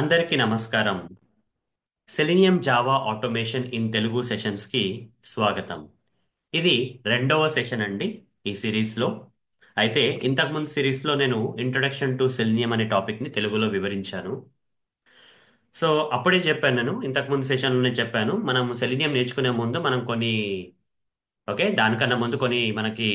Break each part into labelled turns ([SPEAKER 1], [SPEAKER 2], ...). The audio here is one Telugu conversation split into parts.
[SPEAKER 1] అందరికీ నమస్కారం. Selenium Java automation in Telugu సెషన్స్కి స్వాగతం. ఇది రెండవ సెషన్ అండి ఈ సిరీస్లో. అయితే ఇంతకుముందు సిరీస్లో నేను ఇంట్రొడక్షన్ టు సెలీనియం అనే టాపిక్ని తెలుగులో వివరించాను. సో అప్పుడే చెప్పాను, నేను ఇంతకుముందు సెషన్లోనే చెప్పాను, మనం సెలీనియం నేర్చుకునే ముందు మనం కొన్ని దానికన్నా ముందు కొన్ని మనకి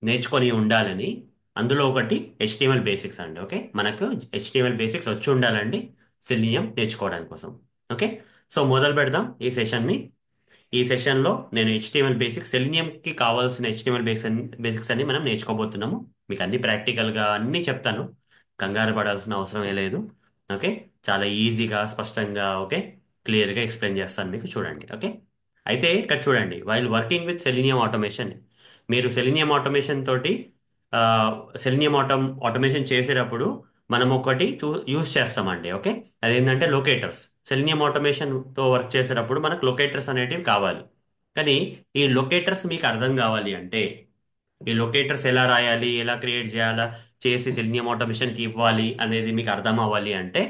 [SPEAKER 1] నేర్చుకొని ఉండాలని. అందులో ఒకటి హెచ్టిఎంఎల్ బేసిక్స్ అండి. మనకు హెచ్టిఎంఎల్ బేసిక్స్ వచ్చి ఉండాలండి సెలీనియం నేర్చుకోవడానికి కోసం. ఓకే, సో మొదలు పెడదాం ఈ సెషన్ని. ఈ సెషన్లో నేను హెచ్టిఎంఎల్ బేసిక్స్, సెలీనియంకి కావాల్సిన హెచ్టిఎంఎల్ బేసిక్స్ అన్ని మనం నేర్చుకోబోతున్నాము. మీకు అన్ని ప్రాక్టికల్గా అన్నీ చెప్తాను, కంగారు పడాల్సిన అవసరమే లేదు. ఓకే, చాలా ఈజీగా స్పష్టంగా క్లియర్గా ఎక్స్ప్లెయిన్ చేస్తాను మీకు, చూడండి. ఓకే, అయితే ఇక్కడ చూడండి, while working with selenium automation, మీరు సెలీనియం ఆటోమేషన్ తోటి సెలీనియం ఆటోమేషన్ చేసేటప్పుడు మనం ఒకటి యూజ్ చేస్తామండి. ఓకే, అదేంటంటే లొకేటర్స్. సెలీనియం ఆటోమేషన్తో వర్క్ చేసేటప్పుడు మనకు లొకేటర్స్ అనేటివి కావాలి. కానీ ఈ లొకేటర్స్ మీకు అర్థం కావాలి అంటే, ఈ లొకేటర్స్ ఎలా రాయాలి, ఎలా క్రియేట్ చేయాలా, చేసి సెలీనియం ఆటోమేషన్కి ఇవ్వాలి అనేది మీకు అర్థం అవ్వాలి అంటే,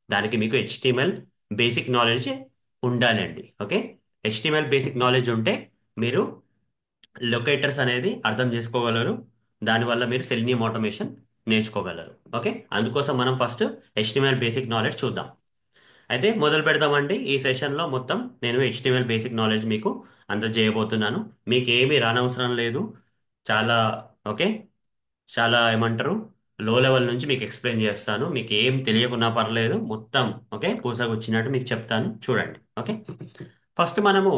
[SPEAKER 1] దానికి మీకు హెచ్టిఎంఎల్ బేసిక్ నాలెడ్జ్ ఉండాలి అండి. ఓకే, హెచ్టిఎంఎల్ బేసిక్ నాలెడ్జ్ ఉంటే మీరు లొకేటర్స్ అనేది అర్థం చేసుకోగలరు. దానివల్ల మీరు సెలీనియం ఆటోమేషన్ నేర్చుకోగలరు. ఓకే, అందుకోసం మనం ఫస్ట్ హెచ్టిఎంఎల్ బేసిక్ నాలెడ్జ్ చూద్దాం. అయితే మొదలు పెడదామండి. ఈ సెషన్లో మొత్తం నేను హెచ్టిఎంఎల్ బేసిక్ నాలెడ్జ్ మీకు అందజేయబోతున్నాను. మీకు ఏమీ రానవసరం లేదు. చాలా ఓకే చాలా ఏమంటారు, లో లెవెల్ నుంచి మీకు ఎక్స్ప్లెయిన్ చేస్తాను. మీకు ఏం తెలియకున్నా పర్లేదు, మొత్తం పూసగుచ్చినట్టు మీకు చెప్తాను, చూడండి. ఓకే, ఫస్ట్ మనము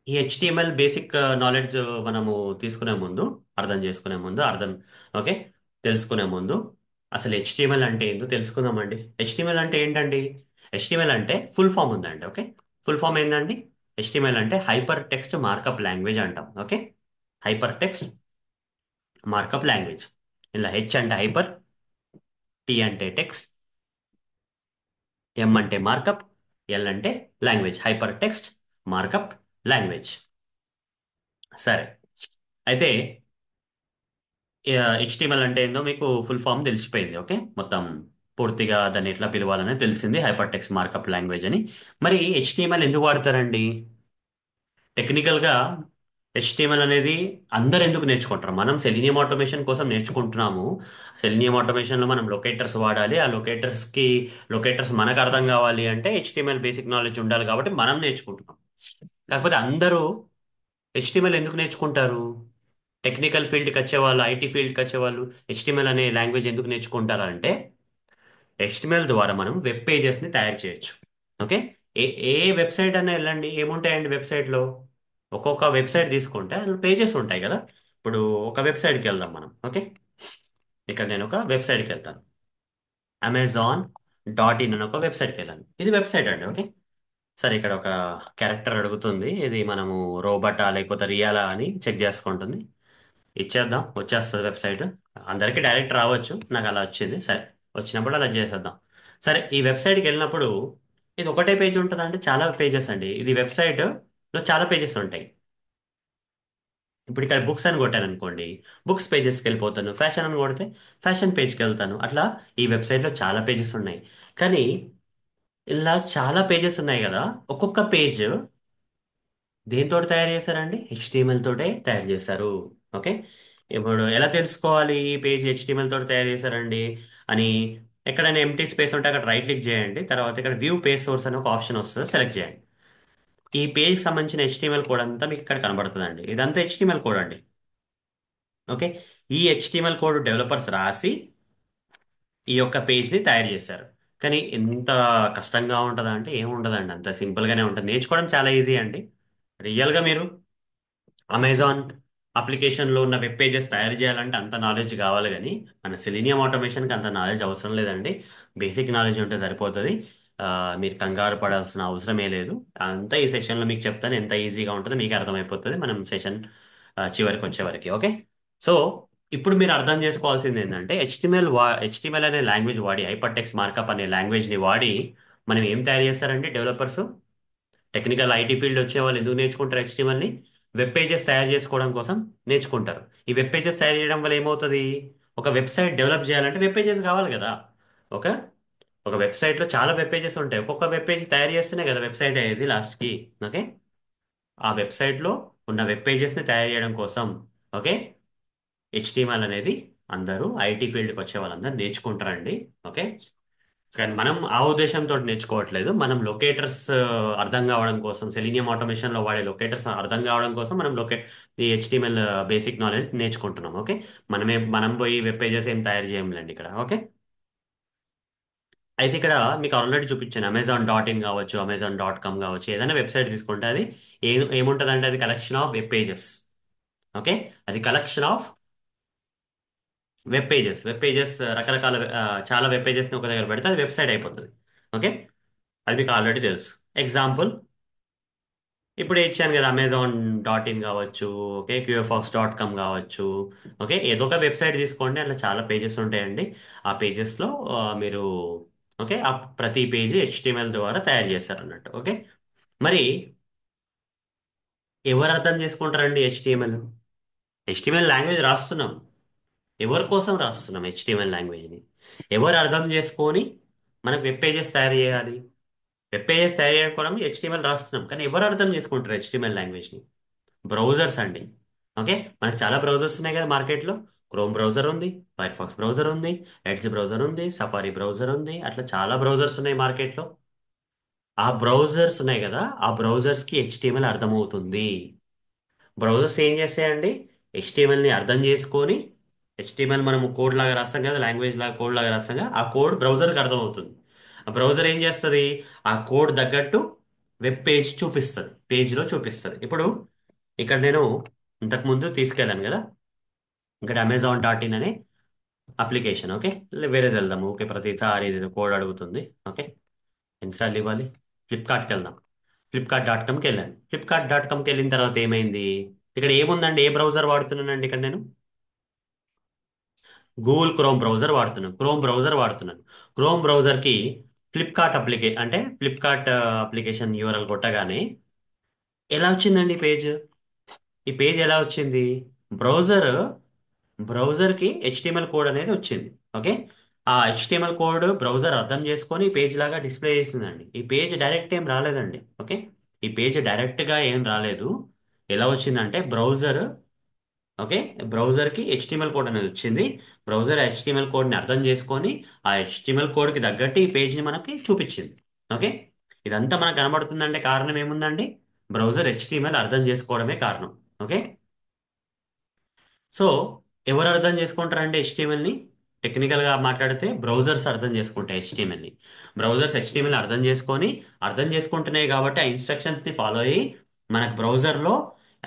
[SPEAKER 1] ఈ హెచ్టిఎంఎల్ బేసిక్ నాలెడ్జ్ మనము తీసుకునే ముందు, అర్థం చేసుకునే ముందు, ఓకే తెలుసుకునే ముందు అసలు హెచ్టిఎంఎల్ అంటే ఏంటో తెలుసుకుందామండి. హెచ్టిఎంఎల్ అంటే ఏంటండి? హెచ్టిఎంఎల్ అంటే ఫుల్ ఫామ్ ఉందండి. ఓకే, ఫుల్ ఫామ్ ఏంటండి? హెచ్టిఎంఎల్ అంటే హైపర్ టెక్స్ట్ మార్కప్ లాంగ్వేజ్ అంటాం. Okay, hyper text markup language. ఇలా హెచ్ అంటే హైపర్, టి అంటే టెక్స్ట్, ఎం అంటే మార్కప్, ఎల్ అంటే language. Hyper text markup language. సరే, అయితే హెచ్టిఎంఎల్ అంటే ఏందో మీకు ఫుల్ ఫామ్ తెలిసిపోయింది. ఓకే, మొత్తం పూర్తిగా దాన్ని ఎట్లా పిలవాలని తెలిసింది, హైపర్ టెక్స్ట్ మార్కప్ లాంగ్వేజ్ అని. మరి హెచ్టిఎంఎల్ ఎందుకు వాడతారండి? టెక్నికల్గా హెచ్టిఎంఎల్ అనేది అందరు ఎందుకు నేర్చుకుంటారు? మనం సెలీనియం ఆటోమేషన్ కోసం నేర్చుకుంటున్నాము. సెలీనియం ఆటోమేషన్లో మనం లొకేటర్స్ వాడాలి. ఆ లొకేటర్స్ మనకు అర్థం కావాలి అంటే హెచ్టిఎంఎల్ బేసిక్ నాలెడ్జ్ ఉండాలి, కాబట్టి మనం నేర్చుకుంటున్నాం. కాకపోతే అందరూ హెచ్టిఎంఎల్ ఎందుకు నేర్చుకుంటారు? టెక్నికల్ ఫీల్డ్కి వచ్చేవాళ్ళు, ఐటీ ఫీల్డ్కి వచ్చేవాళ్ళు హెచ్టిఎంఎల్ అనే లాంగ్వేజ్ ఎందుకు నేర్చుకుంటారా అంటే, హెచ్టిఎంఎల్ ద్వారా మనం వెబ్ పేజెస్ని తయారు చేయొచ్చు. ఓకే, ఏ ఏ వెబ్సైట్ అన్నా వెళ్ళండి, ఏముంటాయండి వెబ్సైట్లో? ఒక్కొక్క వెబ్సైట్ తీసుకుంటే అందులో పేజెస్ ఉంటాయి కదా. ఇప్పుడు ఒక వెబ్సైట్కి వెళ్దాం మనం. ఓకే, ఇక్కడ నేను ఒక వెబ్సైట్కి వెళ్తాను. అమెజాన్.in అని ఒక వెబ్సైట్కి వెళ్ళాను. ఇది వెబ్సైట్ అండి. ఓకే, సరే, ఇక్కడ ఒక క్యారెక్టర్ అడుగుతుంది, ఇది మనము రోబోటా లేకపోతే రియాలా అని చెక్ చేసుకుంటుంది. ఇచ్చేద్దాం, వచ్చేస్తుంది వెబ్సైట్. అందరికీ డైరెక్ట్ రావచ్చు, నాకు అలా వచ్చింది. సరే, వచ్చినప్పుడు అలా చేసేద్దాం. సరే, ఈ వెబ్సైట్కి వెళ్ళినప్పుడు ఇది ఒకటే పేజ్ ఉంటుందంటే చాలా పేజెస్ అండి. ఇది వెబ్సైట్లో చాలా పేజెస్ ఉంటాయి. ఇప్పుడు ఇక్కడ బుక్స్ అని కొట్టాను అనుకోండి, బుక్స్ పేజెస్కి వెళ్ళిపోతాను. ఫ్యాషన్ అని కొడితే ఫ్యాషన్ పేజ్కి వెళ్తాను. అట్లా ఈ వెబ్సైట్లో చాలా పేజెస్ ఉన్నాయి. కానీ ఇలా చాలా పేజెస్ ఉన్నాయి కదా, ఒక్కొక్క పేజ్ దేంతో తయారు చేశారండి? హెచ్టిఎంఎల్ తోటే తయారు చేశారు. ఓకే, ఇప్పుడు ఎలా తెలుసుకోవాలి ఈ పేజ్ హెచ్టిఎంఎల్ తోటి తయారు చేశారండి అని? ఎక్కడైనా ఎంటీ స్పేస్ ఉంటే అక్కడ రైట్ క్లిక్ చేయండి. తర్వాత ఇక్కడ వ్యూ పేజ్ సోర్స్ అని ఒక ఆప్షన్ వస్తుంది, సెలెక్ట్ చేయండి. ఈ పేజ్ సంబంధించిన హెచ్టిఎంఎల్ కోడ్ అంతా మీకు ఇక్కడ కనబడుతుందండి. ఇదంతా హెచ్టిఎంఎల్ కోడ్ అండి. ఓకే, ఈ హెచ్టిఎంఎల్ కోడ్ డెవలపర్స్ రాసి ఈ యొక్క పేజ్ని తయారు చేశారు. కానీ ఎంత కష్టంగా ఉంటుందా అంటే ఏముండదండి, అంత సింపుల్గానే ఉంటుంది. నేర్చుకోవడం చాలా ఈజీ అండి. రియల్గా మీరు అమెజాన్ అప్లికేషన్లో ఉన్న వెబ్ పేజెస్ తయారు చేయాలంటే అంత నాలెడ్జ్ కావాలి, కానీ మన సెలీనియం ఆటోమేషన్కి అంత నాలెడ్జ్ అవసరం లేదండి. బేసిక్ నాలెడ్జ్ ఉంటే సరిపోతుంది. ఆ, మీరు కంగారు పడాల్సిన అవసరమే లేదు. అంతా ఈ సెషన్లో మీకు చెప్తాను, ఎంత ఈజీగా ఉంటుందో మీకు అర్థమైపోతుంది మనం సెషన్ చివరికి వచ్చేవరకు. ఓకే, సో ఇప్పుడు మీరు అర్థం చేసుకోవాల్సింది ఏంటంటే, హెచ్టిఎంఎల్ అనే లాంగ్వేజ్ వాడి, హైపర్ టెక్స్ట్ మార్కప్ అనే లాంగ్వేజ్ని వాడి మనం ఏం తయారు చేస్తారంటే, డెవలపర్స్, టెక్నికల్ ఐటీ ఫీల్డ్ వచ్చే వాళ్ళు ఎందుకు నేర్చుకుంటారు హెచ్టిఎంఎల్ని? వెబ్ పేజెస్ తయారు చేసుకోవడం కోసం నేర్చుకుంటారు. ఈ వెబ్ పేజెస్ తయారు చేయడం వల్ల ఏమవుతుంది? ఒక వెబ్సైట్ డెవలప్ చేయాలంటే వెబ్ పేజెస్ కావాలి కదా. ఒక ఒక వెబ్సైట్లో చాలా వెబ్ పేజెస్ ఉంటాయి. ఒక్కొక్క వెబ్ పేజ్ తయారు చేస్తేనే కదా వెబ్సైట్ అయ్యేది లాస్ట్కి. ఓకే. ఆ వెబ్సైట్లో ఉన్న వెబ్ పేజెస్ని తయారు చేయడం కోసం, ఓకే, హెచ్టిఎంఎల్ అనేది అందరూ ఐటీ ఫీల్డ్కి వచ్చే వాళ్ళందరూ నేర్చుకుంటారండి. ఓకే. కానీ మనం ఆ ఉద్దేశంతో నేర్చుకోవట్లేదు. మనం లొకేటర్స్ అర్థం కావడం కోసం, సెలీనియం ఆటోమేషన్ లో వాడే లొకేటర్స్ అర్థం కావడం కోసం మనం ఈ హెచ్టిఎంఎల్ బేసిక్ నాలెడ్జ్ నేర్చుకుంటున్నాం. ఓకే. మనం పోయి వెబ్ పేజెస్ ఏం తయారు చేయంలేండి ఇక్కడ. ఓకే. అయితే ఇక్కడ మీకు ఆల్రెడీ చూపించాను, అమెజాన్.ఇన్ కావచ్చు, అమెజాన్.కామ్ కావచ్చు, ఏదైనా వెబ్సైట్ తీసుకుంటే అది ఏముంటుంది అంటే అది collection of web pages. Okay. అది కలెక్షన్ ఆఫ్ వెబ్ పేజెస్ రకరకాల చాలా వెబ్ పేజెస్ ని ఒక దగ్గర పెడితే అది వెబ్సైట్ అయిపోతుంది. ఓకే. అది మీకు ఆల్రెడీ తెలుసు. ఎగ్జాంపుల్ ఇప్పుడు ఇచ్చాను కదా, అమెజాన్.ఇన్ కావచ్చు, ఓకే, QFox.com కావచ్చు. ఓకే. ఏదో ఒక వెబ్సైట్ తీసుకోండి, అట్లా చాలా పేజెస్ ఉంటాయండి. ఆ పేజెస్లో మీరు, ఓకే, ఆ ప్రతి పేజీ హెచ్టిఎంఎల్ ద్వారా తయారు చేస్తారు అన్నట్టు. ఓకే. మరి ఎవరు అర్థం చేసుకుంటారండి హెచ్టిఎంఎల్? హెచ్టిఎంఎల్ లాంగ్వేజ్ రాస్తున్నాం, ఎవరి కోసం రాస్తున్నాం హెచ్టిఎంఎల్ లాంగ్వేజ్ని? ఎవరు అర్థం చేసుకొని మనకు వెబ్ పేజెస్ తయారు చేయాలి? వెబ్ పేజెస్ తయారు చేయడం కూడా హెచ్టిఎంఎల్ రాస్తున్నాం, కానీ ఎవరు అర్థం చేసుకుంటారు హెచ్టిఎంఎల్ లాంగ్వేజ్ని? బ్రౌజర్స్ అండి. ఓకే. మనకు చాలా బ్రౌజర్స్ ఉన్నాయి కదా మార్కెట్లో. క్రోమ్ బ్రౌజర్ ఉంది, ఫైర్ ఫాక్స్ బ్రౌజర్ ఉంది, ఎడ్జ్ బ్రౌజర్ ఉంది, సఫారీ బ్రౌజర్ ఉంది, అట్లా చాలా బ్రౌజర్స్ ఉన్నాయి మార్కెట్లో. ఆ బ్రౌజర్స్ ఉన్నాయి కదా, ఆ బ్రౌజర్స్కి హెచ్టిఎంఎల్ అర్థమవుతుంది. బ్రౌజర్స్ ఏం చేస్తాయండి? హెచ్టిఎంఎల్ని అర్థం చేసుకొని, హెచ్టిఎంఎల్ మనం కోడ్ లాగా రాస్తాం కదా, లాంగ్వేజ్ లాగా కోడ్ లాగా రాస్తాం కదా, ఆ కోడ్ బ్రౌజర్కి అర్థమవుతుంది. ఆ బ్రౌజర్ ఏం చేస్తుంది? ఆ కోడ్ తగ్గట్టు వెబ్ పేజ్ చూపిస్తుంది, పేజ్లో చూపిస్తుంది. ఇప్పుడు ఇక్కడ నేను ఇంతకుముందు తీసుకెళ్ళాను కదా, ఇక్కడ అమెజాన్.ఇన్ అనే అప్లికేషన్. ఓకే. వేరేది వెళ్దాము. ఓకే. ప్రతిసారి ఇది కోడ్ అడుగుతుంది. ఓకే. ఎన్నిసార్లు ఇవ్వాలి? ఫ్లిప్కార్ట్కి వెళ్దాం. ఫ్లిప్కార్ట్.కామ్కి వెళ్ళాను. ఫ్లిప్కార్ట్.కామ్కి వెళ్ళిన తర్వాత ఏమైంది? ఇక్కడ ఏముందండి? ఏ బ్రౌజర్ వాడుతున్నానండి ఇక్కడ నేను? గూగుల్ క్రోమ్ బ్రౌజర్ వాడుతున్నాను. క్రోమ్ బ్రౌజర్కి ఫ్లిప్కార్ట్ అంటే ఫ్లిప్కార్ట్ అప్లికేషన్ యూఆర్ఎల్ కొట్టగానే ఎలా వచ్చిందండి ఈ పేజ్? ఈ పేజ్ ఎలా వచ్చింది? బ్రౌజర్ బ్రౌజర్కి హెచ్టిఎంఎల్ కోడ్ అనేది వచ్చింది. ఓకే. ఆ హెచ్టిఎంఎల్ కోడ్ బ్రౌజర్ అర్థం చేసుకొని ఈ పేజ్ లాగా డిస్ప్లే చేసిందండి. ఈ పేజ్ డైరెక్ట్ ఏం రాలేదండి. ఓకే. ఈ పేజ్ డైరెక్ట్గా ఏం రాలేదు. ఎలా వచ్చిందంటే బ్రౌజర్, ఓకే, బ్రౌజర్కి హెచ్టిఎంఎల్ కోడ్ అనేది వచ్చింది. బ్రౌజర్ హెచ్టిఎంఎల్ కోడ్ని అర్థం చేసుకొని ఆ హెచ్టిఎంఎల్ కోడ్కి తగ్గట్టు ఈ పేజ్ని మనకి చూపించింది. ఓకే. ఇదంతా మనకు కనబడుతుందంటే కారణం ఏముందండి? బ్రౌజర్ హెచ్టిఎంఎల్ అర్థం చేసుకోవడమే కారణం. ఓకే. సో ఎవరు అర్థం చేసుకుంటారంటే హెచ్టిఎంఎల్ని? టెక్నికల్గా మాట్లాడితే బ్రౌజర్స్ అర్థం చేసుకుంటాయి హెచ్టిఎంఎల్ని. బ్రౌజర్స్ హెచ్టిఎంఎల్ అర్థం చేసుకొని, అర్థం చేసుకుంటున్నాయి కాబట్టి ఆ ఇన్స్ట్రక్షన్స్ని ఫాలో అయ్యి మనకు బ్రౌజర్లో,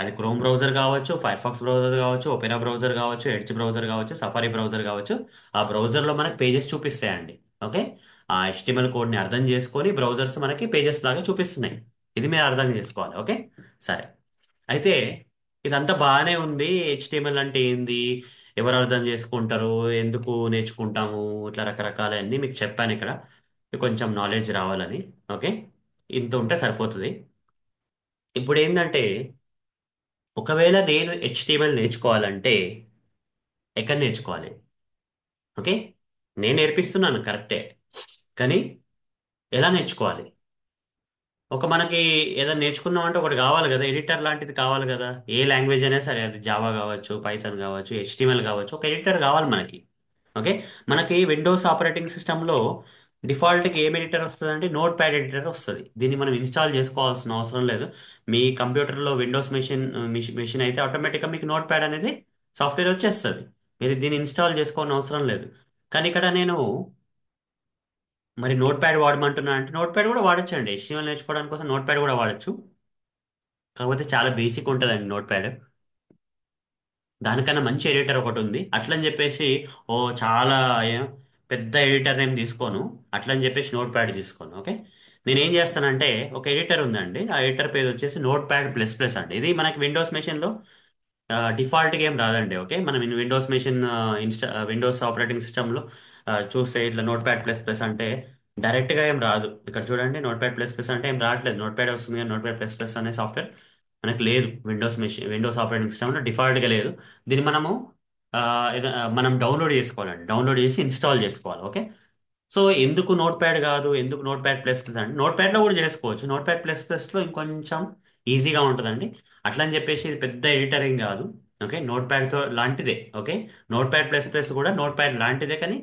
[SPEAKER 1] అది క్రోమ్ బ్రౌజర్ కావచ్చు, ఫైర్ ఫాక్స్ బ్రౌజర్ కావచ్చు, ఒపెరా బ్రౌజర్ కావచ్చు, ఎడ్జ్ బ్రౌజర్ కావచ్చు, సఫారీ బ్రౌజర్ కావచ్చు, ఆ బ్రౌజర్లో మనకి పేజెస్ చూపిస్తాయండి. ఓకే. ఆ హెచ్టిఎంఎల్ కోడ్ని అర్థం చేసుకొని బ్రౌజర్స్ మనకి పేజెస్ లాగా చూపిస్తున్నాయి. ఇది మీరు అర్థం చేసుకోవాలి. ఓకే. సరే. అయితే ఇదంతా బాగానే ఉంది. హెచ్టిఎంఎల్ అంటే ఏంది, ఎవరు అర్థం చేసుకుంటారు, ఎందుకు నేర్చుకుంటాము, ఇట్లా రకరకాలన్నీ మీకు చెప్పాను ఇక్కడ, మీకు కొంచెం నాలెడ్జ్ రావాలని. ఓకే. ఇంత ఉంటే సరిపోతుంది. ఇప్పుడు ఏంటంటే, ఒకవేళ నేను హెచ్టిఎంఎల్ నేర్చుకోవాలంటే ఎక్కడ నేర్చుకోవాలి? ఓకే. నేను నేర్పిస్తున్నాను కరెక్టే, కానీ ఎలా నేర్చుకోవాలి? మనకి ఏదైనా నేర్చుకున్నాం అంటే ఒకటి కావాలి కదా, ఎడిటర్ లాంటిది కావాలి కదా. ఏ లాంగ్వేజ్ అయినా సరే, అది జావా కావచ్చు, పైథాన్ కావచ్చు, హెచ్టిఎంఎల్ కావచ్చు, ఒక ఎడిటర్ కావాలి మనకి. ఓకే. మనకి విండోస్ ఆపరేటింగ్ సిస్టంలో డిఫాల్ట్కి ఏం ఎడిటర్ వస్తుంది అంటే నోట్ ప్యాడ్ ఎడిటర్ వస్తుంది. దీన్ని మనం ఇన్స్టాల్ చేసుకోవాల్సిన అవసరం లేదు. మీ కంప్యూటర్లో విండోస్ మెషిన్ అయితే ఆటోమేటిక్గా మీకు నోట్ ప్యాడ్ అనేది సాఫ్ట్వేర్ వచ్చేస్తుంది. మీరు దీన్ని ఇన్స్టాల్ చేసుకోవాల్సిన అవసరం లేదు. కానీ ఇక్కడ నేను మరి నోట్ ప్యాడ్ వాడమంటున్నా అంటే నోట్ ప్యాడ్ కూడా వాడచ్చు అండి. HTML నేర్చుకోవడానికి కోసం నోట్ ప్యాడ్ కూడా వాడచ్చు. కాకపోతే చాలా బేసిక్ ఉంటుందండి నోట్ ప్యాడ్. దానికన్నా మంచి ఎడిటర్ ఒకటి ఉంది. అట్లని చెప్పేసి ఓ చాలా ఏ- పెద్ద ఎడిటర్ నేను తీసుకోను. అట్లని చెప్పేసి నోట్ ప్యాడ్ తీసుకోను. ఓకే. నేను ఏం చేస్తానంటే, ఒక ఎడిటర్ ఉందండి, ఆ ఎడిటర్ పేరు వచ్చేసి నోట్ ప్యాడ్ ప్లస్ ప్లస్ అండి. ఇది మనకి విండోస్ మెషిన్లో డిఫాల్ట్గా ఏం రాదండి. ఓకే. మనం విండోస్ మెషిన్ విండోస్ ఆపరేటింగ్ సిస్టంలో చూస్తే ఇట్లా నోట్ ప్యాడ్ ప్లస్ ప్లస్ అంటే డైరెక్ట్గా ఏం రాదు. ఇక్కడ చూడండి, నోట్ ప్యాడ్ ప్లస్ ప్లస్ అంటే ఏం రావట్లేదు. నోట్ ప్యాడ్ వస్తుంది కానీ నోట్ ప్యాడ్ ప్లస్ ప్లస్ అనే సాఫ్ట్వేర్ మనకు లేదు. విండోస్ ఆపరేటింగ్ సిస్టంలో డిఫాల్ట్గా లేదు. దీన్ని మనము మనం డౌన్లోడ్ చేసుకోవాలండి. డౌన్లోడ్ చేసి ఇన్స్టాల్ చేసుకోవాలి. ఓకే. సో ఎందుకు నోట్ ప్యాడ్ కాదు, ఎందుకు నోట్ ప్యాడ్ ప్లస్ ప్లస్ అంటే నోట్ ప్యాడ్లో కూడా చేసుకోవచ్చు. నోట్ ప్యాడ్ ప్లస్ ప్లస్లో ఇంకొంచెం ఈజీగా ఉంటుందండి. అట్లా అని చెప్పేసి ఇది పెద్ద ఎడిటర్ ఏం కాదు. ఓకే, నోట్ ప్యాడ్తో లాంటిదే. Okay, notepad plus plus కూడా నోట్ ప్యాడ్ లాంటిదే, కానీ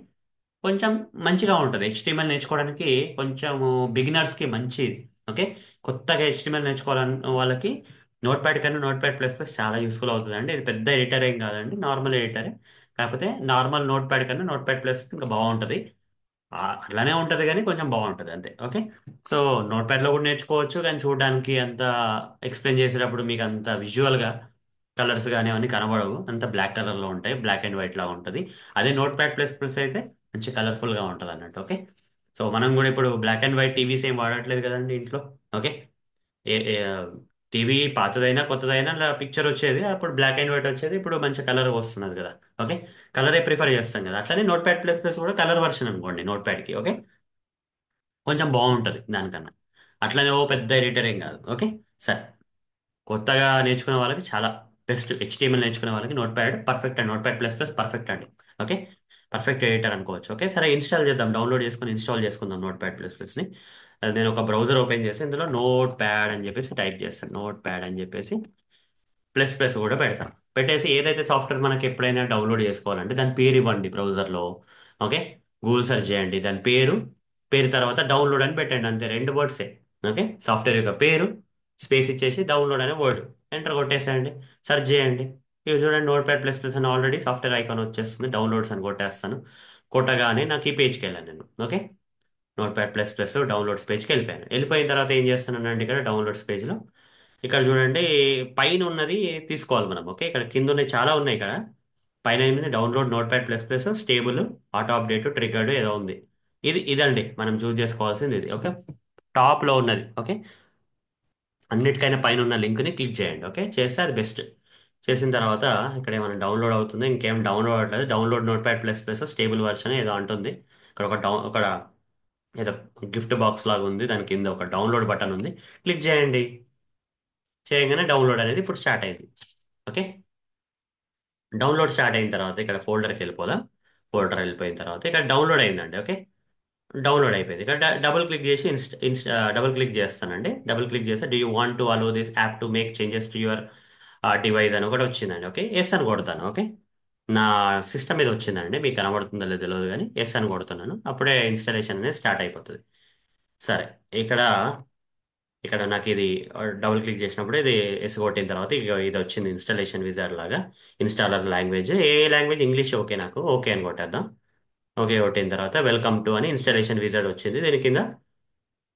[SPEAKER 1] కొంచెం మంచిగా ఉంటుంది. హెచ్టిఎంఎల్ నేర్చుకోవడానికి కొంచెం బిగినర్స్కి మంచిది. ఓకే, కొత్తగా హెచ్టిఎంఎల్ నేర్చుకోవాలన్న వాళ్ళకి నోట్ ప్యాడ్ కన్నా నోట్ ప్యాడ్ ప్లస్ ప్లస్ చాలా యూస్ఫుల్ అవుతుంది అండి. ఇది పెద్ద ఎడిటర్ ఏం కాదండి, నార్మల్ ఎడిటరే. కాకపోతే నార్మల్ నోట్ ప్యాడ్ కన్నా నోట్ ప్యాడ్ ప్లస్ ఇంకా బాగుంటుంది. అట్లానే ఉంటుంది కానీ కొంచెం బాగుంటుంది అంతే. ఓకే, సో నోట్ ప్యాడ్లో కూడా నేర్చుకోవచ్చు, కానీ చూడడానికి అంత ఎక్స్ప్లెయిన్ చేసేటప్పుడు మీకు అంత విజువల్గా కలర్స్ కానీ అవన్నీ కనబడవు. అంత బ్లాక్ కలర్లో ఉంటాయి, బ్లాక్ అండ్ వైట్ లాగా ఉంటుంది. అదే నోట్ ప్యాడ్ ప్లస్ ప్లస్ అయితే మంచి కలర్ఫుల్గా ఉంటుంది అన్నట్టు. ఓకే, సో మనం కూడా ఇప్పుడు బ్లాక్ అండ్ వైట్ టీవీస్ ఏం వాడట్లేదు కదండి ఇంట్లో. ఓకే, టీవీ పాతదైనా కొత్తదైనా పిక్చర్ వచ్చేది అప్పుడు బ్లాక్ అండ్ వైట్ వచ్చేది, ఇప్పుడు మంచి కలర్ వస్తున్నది కదా. ఓకే, కలరే ప్రిఫర్ చేస్తాం కదా. అట్లనే నోట్ ప్యాడ్ ప్లస్ ప్లస్ కూడా కలర్ వర్షన్ అనుకోండి నోట్ ప్యాడ్కి. ఓకే, కొంచెం బాగుంటుంది దానికన్నా. అట్లనే ఓ పెద్ద ఎడిటర్ ఏం కాదు. ఓకే, సరే. కొత్తగా నేర్చుకునే వాళ్ళకి చాలా బెస్ట్. హెచ్టిఎంఎల్ నేర్చుకునే వాళ్ళకి నోట్ ప్యాడ్ పర్ఫెక్ట్ అండి. Note pad plus plus perfect అండి. ఓకే, పర్ఫెక్ట్ ఎడిటర్ అనుకోవచ్చు. ఓకే, సరే, ఇన్స్టాల్ చేద్దాం. డౌన్లోడ్ చేసుకొని ఇన్స్టాల్ చేసుకుందాం నోట్ ప్యాడ్ ప్లస్ ప్లస్ని. నేను ఒక బ్రౌజర్ ఓపెన్ చేసి ఇందులో నోట్ ప్యాడ్ అని చెప్పేసి టైప్ చేస్తాను. నోట్ ప్యాడ్ అని చెప్పేసి ప్లస్ ప్లస్ కూడా పెడతాం. పెట్టేసి ఏదైతే సాఫ్ట్వేర్ మనకి ఎప్పుడైనా డౌన్లోడ్ చేసుకోవాలంటే దాని పేరు ఇవ్వండి బ్రౌజర్లో. ఓకే, గూగుల్ సెర్చ్ చేయండి, దాని పేరు, పేరు తర్వాత డౌన్లోడ్ అని పెట్టండి. అంతే, రెండు వర్డ్సే. ఓకే, సాఫ్ట్వేర్ యొక్క పేరు స్పేస్ ఇచ్చేసి డౌన్లోడ్ అనే వర్డ్ ఎంటర్ కొట్టేసేయండి. సెర్చ్ చేయండి. ఇవి చూడండి, నోట్ ప్యాడ్ ప్లస్ ప్లస్ అని ఆల్రెడీ సాఫ్ట్వేర్ ఐకాన్ వచ్చేస్తుంది. డౌన్లోడ్స్ అని కొట్టేస్తాను. కొట్టగానే నాకు ఈ పేజ్కి వెళ్ళాను నేను. Okay, notepad plus plus downloads పేజ్కి వెళ్ళిపోయాను. వెళ్ళిపోయిన తర్వాత ఏం చేస్తున్నానంటే ఇక్కడ డౌన్లోడ్స్ పేజ్లో ఇక్కడ చూడండి, పైన ఉన్నది తీసుకోవాలి మనం. ఓకే, ఇక్కడ కింద ఉన్నాయి, చాలా ఉన్నాయి ఇక్కడ. పైన ఏమింది, download notepad plus plus stable auto update triggered ఏదో ఉంది. ఇదండి మనం చూస్ చేసుకోవాల్సింది ఇది. ఓకే, టాప్ లో ఉన్నది. ఓకే, అన్నిటికైనా పైన ఉన్న లింక్ ని క్లిక్ చేయండి. ఓకే, చేస్తే అది బెస్ట్. చేసిన తర్వాత ఇక్కడ ఏమైనా డౌన్లోడ్ అవుతుంది, ఇంకేం డౌన్లోడ్ అవ్వట్లేదు. Download notepad plus plus stable version ఏదో అంటుంది. ఇక్కడ ఒక ఏదో గిఫ్ట్ బాక్స్ లాగా ఉంది, దాని కింద ఒక డౌన్లోడ్ బటన్ ఉంది. క్లిక్ చేయండి. చేయగానే డౌన్లోడ్ అనేది ఇప్పుడు స్టార్ట్ అయింది. ఓకే, డౌన్లోడ్ స్టార్ట్ అయిన తర్వాత ఇక్కడ ఫోల్డర్కి వెళ్ళిపోదాం. ఫోల్డర్ వెళ్ళిపోయిన తర్వాత ఇక్కడ డౌన్లోడ్ అయిందండి. ఓకే, డౌన్లోడ్ అయిపోయింది. ఇక్కడ డబుల్ క్లిక్ చేసి డబుల్ క్లిక్ చేస్తానండి. డబుల్ క్లిక్ చేస్తే do you want to allow this app to make changes to your device అని ఒకటి వచ్చిందండి. ఓకే, ఎస్ అని కొడతాను. ఓకే, నా సిస్టమ్ మీద వచ్చిందండి, మీకు కనబడుతుందో లేదో తెలియదు కానీ ఎస్ అని కొడుతున్నాను. అప్పుడే ఇన్స్టాలేషన్ అనేది స్టార్ట్ అయిపోతుంది. సరే, ఇక్కడ ఇక్కడ నాకు ఇది డబుల్ క్లిక్ చేసినప్పుడు ఇది ఎస్ కొట్టిన తర్వాత ఇక ఇది వచ్చింది ఇన్స్టాలేషన్ విజార్డ్ లాగా. ఇన్స్టాలర్ లాంగ్వేజ్ ఏ లాంగ్వేజ్, ఇంగ్లీష్. ఓకే, నాకు ఓకే అని కొట్టేద్దాం. ఓకే కొట్టిన తర్వాత వెల్కమ్ టు అని ఇన్స్టాలేషన్ విజార్డ్ వచ్చింది. దీని కింద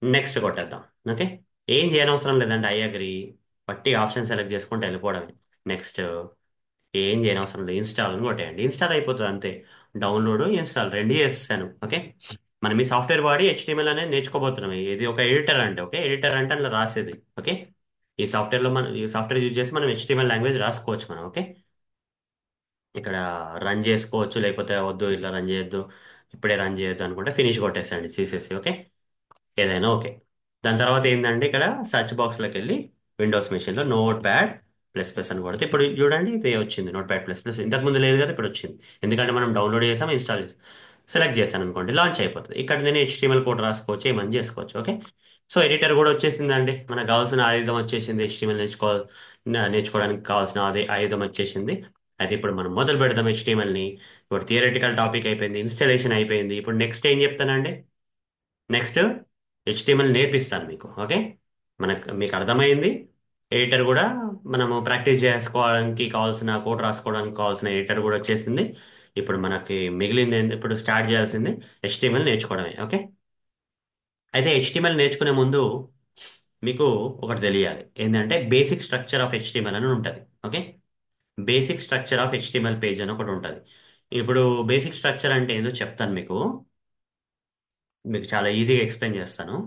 [SPEAKER 1] నెక్స్ట్ కొట్టేద్దాం. ఓకే, ఏం చేయనవసరం లేదండి, ఐ అగ్రి. పట్టి ఆప్షన్ సెలెక్ట్ చేసుకుంటే వెళ్ళిపోవడమే. నెక్స్ట్, ఏం చేయనవసరం లేదు, ఇన్స్టాల్ అని కొట్టేయండి. ఇన్స్టాల్ అయిపోతుంది అంతే. డౌన్లోడ్ ఇన్స్టాల్ రెండు చేస్తాను. ఓకే, మనం ఈ సాఫ్ట్వేర్ వాడి హెచ్టిఎంఎల్ అనేది నేర్చుకోబోతున్నాం. ఇది ఒక ఎడిటర్ అంటే. ఓకే, ఎడిటర్ అంటే అట్లా రాసేది. ఓకే, ఈ సాఫ్ట్వేర్ యూజ్ చేసి మనం హెచ్టిఎంఎల్ లాంగ్వేజ్ రాసుకోవచ్చు మనం. ఓకే, ఇక్కడ రన్ చేసుకోవచ్చు, లేకపోతే వద్దు ఇట్లా రన్ చేయొద్దు, ఇప్పుడే రన్ చేయొద్దు అనుకుంటే ఫినిష్ కొట్టేసండి తీసేసి. ఓకే, ఏదైనా ఓకే. దాని తర్వాత ఏంటంటే ఇక్కడ సర్చ్ బాక్స్లోకి వెళ్ళి విండోస్ మెషిన్లో నోట్ ప్యాడ్ ప్లస్ ప్లస్ అని కొడితే ఇప్పుడు చూడండి ఇది వచ్చింది. నోట్ ప్యాడ్ ప్లస్ ప్లస్ ఇంతకు ముందు లేదు కదా, ఇప్పుడు వచ్చింది. ఎందుకంటే మనం డౌన్లోడ్ చేసాం, ఇన్స్టాల్ చేసాం. సెలెక్ట్ చేశాను అనుకోండి, లాంచ్ అయిపోతుంది. ఇక్కడ నేను హెచ్టిఎంఎల్ కోడ్ రాసుకోవచ్చు, ఏమని చేసుకోవచ్చు. ఓకే, సో ఎడిటర్ కూడా వచ్చేసిందండి. మనకు కావాల్సిన ఆయుధం వచ్చేసింది. హెచ్టిఎంఎల్ నేర్చుకోవడానికి కావాల్సిన అదే ఆయుధం వచ్చేసింది. అయితే ఇప్పుడు మనం మొదలు పెడదాం హెచ్టిఎంఎల్ని. ఇప్పుడు థియరటికల్ టాపిక్ అయిపోయింది, ఇన్స్టాలేషన్ అయిపోయింది. ఇప్పుడు నెక్స్ట్ ఏం చెప్తానండి, నెక్స్ట్ హెచ్టిఎంఎల్ నేర్పిస్తాను మీకు. ఓకే, మీకు అర్థమైంది. ఎడిటర్ కూడా మనము ప్రాక్టీస్ చేసుకోవడానికి కావాల్సిన కోడ్ రాసుకోవడానికి కావాల్సిన ఎడిటర్ కూడా వచ్చేసింది. ఇప్పుడు మనకి మిగిలింది ఇప్పుడు స్టార్ట్ చేయాల్సింది హెచ్టిఎంఎల్ నేర్చుకోవడమే. ఓకే, అయితే హెచ్టిఎంఎల్ నేర్చుకునే ముందు మీకు ఒకటి తెలియాలి, ఏంటంటే బేసిక్ స్ట్రక్చర్ ఆఫ్ హెచ్టిఎంఎల్ అని ఉంటుంది. Okay, basic structure of HTML page అని ఒకటి ఉంటుంది. ఇప్పుడు బేసిక్ స్ట్రక్చర్ అంటే ఏందో చెప్తాను మీకు. మీకు చాలా ఈజీగా ఎక్స్ప్లెయిన్ చేస్తాను.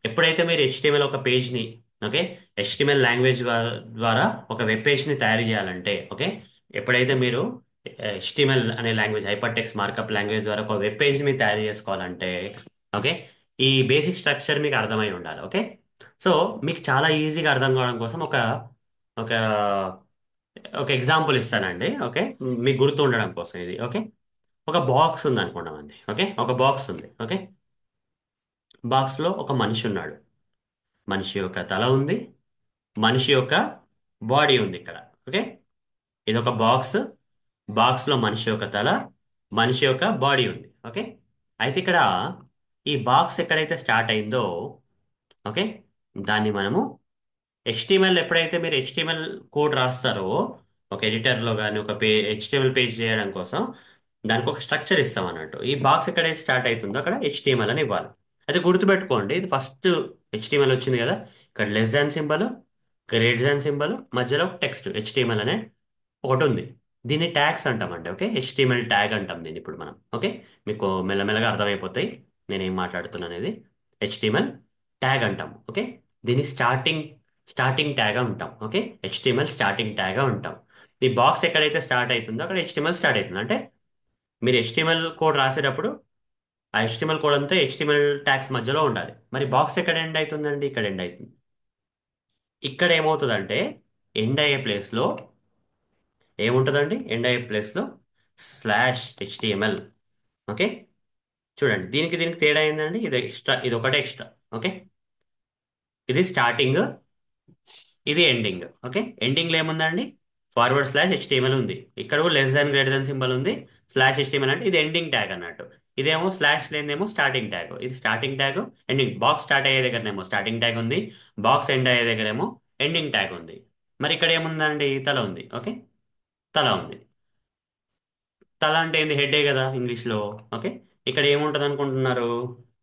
[SPEAKER 1] ఎప్పుడైతే మీరు హెచ్టిఎంఎల్ ఒక పేజ్ని, ఓకే, హెచ్టిఎంఎల్ లాంగ్వేజ్ ద్వారా ఒక వెబ్ పేజ్ని తయారు చేయాలంటే, ఓకే, ఎప్పుడైతే మీరు హెచ్టిఎంఎల్ అనే language, hyper text markup language ద్వారా ఒక వెబ్ పేజ్ని మీరు తయారు చేసుకోవాలంటే, ఓకే, ఈ బేసిక్ స్ట్రక్చర్ మీకు అర్థమై ఉండాలి. ఓకే, సో మీకు చాలా ఈజీగా అర్థం కావడం కోసం ఒక ఒక ఎగ్జాంపుల్ ఇస్తానండి. ఓకే, మీకు గుర్తు ఉండడం కోసం ఇది. ఓకే, ఒక బాక్స్ ఉంది అనుకున్నామండి. ఓకే, ఒక బాక్స్ ఉంది. ఓకే, బాక్స్లో ఒక మనిషి ఉన్నాడు. మనిషి యొక్క తల ఉంది, మనిషి యొక్క బాడీ ఉంది ఇక్కడ. ఓకే, ఇది ఒక బాక్స్. బాక్స్లో మనిషి యొక్క తల, మనిషి యొక్క బాడీ ఉంది. ఓకే, అయితే ఇక్కడ ఈ బాక్స్ ఎక్కడైతే స్టార్ట్ అయిందో, ఓకే, దాన్ని మనము HTML, ఎప్పుడైతే మీరు HTML కోడ్ రాస్తారో ఒక ఎడిటర్లో కానీ ఒక HTML పేజ్ చేయడం కోసం దానికి ఒక స్ట్రక్చర్ ఇస్తాం అన్నట్టు. ఈ బాక్స్ ఎక్కడైతే స్టార్ట్ అవుతుందో అక్కడ HTML అని ఇవ్వాలి. అయితే గుర్తుపెట్టుకోండి, ఇది ఫస్ట్ HTML వచ్చింది కదా, ఇక్కడ less than symbol, greater than symbol, మధ్యలో టెక్స్ట్ HTML అనే ఒకటి ఉంది. దీన్ని ట్యాగ్స్ అంటామండి. ఓకే, HTML ట్యాగ్ అంటాం దీన్ని ఇప్పుడు మనం. ఓకే, మీకు మెల్లమెల్లగా అర్థమైపోతాయి నేనేం మాట్లాడుతున్నాను అనేది. HTML ట్యాగ్ అంటాం. ఓకే, దీన్ని స్టార్టింగ్ ట్యాగ్ అంటాం. ఓకే, HTML స్టార్టింగ్ ట్యాగ్ అంటాం. ఈ బాక్స్ ఎక్కడైతే స్టార్ట్ అవుతుందో అక్కడ HTML స్టార్ట్ అవుతుంది. అంటే మీరు HTML కోడ్ రాసేటప్పుడు ఆ HTML కోడ్ అంతా HTML ట్యాగ్స్ మధ్యలో ఉండాలి. మరి బాక్స్ ఎక్కడ ఎండ్ అవుతుందండి? ఇక్కడ ఎండ్ అవుతుంది. ఇక్కడ ఏమవుతుందంటే ఎండ్ అయ్యే ప్లేస్లో ఏముంటుందండి? ఎండ్ అయ్యే ప్లేస్లో /HTML. ఓకే, చూడండి, దీనికి తేడా ఏందండి? ఇది ఎక్స్ట్రా, ఇది ఒకటే ఎక్స్ట్రా. ఓకే, ఇది స్టార్టింగ్, ఇది ఎండింగ్. ఓకే, ఎండింగ్ లో ఏముందండి? /HTML ఉంది. ఇక్కడ కూడా less than greater than symbol ఉంది. /HTML అంటే ఇది ఎండింగ్ ట్యాగ్ అన్నట్టు. ఇదేమో స్లాష్ లేదేమో స్టార్టింగ్ ట్యాగ్. ఇది starting tag, ending. Box start అయ్యే దగ్గరనేమో స్టార్టింగ్ ట్యాగ్ ఉంది, బాక్స్ ఎండ్ అయ్యే దగ్గరేమో ఎండింగ్ ట్యాగ్ ఉంది. మరి ఇక్కడ ఏముందండి? తల ఉంది. ఓకే, తల ఉంది. తల అంటే ఏంది? హెడే కదా ఇంగ్లీష్లో. ఓకే, ఇక్కడ ఏముంటుంది అనుకుంటున్నారు?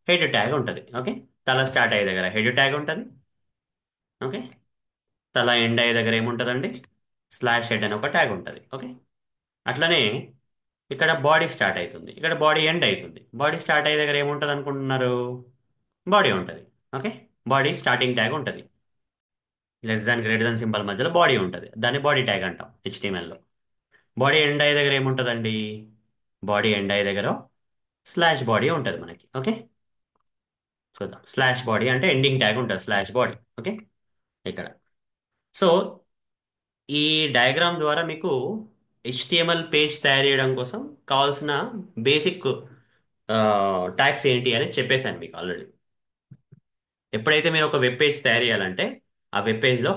[SPEAKER 1] హెడ్ ట్యాగ్ ఉంటుంది. ఓకే, తల స్టార్ట్ అయ్యే దగ్గర హెడ్ ట్యాగ్ ఉంటుంది. ఓకే, తల ఎండ్ అయ్యే దగ్గర ఏముంటుందండి? /హెడ్ అని ఒక ట్యాగ్ ఉంటుంది. ఓకే, అట్లనే ఇక్కడ బాడీ స్టార్ట్ అవుతుంది, ఇక్కడ బాడీ ఎండ్ అవుతుంది. బాడీ స్టార్ట్ అయ్యే దగ్గర ఏముంటుంది అనుకుంటున్నారు? బాడీ ఉంటుంది. ఓకే, బాడీ స్టార్టింగ్ ట్యాగ్ ఉంటుంది. Less than greater than symbol మధ్యలో బాడీ ఉంటుంది. దాన్ని బాడీ ట్యాగ్ అంటాం HTML లో. బాడీ ఎండ్ అయ్యే దగ్గర ఏముంటుందండి? బాడీ ఎండ్ అయ్యే దగ్గర /బాడీ ఉంటుంది మనకి. ఓకే, చూద్దాం. /బాడీ అంటే ఎండింగ్ ట్యాగ్ ఉంటుంది, /బాడీ. ఓకే, ఇక్కడ. సో ఈ డయాగ్రామ్ ద్వారా మీకు HTML పేజ్ తయారు చేయడం కోసం కావాల్సిన బేసిక్ ట్యాగ్స్ ఏంటి అని చెప్పేశాను మీకు ఆల్రెడీ. ఎప్పుడైతే మీరు ఒక వెబ్ పేజ్ తయారు చేయాలంటే ఆ వెబ్ పేజ్లో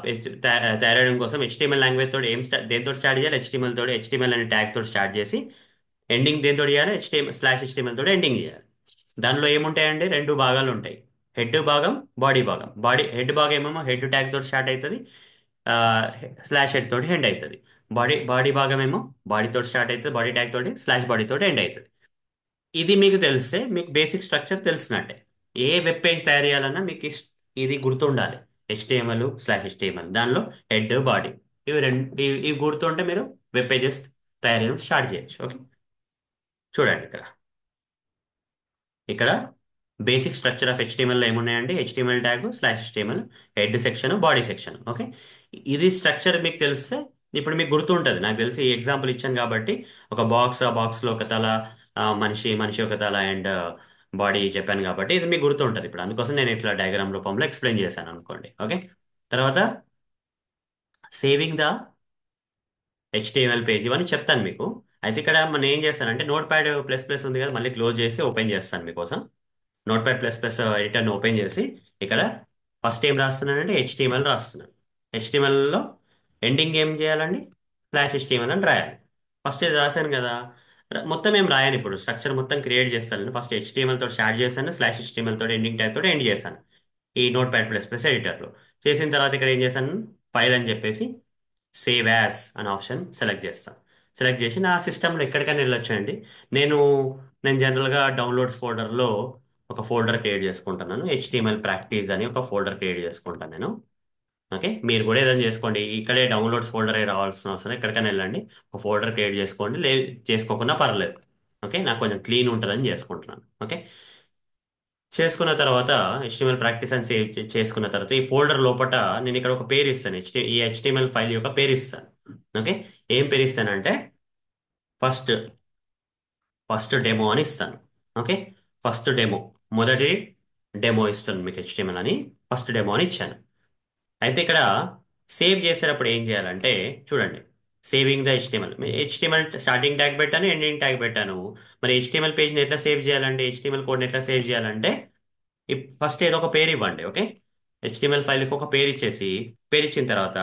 [SPEAKER 1] పేజ్ తయారు చేయడం కోసం HTML లాంగ్వేజ్ తోటి దేంతో స్టార్ట్ చేయాలి? HTML తోటి, HTML అనే ట్యాగ్ తోటి స్టార్ట్ చేసి ఎండింగ్ దేంతో చేయాలి? /HTML తోటి ఎండింగ్ చేయాలి. దానిలో ఏముంటాయండి? రెండు భాగాలు ఉంటాయి. హెడ్ భాగం, బాడీ భాగం. హెడ్ భాగం ఏమేమో హెడ్ ట్యాగ్ తోటి స్టార్ట్ అవుతుంది, /హెడ్ తోటి ఎండ్ అవుతుంది. బాడీ భాగం ఏమో బాడీ తోటి స్టార్ట్ అవుతుంది, బాడీ ట్యాగ్ తోటి /బాడీ తోటి ఎండ్ అవుతుంది. ఇది మీకు తెలిస్తే మీకు బేసిక్ స్ట్రక్చర్ తెలిసినట్టే. ఏ వెబ్ పేజ్ తయారు చేయాలన్నా మీకు ఇది గుర్తుండాలి. HTML దానిలో హెడ్, బాడీ, ఇవి రెండు, ఇవి గుర్తుంటే మీరు వెబ్ పేజెస్ తయారు చేయడం స్టార్ట్ చేయొచ్చు. ఓకే, చూడండి ఇక్కడ. ఇక్కడ బేసిక్ స్ట్రక్చర్ ఆఫ్ HTML లో ఏమున్నాయండి? HTML tag, /HTML, head section, body section. Okay, ఇది స్ట్రక్చర్ మీకు తెలిస్తే ఇప్పుడు మీకు గుర్తుంటుంది. నాకు తెలిసి ఈ ఎగ్జాంపుల్ ఇచ్చాను కాబట్టి ఒక బాక్స్, ఆ బాక్స్ లో ఒక తల, మనిషి ఒక తల అండ్ బాడీ చెప్పాను కాబట్టి ఇది మీకు గుర్తుంటుంది. ఇప్పుడు అందుకోసం నేను ఇట్లా డయాగ్రామ్ రూపంలో ఎక్స్ప్లెయిన్ చేశాను అనుకోండి. ఓకే, తర్వాత సేవింగ్ ద HTML పేజ్ ఇవన్నీ చెప్తాను మీకు. అయితే ఇక్కడ మనం ఏం చేస్తానంటే Notepad++ ఉంది కదా, మళ్ళీ క్లోజ్ చేసి ఓపెన్ చేస్తాను మీకోసం. Notepad++ ఎడిటర్ని ఓపెన్ చేసి ఇక్కడ ఫస్ట్ ఏం రాస్తున్నానంటే HTML రాస్తున్నాను. HTML లో ఎండింగ్ ఏం చేయాలండి? /HTML అని రాయాలి. ఫస్ట్ ఇది రాశాను కదా, మొత్తం ఏం రాయాను. ఇప్పుడు స్ట్రక్చర్ మొత్తం క్రియేట్ చేస్తాను. ఫస్ట్ HTML తోటి స్టార్ట్ చేశాను, /HTML తోటి ఎండింగ్ ట్యాగ్ తోటి ఎండ్ చేశాను ఈ Notepad++ ఎడిటర్లో. చేసిన తర్వాత ఇక్కడ ఏం చేశాను? ఫైల్ అని చెప్పేసి సేవ్ యాజ్ అనే ఆప్షన్ సెలెక్ట్ చేస్తాను. సెలెక్ట్ చేసి నా సిస్టంలో ఎక్కడికైనా వెళ్ళొచ్చు అండి. నేను నేను జనరల్గా డౌన్లోడ్స్ ఫోల్డర్లో ఒక ఫోల్డర్ క్రియేట్ చేసుకుంటున్నాను. HTML ప్రాక్టీస్ అని ఒక ఫోల్డర్ క్రియేట్ చేసుకుంటాను నేను. ఓకే, మీరు కూడా ఏదైనా చేసుకోండి. ఇక్కడే డౌన్లోడ్స్ ఫోల్డర్ రావాల్సిన అవసరం ఎక్కడికైనా వెళ్ళండి, ఒక ఫోల్డర్ క్రియేట్ చేసుకోండి. చేసుకోకుండా పర్లేదు. ఓకే, నాకు కొంచెం క్లీన్ ఉంటుందని చేసుకుంటున్నాను. ఓకే, చేసుకున్న తర్వాత HTML ప్రాక్టీస్ అని సేవ్ చేసుకున్న తర్వాత ఈ ఫోల్డర్ లోపల నేను ఇక్కడ ఒక పేరు ఇస్తాను. ఈ HTML ఫైల్ యొక్క పేరు ఇస్తాను. ఓకే, ఏం పేరు ఇస్తానంటే ఫస్ట్ ఫస్ట్ డెమో అని ఇస్తాను. ఓకే, ఫస్ట్ డెమో, మొదటి డెమో ఇస్తాను మీకు HTML అని. ఫస్ట్ డెమో అని ఇచ్చాను. అయితే ఇక్కడ సేవ్ చేసేటప్పుడు ఏం చేయాలంటే చూడండి, saving the HTML. HTML starting tag పెట్టాను, ఎండింగ్ ట్యాగ్ పెట్టాను. మరి హెచ్టిఎంఎల్ పేజ్ని ఎట్లా సేవ్ చేయాలంటే, హెచ్టిఎంఎల్ కోడ్ని ఎట్లా సేవ్ చేయాలంటే ఫస్ట్ ఏదో ఒక పేరు ఇవ్వండి. ఓకే, హెచ్టిఎంఎల్ ఫైల్కి ఒక పేరు ఇచ్చేసి, పేరు ఇచ్చిన తర్వాత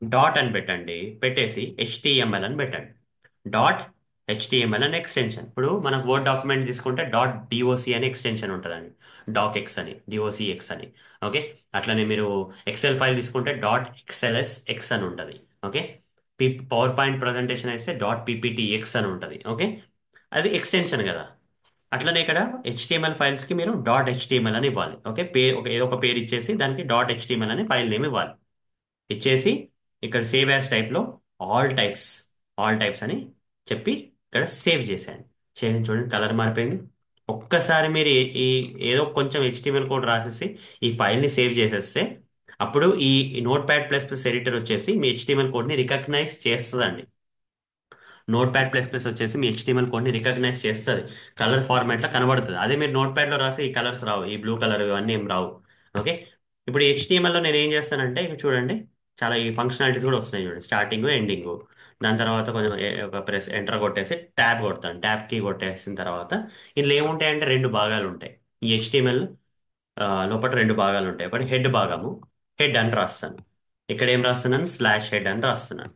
[SPEAKER 1] డాట్ అని పెట్టండి, పెట్టేసి హెచ్టిఎంఎల్ అని పెట్టండి. డాట్ హెచ్టిఎంఎల్ అని ఎక్స్టెన్షన్. ఇప్పుడు మనం వర్డ్ డాక్యుమెంట్ తీసుకుంటే డాట్ డిఓసి అని ఎక్స్టెన్షన్ ఉంటుందండి. డాక్ ఎక్స్ అని, డిఓసి ఎక్స్ అని. ఓకే, అట్లనే మీరు ఎక్సెల్ ఫైల్ తీసుకుంటే డాట్ ఎక్స్ఎల్ఎస్ ఎక్స్ అని ఉంటుంది. ఓకే, పవర్ పాయింట్ ప్రజెంటేషన్ అయితే డాట్ పిపిటి ఎక్స్ అని ఉంటుంది. ఓకే, అది ఎక్స్టెన్షన్ కదా. అట్లనే ఇక్కడ హెచ్టిఎంఎల్ ఫైల్స్కి మీరు డాట్ హెచ్టిఎంఎల్ అని ఇవ్వాలి. ఓకే, ఏదో ఒక పేరు ఇచ్చేసి దానికి డాట్ హెచ్టిఎంఎల్ అని ఫైల్ నేమ్ ఇవ్వాలి. ఇచ్చేసి ఇక్కడ సేవ్ యాజ్ టైప్లో ఆల్ టైప్స్, ఆల్ టైప్స్ అని చెప్పి ఇక్కడ సేవ్ చేశాను. చేయండి, చూడండి కలర్ మారిపోయింది. ఒక్కసారి మీరు ఏదో కొంచెం హెచ్టిఎంఎల్ కోడ్ రాసేసి ఈ ఫైల్ని సేవ్ చేసేస్తే అప్పుడు ఈ note pad plus plus editor వచ్చేసి మీ హెచ్టిఎంఎల్ కోడ్ని రికగ్నైజ్ చేస్తుందండి. నోట్ ప్యాడ్ ప్లస్ ప్లస్ వచ్చేసి మీ హెచ్టిఎంఎల్ కోడ్ని రికగ్నైజ్ చేస్తుంది, కలర్ ఫార్మాట్లో కనబడుతుంది. అదే మీరు నోట్ ప్యాడ్లో రాసి ఈ కలర్స్ రావు, ఈ బ్లూ కలర్ ఇవన్నీ ఏం రావు. ఓకే, ఇప్పుడు హెచ్టిఎంఎల్లో నేను ఏం చేస్తానంటే ఇక చూడండి, చాలా ఈ ఫంక్షనాలిటీస్ కూడా వస్తున్నాయి చూడండి, స్టార్టింగ్ ఎండింగ్. దాని తర్వాత కొంచెం ఒక ప్రెస్ ఎంటర్ కొట్టేసి ట్యాబ్ కొడతాను, ట్యాబ్ కీ కొట్టేసిన తర్వాత ఇందులో ఏముంటాయంటే రెండు భాగాలు ఉంటాయి. ఈ హెచ్టిఎంఎల్ లోపల రెండు భాగాలు ఉంటాయి. ఒకటి హెడ్ భాగము, హెడ్ అని రాస్తాను. ఇక్కడ ఏం రాస్తున్నాను, స్లాష్ హెడ్ అని రాస్తున్నాను.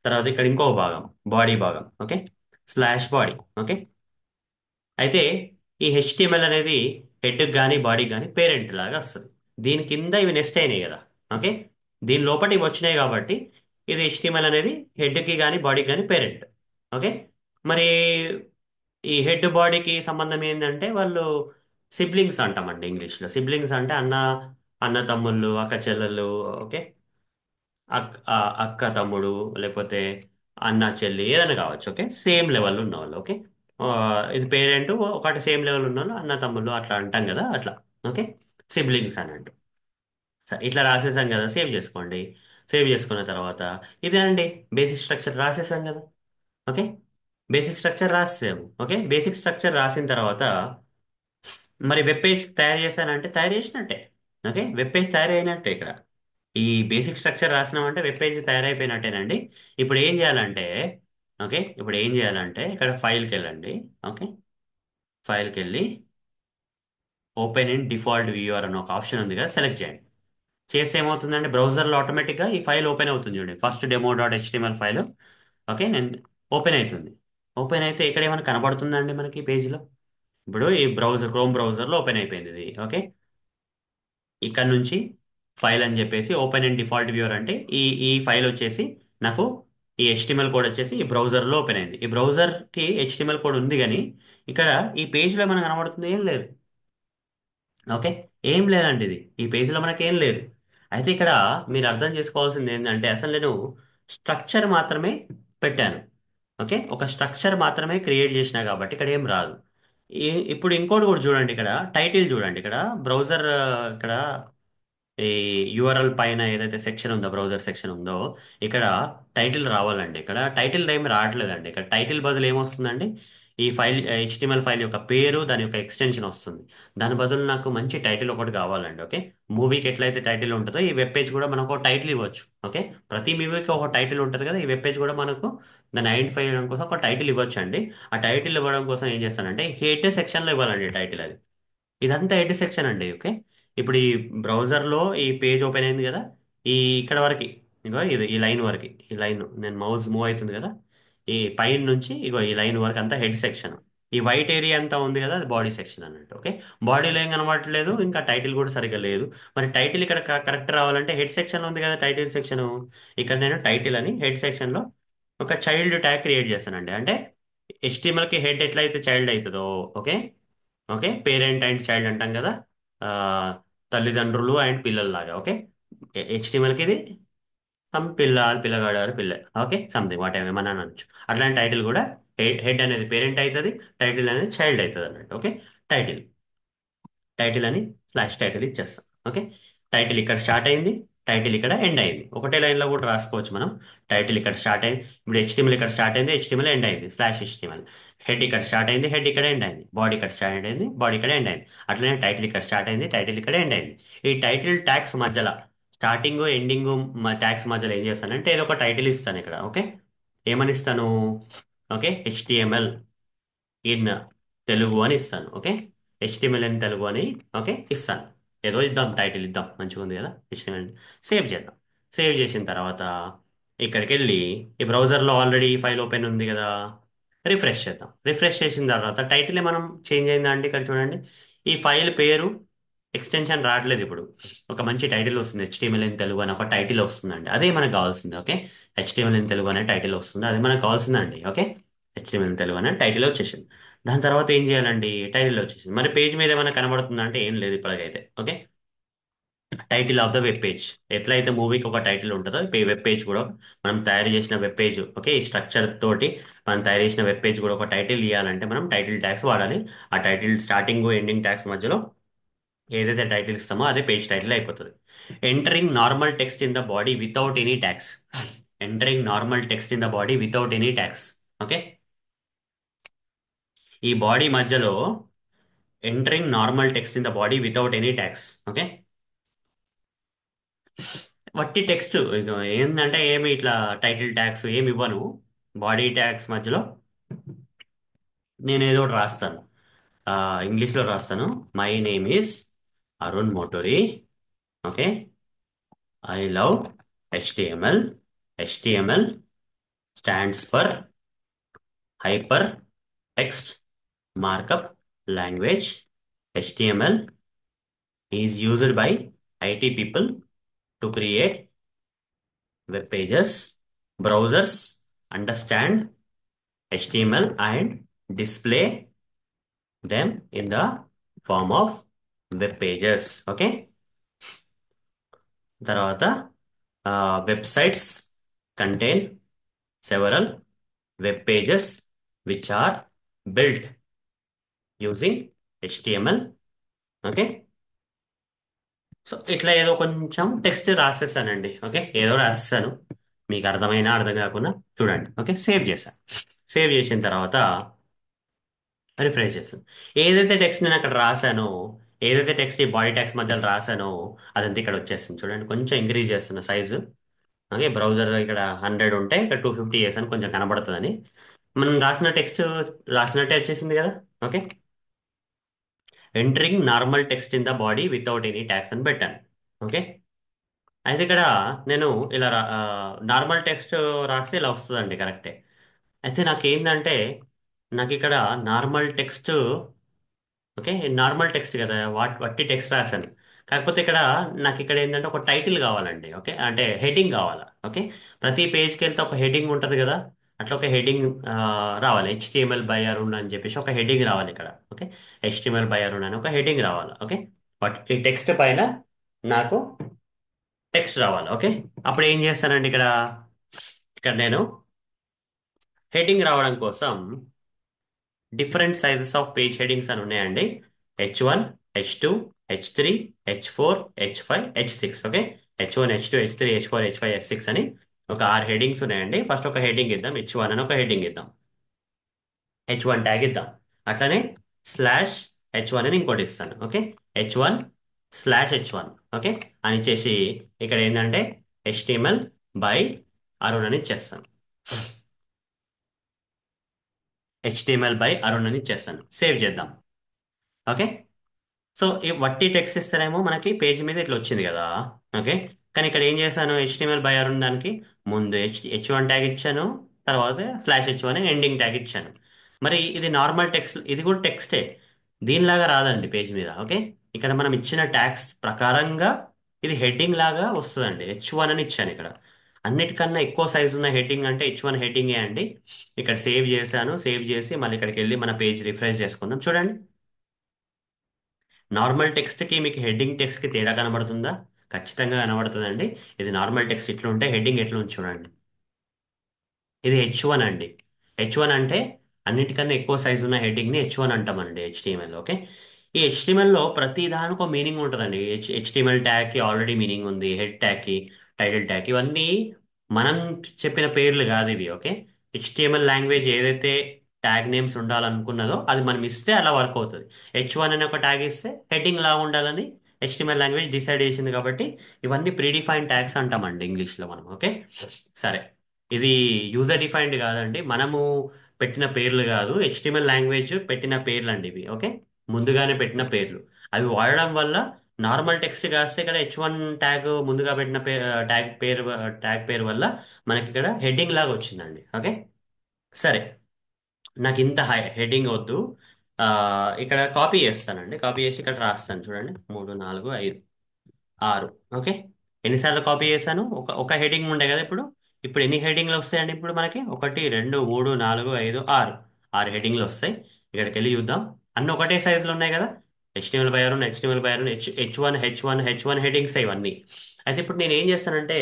[SPEAKER 1] తర్వాత ఇక్కడ ఇంకో భాగం, బాడీ భాగం. Okay, slash body. ఓకే, అయితే ఈ హెచ్టిఎంఎల్ అనేది హెడ్ కానీ బాడీ కానీ పేరెంట్ లాగా వస్తుంది. దీని కింద ఇవి నెస్ట్ అయినాయి కదా. ఓకే, దీని లోపల ఇవి వచ్చినాయి కాబట్టి ఇది హెచ్టిఎంఎల్ అనేది హెడ్కి కానీ బాడీకి కానీ పేరెంట్. ఓకే, మరి ఈ హెడ్ బాడీకి సంబంధం ఏంటంటే వాళ్ళు సిబ్లింగ్స్ అంటామండి ఇంగ్లీష్లో. సిబ్లింగ్స్ అంటే అన్న, అన్న తమ్ముళ్ళు, అక్క చెల్లెళ్ళు. ఓకే, అక్క తమ్ముడు, లేకపోతే అన్న చెల్లి ఏదైనా కావచ్చు. ఓకే, సేమ్ లెవెల్ ఉన్న వాళ్ళు. ఓకే, ఆ, ఇది పేరెంట్ ఒకటి సేమ్ లెవెల్ ఉన్న వాళ్ళు అన్న తమ్ముళ్ళు అట్లా అంటాం కదా, అట్లా. ఓకే, సిబ్లింగ్స్ అని అంటూ. సరే, ఇట్లా రాసేసాం కదా, సేవ్ చేసుకోండి. సేవ్ చేసుకున్న తర్వాత ఇదే అండి బేసిక్ స్ట్రక్చర్ రాసేసాం కదా. ఓకే, బేసిక్ స్ట్రక్చర్ రాసాము. ఓకే, బేసిక్ స్ట్రక్చర్ రాసిన తర్వాత మరి వెబ్ పేజ్ తయారు చేశానంటే తయారు చేసినట్టే. ఓకే, వెబ్ పేజ్ తయారైనట్టే ఇక్కడ. ఈ బేసిక్ స్ట్రక్చర్ రాసినామంటే వెబ్ పేజ్ తయారైపోయినట్టేనండి. ఇప్పుడు ఏం చేయాలంటే, ఓకే, ఇప్పుడు ఏం చేయాలంటే ఇక్కడ ఫైల్కి వెళ్ళండి. ఓకే, ఫైల్కి వెళ్ళి ఓపెన్ ఇన్ డిఫాల్ట్ వ్యూవర్ అని ఒక ఆప్షన్ ఉంది కదా, సెలెక్ట్ చేయండి. చేస్తే ఏమవుతుందంటే బ్రౌజర్లో ఆటోమేటిక్గా ఈ ఫైల్ ఓపెన్ అవుతుంది చూడండి, first demo dot HTML file. Okay, నేను ఓపెన్ అవుతుంది. ఓపెన్ అయితే ఇక్కడ ఏమైనా కనబడుతుందండి మనకి పేజీలో. ఇప్పుడు ఈ బ్రౌజర్, క్రోమ్ బ్రౌజర్లో ఓపెన్ అయిపోయింది ఇది. ఓకే, ఇక్కడ నుంచి ఫైల్ అని చెప్పేసి ఓపెన్ అండ్ డిఫాల్ట్ వ్యూవర్ అంటే ఈ ఈ ఫైల్ వచ్చేసి నాకు ఈ హెచ్టిఎంఎల్ కోడ్ వచ్చేసి ఈ బ్రౌజర్లో ఓపెన్ అయింది. ఈ బ్రౌజర్కి హెచ్టిఎంఎల్ కోడ్ ఉంది కానీ ఇక్కడ ఈ పేజ్లో మనకు కనబడుతుంది ఏం లేదు. ఓకే, ఏం లేదండి, ఇది ఈ పేజ్లో మనకి ఏం లేదు. అయితే ఇక్కడ మీరు అర్థం చేసుకోవాల్సింది ఏంటంటే అసలు నేను స్ట్రక్చర్ మాత్రమే పెట్టాను. ఓకే, ఒక స్ట్రక్చర్ మాత్రమే క్రియేట్ చేసినా కాబట్టి ఇక్కడ ఏం రాదు. ఇప్పుడు ఇంకోటి కూడా చూడండి, ఇక్కడ టైటిల్ చూడండి, ఇక్కడ బ్రౌజర్, ఇక్కడ ఈ యూఆర్ఎల్ పైన ఏదైతే సెక్షన్ ఉందో, బ్రౌజర్ సెక్షన్ ఉందో, ఇక్కడ టైటిల్ రావాలండి. ఇక్కడ టైటిల్ ఏమి రావట్లేదండి. ఇక్కడ టైటిల్ బదులు ఏమొస్తుందండి, ఈ ఫైల్ హెచ్టిఎంఎల్ ఫైల్ యొక్క పేరు, దాని యొక్క ఎక్స్టెన్షన్ వస్తుంది. దాని బదులు నాకు మంచి టైటిల్ ఒకటి కావాలండి. ఓకే, మూవీకి ఎట్లయితే టైటిల్ ఉంటుందో ఈ వెబ్ పేజ్ కూడా మనకు ఒక టైటిల్ ఇవ్వచ్చు. ఓకే, ప్రతి మూవీకి ఒక టైటిల్ ఉంటుంది కదా, ఈ వెబ్ పేజ్ కూడా మనకు దాన్ని ఐడెంటిఫై చేయడం కోసం ఒక టైటిల్ ఇవ్వచ్చు అండి. ఆ టైటిల్ ఇవ్వడం కోసం ఏం చేస్తానంటే హెడ్ సెక్షన్లో ఇవ్వాలండి టైటిల్ అది. ఇదంతా ఎడ్ సెక్షన్ అండి. ఓకే, ఇప్పుడు ఈ బ్రౌజర్లో ఈ పేజ్ ఓపెన్ అయింది కదా, ఈ ఇక్కడ వరకు, ఇగో ఇది ఈ లైన్ వరకు, ఈ లైన్ నేను మౌస్ మూవ్ అవుతుంది కదా, ఈ పైన నుంచి ఇగో ఈ లైన్ వరకు అంతా హెడ్ సెక్షన్. ఈ వైట్ ఏరియా అంతా ఉంది కదా, అది బాడీ సెక్షన్ అన్నట్టు. ఓకే, బాడీలో ఏం కనబడట్లేదు, ఇంకా టైటిల్ కూడా సరిగ్గా లేదు. మరి టైటిల్ ఇక్కడ కరెక్ట్ రావాలంటే హెడ్ సెక్షన్ ఉంది కదా, టైటిల్ సెక్షన్. ఇక్కడ నేను టైటిల్ అని హెడ్ సెక్షన్లో ఒక చైల్డ్ ట్యాగ్ క్రియేట్ చేస్తానండి. అంటే HTML కి హెడ్ ఎట్లయితే చైల్డ్ అవుతుందో, okay, okay, parent and child అంటాం కదా, ఆ, తల్లిదండ్రులు అండ్ పిల్లల్లాగా. ఓకే, హెచ్టిఎంఎల్కి ఇది పిల్లగాడు గారు పిల్ల. ఓకే, సంథింగ్ వాట్ ఎవర్ ఏమన్నా అనొచ్చు. అట్లాంటి టైటిల్ కూడా హెడ్ అనేది పేరెంట్ అవుతుంది, టైటిల్ అనేది చైల్డ్ అవుతుంది అన్నట్టు. ఓకే, టైటిల్, టైటిల్ అని స్లాష్ టైటిల్ ఇచ్చేస్తాం. ఓకే, టైటిల్ ఇక్కడ స్టార్ట్ అయింది, టైటిల్ ఇక్కడ ఎండ్ అయింది. ఒకటే లైన్లో కూడా రాసుకోవచ్చు మనం. టైటిల్ ఇక్కడ స్టార్ట్ అయింది, ఇప్పుడు హెచ్టిఎంఎల్ ఇక్కడ స్టార్ట్ అయింది, హెచ్టిఎంఎల్ ఎండ్ అయింది, స్లాష్ హెచ్టిఎంఎల్. హెడ్ ఇక్కడ స్టార్ట్ అయింది, హెడ్ ఇక్కడ ఎండ్ అయింది. బాడీ ఇక్కడ స్టార్ట్ అయింది, బాడీ ఇక్కడ ఎండ్ అయింది. అట్లనే టైటిల్ ఇక్కడ స్టార్ట్ అయింది, టైటిల్ ఇక్కడ ఎండ్ అయింది. ఈ టైటిల్ ట్యాగ్స్ మధ్యలో, స్టార్టింగ్ ఎండింగ్ ట్యాగ్స్ మధ్యలో ఏం చేస్తానంటే ఏదో ఒక టైటిల్ ఇస్తాను ఇక్కడ. ఓకే, ఏమని ఇస్తాను? ఓకే, హెచ్టిఎంఎల్ ఇన్ తెలుగు అని ఇస్తాను. ఓకే, హెచ్టిఎంఎల్ ఇన్ తెలుగు అని ఓకే ఇస్తాను. ఏదో ఇద్దాం, టైటిల్ ఇద్దాం, మంచిగా ఉంది కదా హెచ్టిఎంఎల్. సేవ్ చేద్దాం. సేవ్ చేసిన తర్వాత ఇక్కడికి వెళ్ళి ఈ బ్రౌజర్లో ఆల్రెడీ ఫైల్ ఓపెన్ ఉంది కదా, రిఫ్రెష్ చేద్దాం. రిఫ్రెష్ చేసిన తర్వాత టైటిల్ మనం చేంజ్ అయిందా అండి? ఇక్కడ చూడండి, ఈ ఫైల్ పేరు ఎక్స్టెన్షన్ రావట్లేదు ఇప్పుడు. ఒక మంచి టైటిల్ వస్తుంది, హెచ్టిఎంఎల్ ఇన్ తెలుగు అని ఒక టైటిల్ వస్తుందండి, అదే మనకు కావాల్సింది. ఓకే, హెచ్టిఎంఎల్ ఇన్ తెలుగు అనే టైటిల్ వస్తుంది, అది మనకు కావాల్సిందండి. ఓకే, హెచ్టిఎంఎల్ ఇన్ తెలుగు అనే టైటిల్ వచ్చేసింది. దాని తర్వాత ఏం చేయాలండి? టైటిల్ వచ్చేసింది. మరి పేజ్ మీద ఏమైనా కనబడుతుందా అంటే ఏం లేదు ఇప్పటికైతే. Okay, title of the web page. ఎట్లయితే మూవీకి ఒక టైటిల్ ఉంటుందో వెబ్ పేజ్ కూడా మనం తయారు చేసిన వెబ్ పేజ్, ఓకే, ఈ స్ట్రక్చర్ తోటి మనం తయారు చేసిన వెబ్ పేజ్ కూడా ఒక టైటిల్ ఇవ్వాలంటే మనం టైటిల్ ట్యాగ్స్ వాడాలి. ఆ టైటిల్ స్టార్టింగ్ ఎండింగ్ ట్యాగ్స్ మధ్యలో ఏదైతే టైటిల్ ఇస్తామో అదే పేజ్ టైటిల్ అయిపోతుంది. Entering normal text in the body without any tags. Entering normal text in the body without any tags. Okay, ఈ బాడీ మధ్యలో entering normal text in the body without any tags. Okay, వట్టి టెక్స్ట్ ఇక ఏంటంటే ఏమి ఇట్లా టైటిల్ ట్యాగ్స్ ఏమి ఇవ్వను. బాడీ ట్యాగ్స్ మధ్యలో నేను ఏదో ఒకటి రాస్తాను. ఇంగ్లీష్లో రాస్తాను. My name is Arun Moturi. Okay, I love HTML. HTML stands for hypertext markup language. HTML is used by IT people to create web pages. Browsers understand HTML and display them in the form of web pages. Okay, తర్వాత websites contain several web pages which are built using HTML. Okay, so ఇట్లా ఏదో కొంచెం టెక్స్ట్ రాసేసానండి. ఓకే, ఏదో రాసేసాను, మీకు అర్థమైనా అర్థం కాకుండా చూడండి. ఓకే, సేవ్ చేశాను. సేవ్ చేసిన తర్వాత రిఫ్రెష్ చేస్తాను. ఏదైతే టెక్స్ట్ నేను అక్కడ రాశానో, ఏదైతే టెక్స్ట్ ఈ బాడీ టెక్స్ట్ మధ్యలో రాశానో అదంతా ఇక్కడ వచ్చేస్తుంది. చూడండి, కొంచెం ఇంక్రీజ్ చేస్తున్న సైజు. ఓకే, బ్రౌజర్ ఇక్కడ 100 ఉంటే ఇక్కడ 250 చేశాను, కొంచెం కనబడుతుందని. మనం రాసిన టెక్స్ట్ రాసినట్టే వచ్చేసింది కదా. Okay, entering normal text in the body without any tags అని పెట్టాను. ఓకే, అయితే ఇక్కడ నేను ఇలా నార్మల్ టెక్స్ట్ రాస్తే ఇలా వస్తుందండి, కరెక్టే. అయితే నాకేందంటే నాకు ఇక్కడ normal text, okay, normal text కదా, వట్టి టెక్స్ట్ రాశాను. కాకపోతే ఇక్కడ నాకు ఇక్కడ ఏంటంటే ఒక టైటిల్ కావాలండి. ఓకే, అంటే హెడ్డింగ్ కావాలా. ఓకే, ప్రతి పేజ్కి వెళ్తే ఒక హెడ్డింగ్ ఉంటుంది కదా, అట్లా ఒక హెడ్డింగ్ రావాలి. హెచ్టిఎంఎల్ బై అరుణ్ అని చెప్పేసి ఒక హెడ్డింగ్ రావాలి ఇక్కడ. ఓకే, హెచ్టిఎంఎల్ బై అరుణ్ అని ఒక హెడ్డింగ్ రావాలి. ఓకే, బట్ ఈ టెక్స్ట్ పైన నాకు టెక్స్ట్ రావాలి. ఓకే, అప్పుడు ఏం చేస్తానండి? ఇక్కడ ఇక్కడ నేను హెడ్డింగ్ రావడం కోసం different sizes of page headings అని ఉన్నాయండి. H1, H2, H3, H4, H5, H6. Okay, H1, H2, H3, H4, H5, H6 అని ఒక 6 హెడింగ్స్ ఉన్నాయండి. ఫస్ట్ ఒక హెడింగ్ ఇద్దాం, H1 అని ఒక హెడింగ్ ఇద్దాం. H1 ట్యాగ్ ఇద్దాం. అట్లనే స్లాష్ H1 అని ఇంకోటి ఇస్తాను. Okay, H1 slash H1. Okay, అని ఇచ్చేసి ఇక్కడ ఏంటంటే HTML బై అరుణ్ అని ఇచ్చేస్తాను. HTML బై అరుణ్ అని ఇచ్చేస్తాను. సేవ్ చేద్దాం. ఓకే, సో ఈ వట్టి టెక్స్ట్ ఇస్తేనేమో మనకి పేజ్ మీద ఇట్లా వచ్చింది కదా. ఓకే, కానీ ఇక్కడ ఏం చేశాను? HTML బై అరుణ్ దానికి ముందు H1 ట్యాగ్ ఇచ్చాను, తర్వాత స్లాష్ H1 ఎండింగ్ ట్యాగ్ ఇచ్చాను. మరి ఇది నార్మల్ టెక్స్ట్, ఇది కూడా టెక్స్టే, దీనిలాగా రాదండి పేజ్ మీద. ఓకే, ఇక్కడ మనం ఇచ్చిన ట్యాగ్స్ ప్రకారంగా ఇది హెడ్డింగ్ లాగా వస్తుందండి. H1 అని ఇచ్చాను ఇక్కడ. అన్నిటికన్నా ఎక్కువ సైజు ఉన్న హెడ్డింగ్ అంటే H1 హెడ్డింగే అండి. ఇక్కడ సేవ్ చేశాను. సేవ్ చేసి మళ్ళీ ఇక్కడికి వెళ్ళి మన పేజ్ రిఫ్రెష్ చేసుకుందాం. చూడండి, నార్మల్ టెక్స్ట్కి మీకు హెడ్డింగ్ టెక్స్ట్కి తేడా కనబడుతుందా? ఖచ్చితంగా కనబడుతుందండి. ఇది నార్మల్ టెక్స్ట్ ఇట్లా ఉంటే హెడ్డింగ్ ఎట్లా ఉంది చూడండి. ఇది H1 అండి. H1 అంటే అన్నిటికన్నా ఎక్కువ సైజు ఉన్న హెడ్డింగ్ని H1 అంటామండి HTML. ఓకే, ఈ HTML లో ప్రతి దానికి ఒక మీనింగ్ ఉంటుందండి. HTML ట్యాగ్కి ఆల్రెడీ మీనింగ్ ఉంది, హెడ్ ట్యాగ్కి, టైటిల్ ట్యాగ్, ఇవన్నీ మనం చెప్పిన పేర్లు కాదు ఇవి. ఓకే, HTML లాంగ్వేజ్ ఏదైతే ట్యాగ్ నేమ్స్ ఉండాలనుకున్నదో అది మనం ఇస్తే అలా వర్క్ అవుతుంది. H1 అని ఒక ట్యాగ్ ఇస్తే హెడ్డింగ్ లా ఉండాలని HTML లాంగ్వేజ్ డిసైడ్ చేసింది కాబట్టి ఇవన్నీ ప్రీడిఫైన్ ట్యాగ్స్ అంటామండి ఇంగ్లీష్లో మనం. ఓకే, సరే, ఇది యూజర్ డిఫైన్డ్ కాదండి. మనము పెట్టిన పేర్లు కాదు. HTML లాంగ్వేజ్ పెట్టిన పేర్లు అండి ఇవి. ఓకే, ముందుగానే పెట్టిన పేర్లు. అవి వాడడం వల్ల నార్మల్ టెక్స్ట్ కాస్తే ఇక్కడ H1 ట్యాగ్ ముందుగా పెట్టిన ట్యాగ్ పేరు వల్ల మనకి ఇక్కడ హెడ్డింగ్ లాగా వచ్చిందండి. ఓకే, సరే. నాకు ఇంత హెడ్డింగ్ వద్దు. ఆ, ఇక్కడ కాపీ చేస్తానండి. కాపీ చేసి ఇక్కడ రాస్తాను చూడండి. 3 4 5 6. ఓకే, ఎన్నిసార్లు కాపీ చేశాను? ఒక ఒక హెడ్డింగ్ ఉండే కదా ఇప్పుడు. ఇప్పుడు ఎన్ని హెడ్డింగ్లు వస్తాయండి ఇప్పుడు మనకి? 1 2 3 4 5 6. 6 హెడ్డింగ్లు వస్తాయి. ఇక్కడికి వెళ్ళి చూద్దాం. అన్ని ఒకటే సైజులో ఉన్నాయి కదా. హెచ్ వన్ హెడ్డింగ్స్ ఇవన్నీ. అయితే ఇప్పుడు నేను ఏం చేస్తానంటే,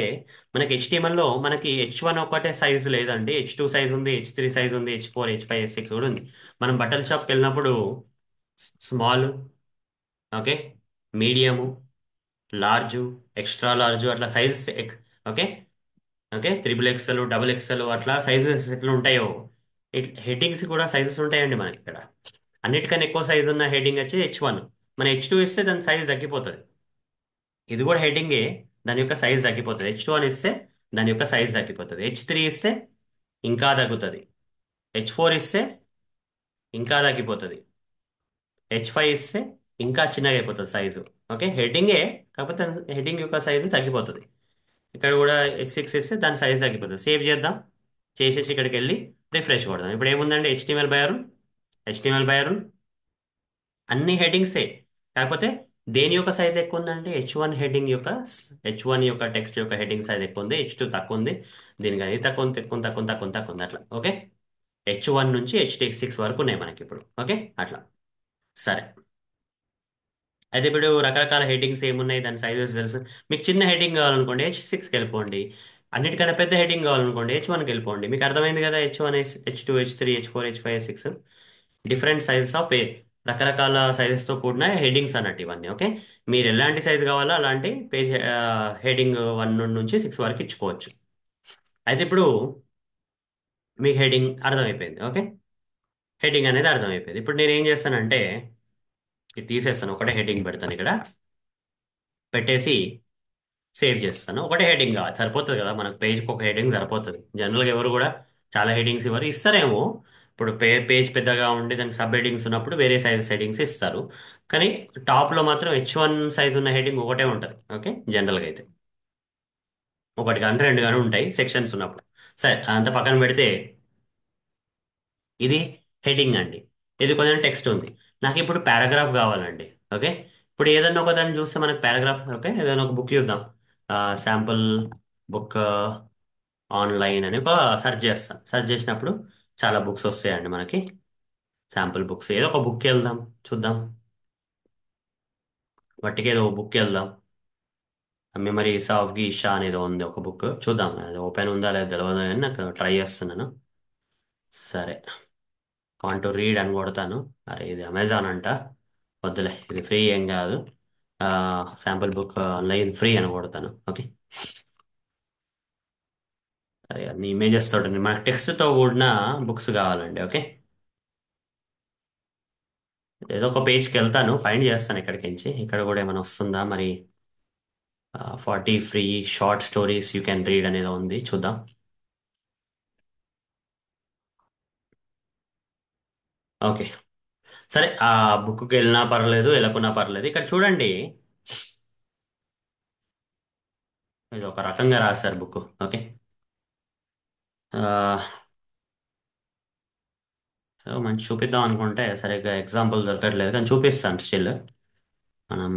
[SPEAKER 1] మనకి HTML లో మనకి H1 ఒకటే సైజు లేదండి. H2 సైజ్ ఉంది, H3 సైజ్ ఉంది, H4 H5 H6 కూడా ఉంది. మనం బట్టల షాప్కి వెళ్ళినప్పుడు small, okay, medium, large, extra large అట్లా sizes. Okay, okay, XXL, XXL అట్లా సైజెస్ ఎట్లా ఉంటాయో హెడ్డింగ్స్ కూడా సైజెస్ ఉంటాయండి మనకి ఇక్కడ. అన్నిటికన్నా ఎక్కువ సైజు ఉన్న హెడ్డింగ్ వచ్చి H1. మన H2 ఇస్తే దాని సైజ్ తగ్గిపోతుంది. ఇది కూడా హెడ్డింగే, దాని యొక్క సైజ్ తగ్గిపోతుంది. H1 ఇస్తే దాని యొక్క సైజ్ తగ్గిపోతుంది. H3 ఇస్తే ఇంకా తగ్గుతుంది. H4 ఇస్తే ఇంకా తగ్గిపోతుంది. H5 ఇస్తే ఇంకా చిన్నగా అయిపోతుంది సైజు. ఓకే, హెడ్డింగే, కాకపోతే హెడ్డింగ్ యొక్క సైజు తగ్గిపోతుంది. ఇక్కడ కూడా H6 ఇస్తే దాని సైజ్ తగ్గిపోతుంది. సేవ్ చేద్దాం. చేసేసి ఇక్కడికి వెళ్ళి రిఫ్రెష్ కొడదాం. ఇప్పుడు ఏముందండి? హెచ్టిఎంఎల్ బై అరుణ్ అన్ని హెడ్డింగ్సే. కాకపోతే దేని యొక్క సైజ్ ఎక్కువ ఉందంటే హెచ్ వన్ యొక్క టెక్స్ట్ యొక్క హెడ్డింగ్ సైజ్ ఎక్కువ ఉంది. H2 తక్కువ ఉంది. దీనికి అది తక్కువ ఉంది, తక్కువ ఉంది, తక్కువ ఉంది, తక్కువ ఉంది, తక్కువ ఉంది అట్లా. ఓకే, H1 నుంచి H6 వరకు ఉన్నాయి మనకి ఇప్పుడు. ఓకే, అట్లా. సరే. అయితే ఇప్పుడు రకరకాల హెడ్డింగ్స్ ఏమున్నాయి, దాని సైజెస్ తెలుసు. మీకు చిన్న హెడ్డింగ్ కావాలనుకోండి H6కి వెళ్ళిపోండి. అన్నిటికన్నా పెద్ద హెడ్డింగ్ కావాలనుకోండి H1కి వెళ్ళిపోండి. మీకు అర్థమైంది కదా? H1, H2, H3, H4, H5, H6 different sizes of రకరకాల సైజెస్ తో కూడిన హెడ్డింగ్స్ అన్నట్టు ఇవన్నీ. ఓకే, మీరు ఎలాంటి సైజ్ కావాలో అలాంటి పేజ్ హెడ్డింగ్ 1 నుంచి 6 వరకు ఇచ్చుకోవచ్చు. అయితే ఇప్పుడు మీకు హెడ్డింగ్ అర్థమైపోయింది. ఓకే, హెడ్డింగ్ అనేది అర్థమైపోయింది. ఇప్పుడు నేను ఏం చేస్తానంటే ఇది తీసేస్తాను. ఒకటే హెడ్డింగ్ పెడతాను ఇక్కడ. పెట్టేసి సేవ్ చేస్తాను. ఒకటే హెడ్డింగ్ కావాలి, సరిపోతుంది కదా మనకు. పేజ్కి ఒక హెడ్డింగ్ సరిపోతుంది. జనరల్గా ఎవరు కూడా చాలా హెడ్డింగ్స్ ఇవ్వరు. ఇస్తారేమో ఇప్పుడు పేజ్ పెద్దగా ఉండి దానికి సబ్ హెడ్డింగ్స్ ఉన్నప్పుడు వేరే సైజ్ హెడ్డింగ్స్ ఇస్తారు. కానీ టాప్లో మాత్రం H1 సైజ్ ఉన్న హెడ్డింగ్ ఒకటే ఉంటుంది. ఓకే, జనరల్గా అయితే ఒకటి కానీ రెండు కానీ ఉంటాయి సెక్షన్స్ ఉన్నప్పుడు. సరే, అంత పక్కన పెడితే ఇది హెడ్డింగ్ అండి. ఇది కొంచెం టెక్స్ట్ ఉంది. నాకు ఇప్పుడు పారాగ్రాఫ్ కావాలండి. ఓకే, ఇప్పుడు ఏదన్నా ఒక దాన్ని చూస్తే మనకు పారాగ్రాఫ్. ఓకే, ఏదైనా ఒక బుక్ చూద్దాం. శాంపుల్ బుక్ ఆన్లైన్ అని ఒక సెర్చ్ చేస్తాం. సెర్చ్ చేసినప్పుడు చాలా బుక్స్ వస్తాయండి మనకి. శాంపుల్ బుక్స్ ఏదో ఒక బుక్ వెళ్దాం, చూద్దాం. వాటికి ఏదో ఒక బుక్ వెళ్దాం. మెమరీస్ ఆఫ్ గీషా అనేది ఉంది ఒక బుక్. చూద్దాం అది ఓపెన్ ఉందా లేదా తెలియదు, కానీ నాకు ట్రై చేస్తున్నాను. సరే, వాంట్ టు రీడ్ అని కొడతాను. అరే ఇది అమెజాన్ అంట, వద్దులే, ఇది ఫ్రీ ఏం కాదు. శాంపుల్ బుక్ ఆన్లైన్ ఫ్రీ అని కొడతాను. ఓకే, అరే అన్ని ఇమేజెస్ తోటి మనకు టెక్స్ట్ తో కూడిన బుక్స్ కావాలండి. ఓకే, ఏదో ఒక పేజ్కి వెళ్తాను, ఫైండ్ చేస్తాను ఇక్కడికి నుంచి. ఇక్కడ కూడా ఏమైనా వస్తుందా మరి? 40 free short stories you can read అనేది ఉంది, చూద్దాం. ఓకే, సరే. ఆ బుక్కి వెళ్ళినా పర్లేదు, వెళ్ళకున్నా పర్లేదు. ఇక్కడ చూడండి, ఇది ఒక రకంగా రాశారు బుక్. ఓకే, ఏదో మంచి చూపిద్దాం అనుకుంటే సరిగ్గా ఎగ్జాంపుల్ దొరకట్లేదు, కానీ చూపిస్తాను స్టిల్. మనం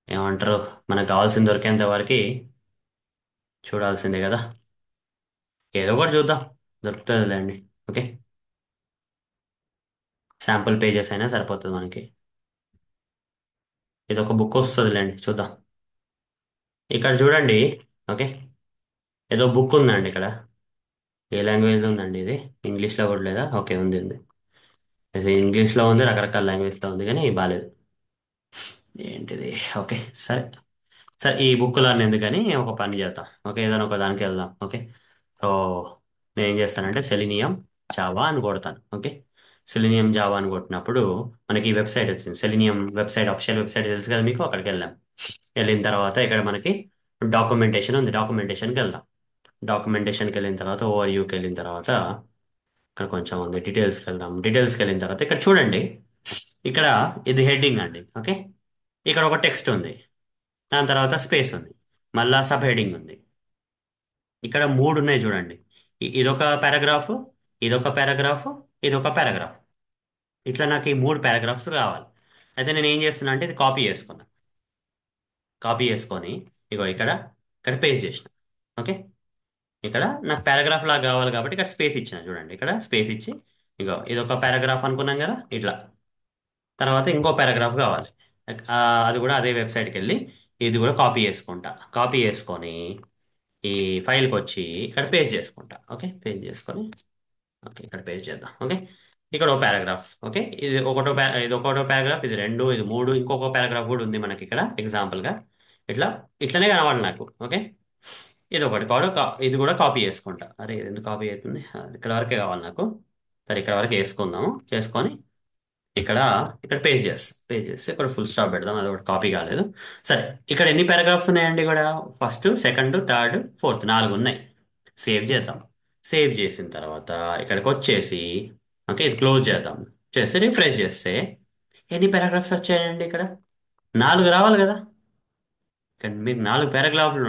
[SPEAKER 1] ఏమంటారు, మనకు కావాల్సింది దొరికేంత వరకు చూడాల్సిందే కదా. ఏదో ఒకటి చూద్దాం, దొరుకుతుందిలేండి. ఓకే, శాంపుల్ పేజెస్ అయినా సరిపోతుంది మనకి. ఇది ఒక బుక్ వస్తుందిలేండి, చూద్దాం. ఇక్కడ చూడండి. ఓకే, ఏదో బుక్ ఉందండి ఇక్కడ. ఏ లాంగ్వేజ్ ఉందండి ఇది? ఇంగ్లీష్లో కూడా లేదా? ఓకే, ఉంది ఉంది. ఇది ఇంగ్లీష్లో ఉంది, రకరకాల లాంగ్వేజ్లో ఉంది, కానీ బాగాలేదు. ఏంటిది? ఓకే, సరే. సరే, ఈ బుక్లో ఎందుకని ఒక పని చేద్దాం. ఓకే, ఏదైనా ఒక దానికి వెళ్దాం. ఓకే, సో నేను ఏం చేస్తానంటే సెలినియం జావా అని కొడతాను. ఓకే, సెలినియం జావా అని కొట్టినప్పుడు మనకి ఈ వెబ్సైట్ వచ్చింది. సెలినియం వెబ్సైట్, అఫిషియల్ వెబ్సైట్ తెలుసు కదా మీకు. అక్కడికి వెళ్ళాం. వెళ్ళిన తర్వాత ఇక్కడ మనకి డాక్యుమెంటేషన్ ఉంది. డాక్యుమెంటేషన్కి వెళ్దాం. డాక్యుమెంటేషన్కి వెళ్ళిన తర్వాత ఓవర్వ్యూకి వెళ్ళిన తర్వాత ఇక్కడ కొంచెం ఉంది, డీటెయిల్స్కి వెళ్దాం. డీటెయిల్స్కి వెళ్ళిన తర్వాత ఇక్కడ చూడండి, ఇక్కడ ఇది హెడ్డింగ్ అండి. ఓకే, ఇక్కడ ఒక టెక్స్ట్ ఉంది, దాని తర్వాత స్పేస్ ఉంది, మళ్ళా సబ్ హెడ్డింగ్ ఉంది. ఇక్కడ మూడు ఉన్నాయి చూడండి. ఇదొక పారాగ్రాఫ్, ఇదొక పారాగ్రాఫ్, ఇదొక పారాగ్రాఫ్. ఇట్లా నాకు ఈ మూడు పారాగ్రాఫ్స్ కావాలి. అయితే నేను ఏం చేస్తున్నా అంటే ఇది కాపీ చేసుకున్నా. కాపీ చేసుకొని ఇగో ఇక్కడ ఇక్కడ పేస్ట్ చేసిన. ఓకే, ఇక్కడ నాకు పారాగ్రాఫ్ లాగా కావాలి కాబట్టి ఇక్కడ స్పేస్ ఇచ్చిన చూడండి. ఇక్కడ స్పేస్ ఇచ్చి ఇగో ఇది ఒక పారాగ్రాఫ్ అనుకున్నాం కదా ఇట్లా. తర్వాత ఇంకో పారాగ్రాఫ్ కావాలి. ఆ, అది కూడా అదే వెబ్సైట్కి వెళ్ళి ఇది కూడా కాపీ చేసుకుంటా. కాపీ చేసుకొని ఈ ఫైల్కి వచ్చి ఇక్కడ పేస్ట్ చేసుకుంటా. ఓకే, పేస్ట్ చేసుకొని ఓకే ఇక్కడ పేస్ట్ చేద్దాం. ఓకే, ఇక్కడ ఒక పారాగ్రాఫ్. ఓకే, ఇది ఒకటో పారాగ్రాఫ్, ఇది రెండు, ఇది మూడు, ఇంకొక పారాగ్రాఫ్ కూడా ఉంది మనకి ఇక్కడ ఎగ్జాంపుల్ గా. ఇట్లా ఇట్లనే కావాలి నాకు. ఓకే, ఇది ఒకటి కూడా ఇది కూడా కాపీ చేసుకుంటా. అరే ఇది ఎందుకు కాపీ అవుతుంది, ఇక్కడ వరకే కావాలి నాకు. సరే ఇక్కడ వరకు వేసుకుందాము. చేసుకొని ఇక్కడ ఇక్కడ పేజ్ చేస్తే ఇక్కడ ఫుల్ స్టాప్ పెడదాం. అది ఒకటి కాపీ కాలేదు. సరే, ఇక్కడ ఎన్ని పారాగ్రాఫ్స్ ఉన్నాయండి? ఇక్కడ ఫస్ట్, సెకండ్, థర్డ్, ఫోర్త్, నాలుగు ఉన్నాయి. సేవ్ చేద్దాం. సేవ్ చేసిన తర్వాత ఇక్కడికి వచ్చేసి ఓకే ఇది క్లోజ్ చేద్దాం. చేసి రిఫ్రెష్ చేస్తే ఎన్ని పారాగ్రాఫ్స్ వచ్చాయండి? ఇక్కడ నాలుగు రావాలి కదా. ఇక్కడ మీకు నాలుగు పారాగ్రాఫ్లు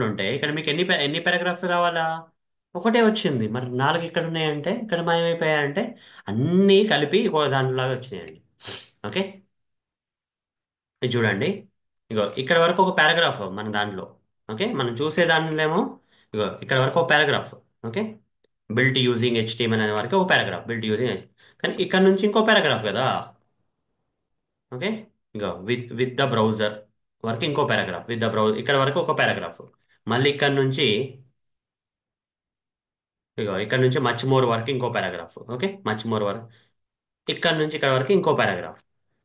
[SPEAKER 1] ఉంటే ఇక్కడ మీకు ఎన్ని పారాగ్రాఫ్స్ రావాలా? ఒకటే వచ్చింది. మరి నాలుగు ఇక్కడ ఉన్నాయంటే ఇక్కడ మాయమైపోయాయంటే అన్నీ కలిపి ఒక దాంట్లోగా వచ్చినాయండి. ఓకే, ఇది చూడండి. ఇగో ఇక్కడ వరకు ఒక పారాగ్రాఫ్ మన దాంట్లో. ఓకే, మనం చూసే దాంట్లో ఏమో ఇగో ఇక్కడ వరకు ఒక paragraph. Okay, built using HTML అనే వరకు ఒక పారాగ్రాఫ్, బిల్ట్ యూజింగ్. కానీ ఇక్కడ నుంచి ఇంకో పారాగ్రాఫ్ కదా. Okay, ego with the browser వరకు ఇంకో పారాగ్రాఫ్, విత్ ద బ్రౌజర్ ఇక్కడ వరకు ఒక పారాగ్రాఫ్. మళ్ళీ ఇక్కడ నుంచి ఇగో ఇక్కడ నుంచి మచ్ మోర్ వరకు ఇంకో పారాగ్రాఫ్. ఓకే, మచ్ మోర్ వరకు ఇక్కడ నుంచి ఇక్కడ వరకు ఇంకో పారాగ్రాఫ్.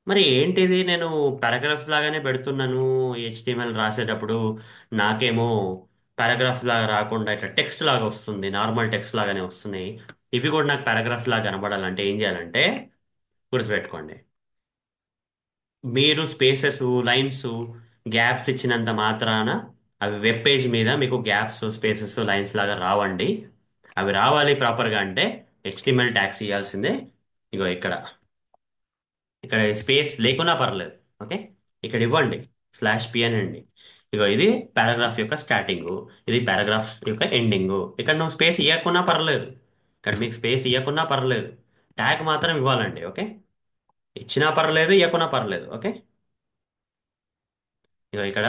[SPEAKER 1] మరి ఏంటిది, నేను పారాగ్రాఫ్స్ లాగానే పెడుతున్నాను HTML రాసేటప్పుడు, నాకేమో పారాగ్రాఫ్ లాగా రాకుండా ఇట్లా టెక్స్ట్ లాగా వస్తుంది, నార్మల్ టెక్స్ట్ లాగానే వస్తున్నాయి. ఇవి కూడా నాకు పారాగ్రాఫ్ లాగా కనబడాలంటే ఏం చేయాలంటే గుర్తుపెట్టుకోండి, మీరు స్పేసెస్, లైన్స్, గ్యాప్స్ ఇచ్చినంత మాత్రాన అవి వెబ్ పేజ్ మీద మీకు గ్యాప్స్, స్పేసెస్, లైన్స్ లాగా రావండి. అవి రావాలి ప్రాపర్గా అంటే HTML ట్యాగ్స్ ఇవ్వాల్సిందే. ఇగో ఇక్కడ ఇక్కడ స్పేస్ లేకున్నా పర్లేదు. ఓకే, ఇక్కడ ఇవ్వండి /p అనండి. ఇగో ఇది పారాగ్రాఫ్ యొక్క స్టార్టింగ్, ఇది పారాగ్రాఫ్ యొక్క ఎండింగ్. ఇక్కడ నువ్వు స్పేస్ ఇవ్వకున్నా పర్లేదు, ఇక్కడ మీకు స్పేస్ ఇవ్వకున్నా పర్లేదు, ట్యాగ్ మాత్రం ఇవ్వాలండి. ఓకే, ఇచ్చినా పర్లేదు, ఇవ్వకున్నా పర్లేదు. ఓకే, ఇగో ఇక్కడ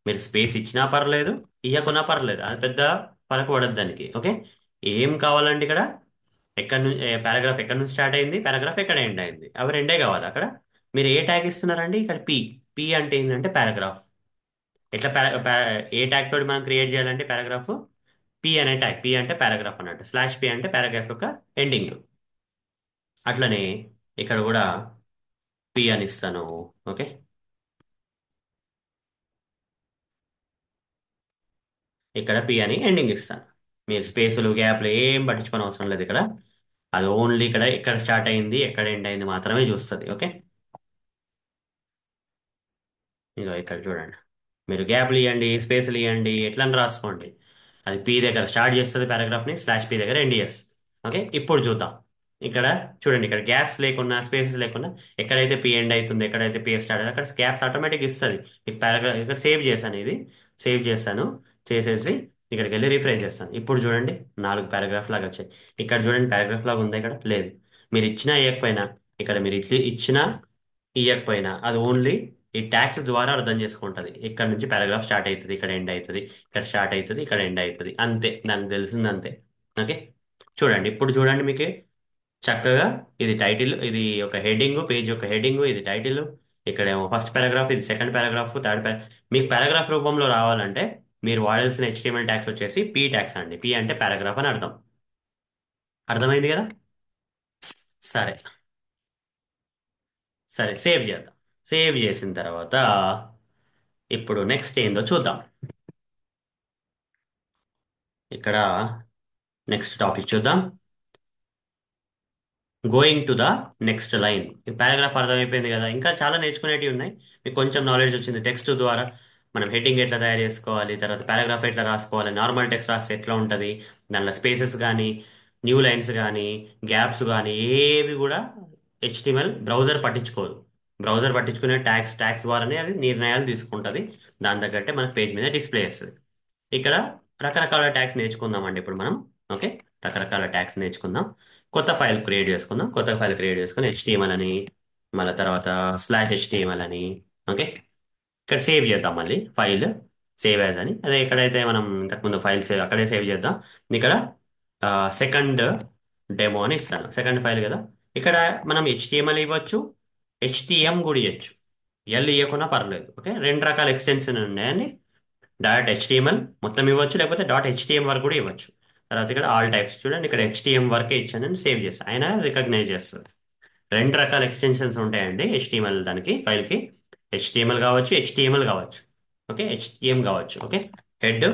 [SPEAKER 1] మీరు స్పేస్ ఇచ్చినా పర్లేదు, ఇవ్వకున్నా పర్లేదు, అది పెద్ద ఫరక పడదు దానికి. ఓకే, ఏం కావాలండి ఇక్కడ? ఎక్కడ నుంచి పారాగ్రాఫ్ ఎక్కడ నుంచి స్టార్ట్ అయింది, పారాగ్రాఫ్ ఎక్కడ ఎండ్ అయింది, అవి రెండే కావాలి. అక్కడ మీరు ఏ ట్యాగ్ ఇస్తున్నారండి? ఇక్కడ పి. పి అంటే ఏంటంటే పారాగ్రాఫ్. ఎట్లా ఏ ట్యాగ్ తోటి మనం క్రియేట్ చేయాలంటే పారాగ్రాఫ్? పి అనే ట్యాగ్. పి అంటే పారాగ్రాఫ్ అన్నట్టు, /p అంటే పారాగ్రాఫ్ యొక్క ఎండింగ్. అట్లనే ఇక్కడ కూడా పి అని ఇస్తాను. ఓకే, ఇక్కడ పి అని ఎండింగ్ ఇస్తాను. మీరు స్పేసులు, గ్యాప్లు ఏం పట్టించుకోని అవసరం లేదు ఇక్కడ. అది ఓన్లీ ఇక్కడ ఎక్కడ స్టార్ట్ అయింది, ఎక్కడ ఎండ్ అయింది మాత్రమే చూస్తుంది. ఓకే, ఇగో ఇక్కడ చూడండి, మీరు గ్యాప్లు ఇవ్వండి, స్పేస్లు ఇవ్వండి, ఎట్లా అని రాసుకోండి. అది పి దగ్గర స్టార్ట్ చేస్తుంది పారాగ్రాఫ్ని, /p దగ్గర ఎండ్ చేస్తుంది. ఓకే, ఇప్పుడు చూద్దాం. ఇక్కడ చూడండి, ఇక్కడ గ్యాప్స్ లేకున్నా, స్పేసెస్ లేకున్నా, ఎక్కడైతే పి ఎండ్ అవుతుంది, ఎక్కడైతే పి స్టార్ట్ అవుతుంది అక్కడ గ్యాప్స్ ఆటోమేటిక్ ఇస్తుంది. ఈ పారాగ్రాఫ్ ఇక్కడ సేవ్ చేశాను, ఇది సేవ్ చేశాను. చేసేసి ఇక్కడికి వెళ్ళి రిఫ్రెష్ చేస్తాను. ఇప్పుడు చూడండి, నాలుగు పారాగ్రాఫ్ లాగా వచ్చాయి. ఇక్కడ చూడండి, పారాగ్రాఫ్ లాగా ఉందా? ఇక్కడ లేదు. మీరు ఇచ్చినా ఇవ్వకపోయినా, ఇక్కడ మీరు ఇచ్చినా ఇవ్వకపోయినా అది ఓన్లీ ఈ ట్యాక్స్ ద్వారా అర్థం చేసుకుంటది. ఇక్కడ నుంచి పారాగ్రాఫ్ స్టార్ట్ అవుతుంది, ఇక్కడ ఎండ్ అవుతుంది, ఇక్కడ స్టార్ట్ అవుతుంది, ఇక్కడ ఎండ్ అవుతుంది, అంతే. దానికి తెలిసింది అంతే. ఓకే, చూడండి, ఇప్పుడు చూడండి మీకు చక్కగా ఇది టైటిల్, ఇది ఒక హెడ్డింగ్, పేజ్ యొక్క హెడ్డింగ్, ఇది టైటిల్. ఇక్కడ ఏమో ఫస్ట్ పారాగ్రాఫ్, ఇది సెకండ్ పారాగ్రాఫ్, థర్డ్ పారాగ్రాఫ్. మీకు పారాగ్రాఫ్ రూపంలో రావాలంటే మీరు వాడాల్సిన HTML ట్యాగ్స్ వచ్చేసి పి ట్యాగ్స్ అండి. పి అంటే పారాగ్రాఫ్ అని అర్థం. అర్థమైంది కదా? సరే, సరే సేవ్ చేద్దాం. సేవ్ చేసిన తర్వాత ఇప్పుడు నెక్స్ట్ ఏందో చూద్దాం. ఇక్కడ నెక్స్ట్ టాపిక్ చూద్దాం. Going to the next line. ఈ పారాగ్రాఫ్ అర్థమైపోయింది కదా. ఇంకా చాలా నేర్చుకునేటివి ఉన్నాయి. మీకు కొంచెం నాలెడ్జ్ వచ్చింది టెక్స్ట్ ద్వారా. మనం హెడ్డింగ్ ఎట్లా తయారు చేసుకోవాలి, తర్వాత పారాగ్రాఫ్ ఎట్లా రాసుకోవాలి, నార్మల్ టెక్స్ట్ రాస్తే ఎట్లా ఉంటుంది, దానిలో స్పేసెస్ కానీ న్యూ లైన్స్ కానీ గ్యాప్స్ కానీ ఏవి కూడా హెచ్టిఎంఎల్ బ్రౌజర్ పట్టించుకోదు. బ్రౌజర్ పట్టించుకునే ట్యాగ్స్ ద్వారానే అది నిర్ణయాలు తీసుకుంటుంది. దాని తగ్గట్టే మన పేజ్ మీద డిస్ప్లే చేస్తుంది. ఇక్కడ రకరకాల ట్యాగ్స్ నేర్చుకుందామండి ఇప్పుడు మనం. ఓకే, రకరకాల ట్యాగ్స్ నేర్చుకుందాం. కొత్త ఫైల్ క్రియేట్ చేసుకుందాం. కొత్త ఫైల్ క్రియేట్ చేసుకుని హెచ్టిఎంఎల్ అని, మళ్ళీ తర్వాత స్లాష్ హెచ్టిఎంఎల్ అని. ఓకే, ఇక్కడ సేవ్ చేద్దాం మళ్ళీ ఫైల్, సేవ్ యాజ్ అని. అదే ఎక్కడైతే మనం ఇంతకుముందు ఫైల్ సేవ్ అక్కడే సేవ్ చేద్దాం. ఇక్కడ సెకండ్ డెమో అని ఇస్తాను, సెకండ్ ఫైల్ కదా. ఇక్కడ మనం హెచ్టిఎంఎల్ ఇవ్వచ్చు, హెచ్టిఎం కూడా ఇవ్వచ్చు. ఎల్ ఇవ్వకుండా పర్లేదు. ఓకే, రెండు రకాల ఎక్స్టెన్షన్ ఉన్నాయండి. డాట్ హెచ్టిఎంఎల్ మొత్తం ఇవ్వచ్చు, లేకపోతే డాట్ హెచ్టిఎం వరకు కూడా ఇవ్వచ్చు. తర్వాత ఇక్కడ ఆల్ టైప్స్ చూడండి, ఇక్కడ హెచ్టిఎం వరకే ఇచ్చానని సేవ్ చేస్తాను, ఆయన రికగ్నైజ్ చేస్తుంది. రెండు రకాల ఎక్స్టెన్షన్స్ ఉంటాయండి హెచ్టిఎంఎల్ దానికి ఫైల్కి. హెచ్టిఎంఎల్ కావచ్చు, హెచ్టిఎంఎల్ కావచ్చు, ఓకే, హెచ్టిఎం కావచ్చు. Okay, head.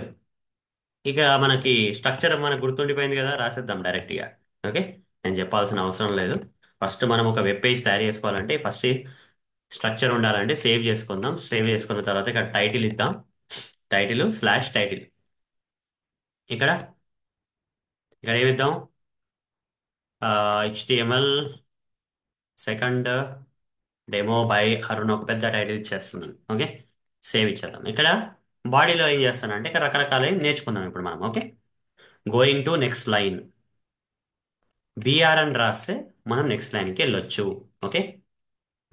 [SPEAKER 1] ఇక మనకి స్ట్రక్చర్ మనకు గుర్తుండిపోయింది కదా, రాసేద్దాం డైరెక్ట్గా. ఓకే, నేను చెప్పాల్సిన అవసరం లేదు. ఫస్ట్ మనం ఒక వెబ్ పేజ్ తయారు చేసుకోవాలంటే ఫస్ట్ స్ట్రక్చర్ ఉండాలంటే సేవ్ చేసుకుందాం. సేవ్ చేసుకున్న తర్వాత ఇక్కడ టైటిల్ ఇద్దాం. Title slash title. ఇక్కడ ఇక్కడ ఏమిద్దాం, HTML second demo by Arun, ఒక పెద్ద టైటిల్ ఇచ్చేస్తున్నాను. ఓకే, సేవ్ ఇచ్చేద్దాం. ఇక్కడ బాడీలో ఏం చేస్తానంటే ఇక్కడ రకరకాల నేర్చుకుందాం ఇప్పుడు మనం. Okay, going to next line, BR అని రాస్తే మనం నెక్స్ట్ లైన్కి వెళ్ళొచ్చు. ఓకే,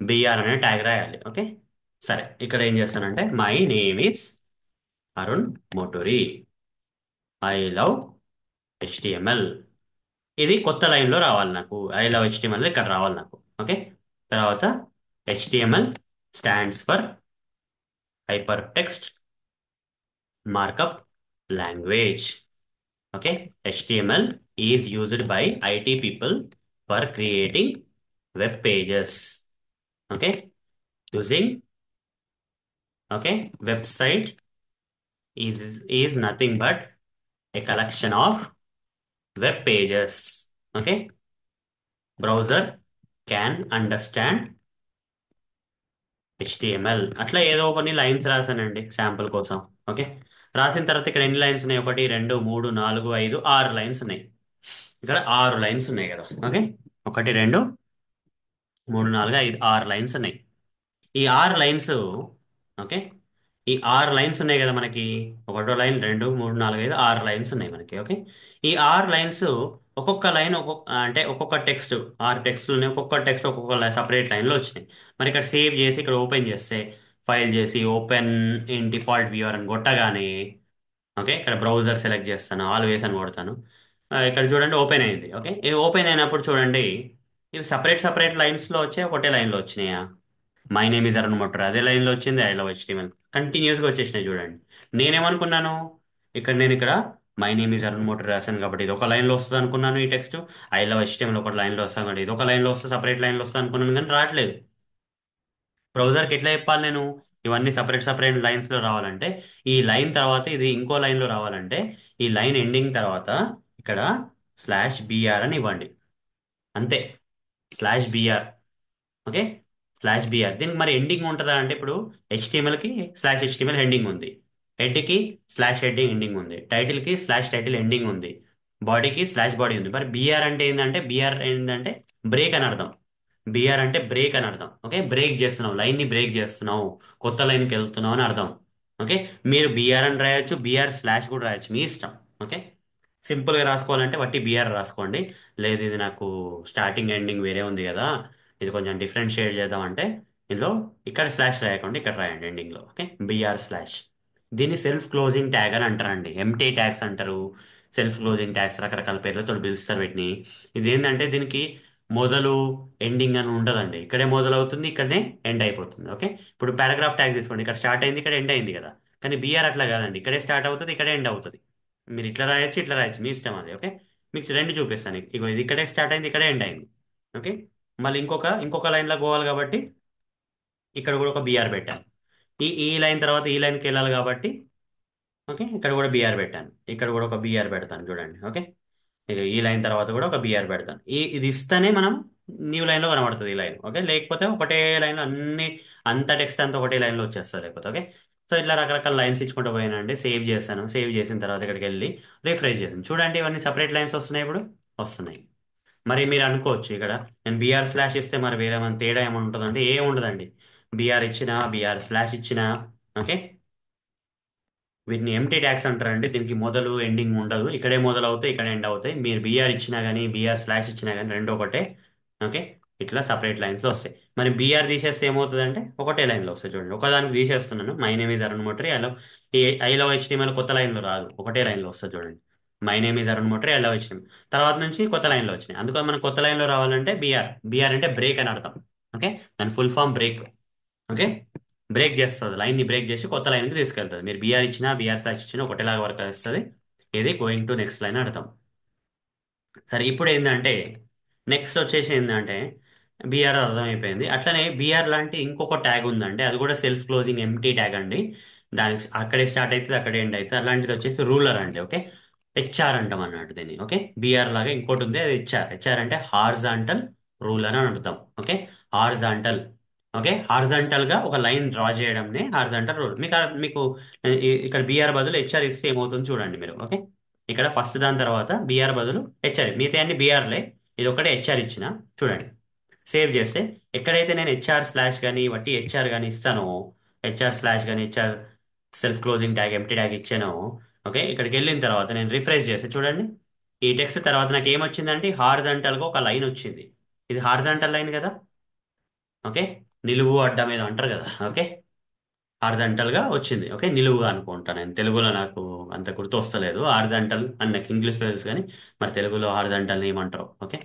[SPEAKER 1] బిఆర్ అనే ట్యాగ్ రాయాలి. ఓకే, సరే, ఇక్కడ ఏం చేస్తానంటే my name is Arun Moturi, I love HTML. ఇది కొత్త లైన్లో రావాలి నాకు, ఐ లవ్ హెచ్టిఎంఎల్ ఇక్కడ రావాలి నాకు. ఓకే, తర్వాత HTML stands for hypertext markup language. Okay, HTML is used by IT people for creating web pages. Okay, using. Okay, website is nothing but a collection of web pages. Okay, browser can understand HTML. అట్లా ఏదో కొన్ని లైన్స్ రాసానండి శాంపుల్ కోసం. ఓకే, రాసిన తర్వాత ఇక్కడ ఎన్ని లైన్స్ ఉన్నాయి, 1 2 3 4 5 6 లైన్స్ ఉన్నాయి. ఇక్కడ 6 లైన్స్ ఉన్నాయి కదా. ఓకే, 1 2 3 4 5 6 లైన్స్ ఉన్నాయి. ఈ 6 లైన్స్. ఓకే, ఈ 6 లైన్స్ ఉన్నాయి కదా మనకి. ఒకటో లైన్, 2 3 4 5 6 లైన్స్ ఉన్నాయి మనకి. ఓకే, ఈ 6 లైన్స్ ఒక్కొక్క లైన్ ఒక్కొక్క అంటే ఒక్కొక్క టెక్స్ట్, 6 టెక్స్ట్లు ఉన్నాయి. ఒక్కొక్క టెక్స్ట్ ఒక్కొక్క సపరేట్ లైన్లో వచ్చినాయి. మరి ఇక్కడ సేవ్ చేసి ఇక్కడ ఓపెన్ చేస్తే, ఫైల్ చేసి ఓపెన్ ఇన్ డిఫాల్ట్ వ్యూవర్ అని కొట్టగానే, ఓకే, ఇక్కడ బ్రౌజర్ సెలెక్ట్ చేస్తాను, ఆల్వేస్ అని కొడతాను. ఇక్కడ చూడండి ఓపెన్ అయింది. ఓకే, ఇది ఓపెన్ అయినప్పుడు చూడండి, ఇవి సపరేట్ సపరేట్ లైన్స్లో వచ్చాయి, ఒకటే లైన్లో వచ్చినాయా. My name is Arun motor అదే లైన్లో వచ్చింది, ఐ లవ్ హెచ్టిఎంఎల్ కంటిన్యూస్గా వచ్చేసినాయి చూడండి. నేనేమనుకున్నాను, ఇక్కడ my name is Arun motor రాశాను కాబట్టి ఇది ఒక లైన్లో వస్తుంది అనుకున్నాను. ఈ టెక్స్ట్ ఐ లవ్ హెచ్టిఎంఎల్ ఒక లైన్లో వస్తాను కాబట్టి ఇది ఒక లైన్లో వస్తే సపరేట్ లైన్లో వస్తుంది అనుకున్నాను, కానీ రావట్లేదు. బ్రౌజర్కి ఎట్లా చెప్పాలి నేను, ఇవన్నీ సపరేట్ సపరేట్ లైన్స్లో రావాలంటే ఈ లైన్ తర్వాత ఇది ఇంకో లైన్లో రావాలంటే ఈ లైన్ ఎండింగ్ తర్వాత ఇక్కడ స్లాష్ బిఆర్ అని ఇవ్వండి. అంతే, slash BR. Okay, slash BR. దీనికి మరి ఎండింగ్ ఉంటుందా అంటే ఇప్పుడు హెచ్టిఎంఎల్కి స్లాష్ హెచ్టిఎంఎల్ ఎండింగ్ ఉంది, హెడ్కి స్లాష్ హెడ్డింగ్ ఎండింగ్ ఉంది, టైటిల్కి స్లాష్ టైటిల్ ఎండింగ్ ఉంది, బాడీకి స్లాష్ బాడీ ఉంది. మరి బిఆర్ అంటే ఏంటంటే, బిఆర్ ఏంటంటే బ్రేక్ అని అర్థం. బిఆర్ అంటే బ్రేక్ అని అర్థం. ఓకే, బ్రేక్ చేస్తున్నావు, లైన్ని బ్రేక్ చేస్తున్నావు, కొత్త లైన్కి వెళ్తున్నావు అని అర్థం. ఓకే, మీరు బిఆర్ అని రాయొచ్చు, బిఆర్ స్లాష్ కూడా రాయొచ్చు, మీ ఇష్టం. ఓకే, సింపుల్గా రాసుకోవాలంటే వట్టి బిఆర్ రాసుకోండి. లేదు ఇది నాకు స్టార్టింగ్ ఎండింగ్ వేరే ఉంది కదా, ఇది కొంచెం డిఫరెన్షియేట్ చేద్దామంటే ఇందులో ఇక్కడ స్లాష్ రాయకుండా ఇక్కడ రాయండి ఎండింగ్లో. Okay, BR slash. దీన్ని సెల్ఫ్ క్లోజింగ్ ట్యాగ్ అని అంటారండి, ఎంటీ ట్యాగ్స్ అంటారు, సెల్ఫ్ క్లోజింగ్ ట్యాగ్స్ రకరకాల పేర్లతో పిలుస్తారు వీటిని. ఇది ఏంటంటే దీనికి మొదలు ఎండింగ్ అని ఉండదండి, ఇక్కడే మొదలవుతుంది ఇక్కడనే ఎండ్ అయిపోతుంది. ఓకే, ఇప్పుడు పారాగ్రాఫ్ ట్యాగ్ తీసుకోండి, ఇక్కడ స్టార్ట్ అయింది ఇక్కడ ఎండ్ అయింది కదా, కానీ బిఆర్ అట్లా కాదండి, ఇక్కడే స్టార్ట్ అవుతుంది ఇక్కడే ఎండ్ అవుతుంది. మీరు ఇట్లా రాయొచ్చు ఇట్లా రాయొచ్చు, మీ ఇష్టం అది. ఓకే, మీకు రెండు చూపిస్తాను, ఇగో ఇది ఇక్కడే స్టార్ట్ అయింది ఇక్కడే ఎండ్ అయింది. ఓకే, మళ్ళీ ఇంకొక లైన్లో పోవాలి కాబట్టి ఇక్కడ కూడా ఒక బిఆర్ పెట్టాను. ఈ లైన్ తర్వాత ఈ లైన్కి వెళ్ళాలి కాబట్టి ఓకే, ఇక్కడ కూడా బిఆర్ పెట్టాను, ఇక్కడ కూడా ఒక బిఆర్ పెడతాను చూడండి. ఓకే, ఇక ఈ లైన్ తర్వాత కూడా ఒక బిఆర్ పెడతాను. ఇది ఇస్తేనే మనం న్యూ లైన్లో కనబడుతుంది ఈ లైన్. ఓకే, లేకపోతే ఒకటే లైన్లో అంత టెక్స్ట్ అంతా ఒకటే లైన్లో వచ్చేస్తుంది లేకపోతే. ఓకే, సో ఇట్లా రకరకాల లైన్స్ ఇచ్చుకుంటూ పోయానండి. సేవ్ చేశాను. సేవ్ చేసిన తర్వాత ఇక్కడికి వెళ్ళి రిఫ్రెష్ చేశాను. చూడండి ఇవన్నీ సపరేట్ లైన్స్ వస్తున్నాయి ఇప్పుడు. వస్తున్నాయి. మరి మీరు అనుకోవచ్చు ఇక్కడ నేను బీఆర్ స్లాష్ ఇస్తే మరి వేరే ఏమైనా తేడా ఏమైనా ఉంటుందంటే ఏం ఉండదండి. బీఆర్ ఇచ్చినా బీఆర్ స్లాష్ ఇచ్చినా ఓకే, వీటిని ఎంటీ ట్యాగ్స్ అంటారండి. దీనికి మొదలు ఎండింగ్ ఉండదు. ఇక్కడే మొదలు అవుతాయి, ఇక్కడ ఎండ్ అవుతాయి. మీరు బీఆర్ ఇచ్చినా కానీ బీఆర్ స్లాష్ ఇచ్చినా కానీ రెండు ఒకటే. ఓకే, ఇట్లా సపరేట్ లైన్స్ లో వస్తాయి. మరి బీఆర్ తీసేస్తే ఏమవుతుందంటే ఒకటే లైన్ లో వస్తాయి. చూడండి ఒకదానికి తీసేస్తున్నాను. My name is Arun Moturi I love, ఈ ఐ లవ్ హెచ్టిఎంఎల్ కొత్త లైన్ లో రాదు, ఒకటే లైన్ లో వస్తుంది. చూడండి my name is Arun Moturi I love HTML తర్వాత నుంచి కొత్త లైన్ లో వచ్చినాయి. అందుకని మనకు కొత్త లైన్ లో రావాలంటే బీఆర్. బీఆర్ అంటే బ్రేక్ అని అర్థం. ఓకే, దాని full form break. Okay, break చేస్తుంది, లైన్ ని బ్రేక్ చేసి కొత్త లైన్ కి తీసుకెళ్తుంది. మీరు బీఆర్ ఇచ్చినా బీఆర్ స్లాష్ ఇచ్చినా ఒకటేలాగా వర్క్ చేస్తుంది. ఇది గోయింగ్ టు నెక్స్ట్ లైన్ అర్థం. సరే ఇప్పుడు ఏంటంటే నెక్స్ట్ వచ్చేసి ఏంటంటే బీఆర్ అర్థమైపోయింది. అట్లనే బీఆర్ లాంటి ఇంకొక ట్యాగ్ ఉందండి, అది కూడా సెల్ఫ్ క్లోజింగ్ ఎంటీ ట్యాగ్ అండి. దానికి అక్కడే స్టార్ట్ అవుతుంది, అక్కడే ఎండ్ అవుతుంది. అలాంటిది వచ్చేసి రూలర్ అండి. ఓకే, హెచ్ఆర్ అంటాం అన్నట్టు దీన్ని. ఓకే, బీఆర్ లాగా ఇంకోటి ఉంది, అది హెచ్ఆర్. హెచ్ఆర్ అంటే హార్జాంటల్ రూలర్ అని అర్థం. Okay, horizontal. ఓకే, హార్జాంటల్ గా ఒక లైన్ డ్రా చేయడంని హార్జాంటల్ రూల్. మీకు ఇక్కడ బీఆర్ బదులు హెచ్ఆర్ ఇస్తే ఏమవుతుంది చూడండి మీరు. ఓకే, ఇక్కడ ఫస్ట్ దాని తర్వాత బీఆర్ బదులు హెచ్ఆర్, మిగతా అన్ని బీఆర్లే, ఇది ఒకటే హెచ్ఆర్ ఇచ్చిన. చూడండి సేవ్ చేస్తే ఎక్కడైతే నేను హెచ్ఆర్ స్లాష్ కానీ వట్టి హెచ్ఆర్ కానీ ఇస్తానో, హెచ్ఆర్ స్లాష్ కానీ HR self closing tag empty tag ఇచ్చానో, ఓకే, ఇక్కడికి వెళ్ళిన తర్వాత నేను రిఫ్రెష్ చేస్తే చూడండి ఈ టెక్స్ట్ తర్వాత నాకు ఏమొచ్చిందంటే హార్జంటల్ గా ఒక లైన్ వచ్చింది. ఇది హార్జంటల్ లైన్ కదా. ఓకే, నిలువు అడ్డం మీద అంటారు కదా. ఓకే, హార్జంటల్ గా వచ్చింది. ఓకే, నిలువుగా అనుకుంటా. నేను తెలుగులో నాకు అంత గుర్తు వస్తలేదు. హార్జంటల్ అని నాకు ఇంగ్లీష్ లో తెలుసు కానీ మరి తెలుగులో హార్జంటల్ ఏమంటారు. ఓకే,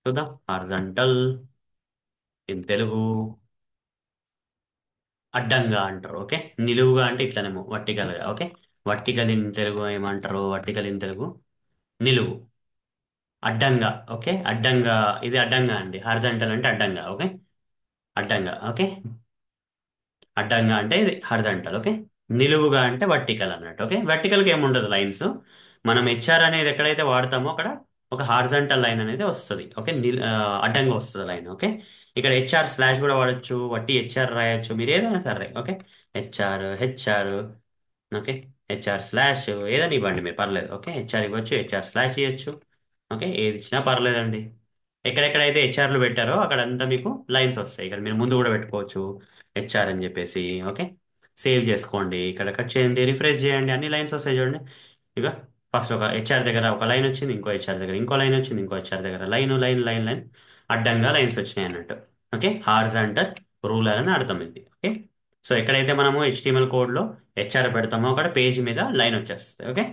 [SPEAKER 1] చూద్దాం. హార్జంటల్ ఇన్ తెలుగు అడ్డంగా అంటారు. ఓకే, నిలువుగా అంటే ఇట్లనేమో వర్టికల్ గా. ఓకే, వర్టికల్ ఇన్ తెలుగు ఏమంటారు, వర్టికల్ ఇన్ తెలుగు నిలువు. అడ్డంగా. ఓకే, అడ్డంగా, ఇది అడ్డంగా అండి. హార్జంటల్ అంటే అడ్డంగా. ఓకే, అడ్డంగా. ఓకే, అడ్డంగా అంటే ఇది హార్జంటల్. ఓకే, నిలువుగా అంటే వర్టికల్ అన్నట్టు. ఓకే, వర్టికల్ కి ఏముండదు లైన్స్. మనం హెచ్ఆర్ అనేది ఎక్కడైతే వాడతామో అక్కడ ఒక హార్జంటల్ లైన్ అనేది వస్తుంది. ఓకే, అడ్డంగా వస్తుంది లైన్. ఓకే, ఇక్కడ హెచ్ఆర్ స్లాష్ కూడా వాడచ్చు, వట్టి హెచ్ఆర్ రాయొచ్చు, మీరు ఏదైనా సరే. Okay, HR HR. Okay, HR slash ఏదని ఇవ్వండి మీరు, పర్లేదు. ఓకే, హెచ్ఆర్ ఇవ్వచ్చు, హెచ్ఆర్ స్లాష్ ఇవ్వచ్చు. ఓకే, ఏది ఇచ్చినా పర్లేదండి. ఎక్కడెక్కడైతే హెచ్ఆర్లు పెట్టారో అక్కడంతా మీకు లైన్స్ వస్తాయి. ఇక్కడ మీరు ముందు కూడా పెట్టుకోవచ్చు హెచ్ఆర్ అని చెప్పేసి. ఓకే, సేవ్ చేసుకోండి, ఇక్కడ కట్ చేయండి, రిఫ్రెష్ చేయండి, అన్ని లైన్స్ వస్తాయి చూడండి. ఇక ఫస్ట్ ఒక హెచ్ఆర్ దగ్గర ఒక లైన్ వచ్చింది, ఇంకో హెచ్ఆర్ దగ్గర ఇంకో లైన్ వచ్చింది, ఇంకో హెచ్ఆర్ దగ్గర లైన్ లైన్ లైన్ లైన్ అడ్డంగా లైన్స్ వచ్చినాయి అన్నట్టు. ఓకే, హార్జాంటల్ రూలర్ అని అర్థమైంది. ఓకే, సో ఎక్కడైతే మనము హెచ్టిఎంఎల్ కోడ్ లో హెచ్ఆర్ పెడతామో అక్కడ పేజ్ మీద లైన్ వచ్చేస్తుంది. ఓకే,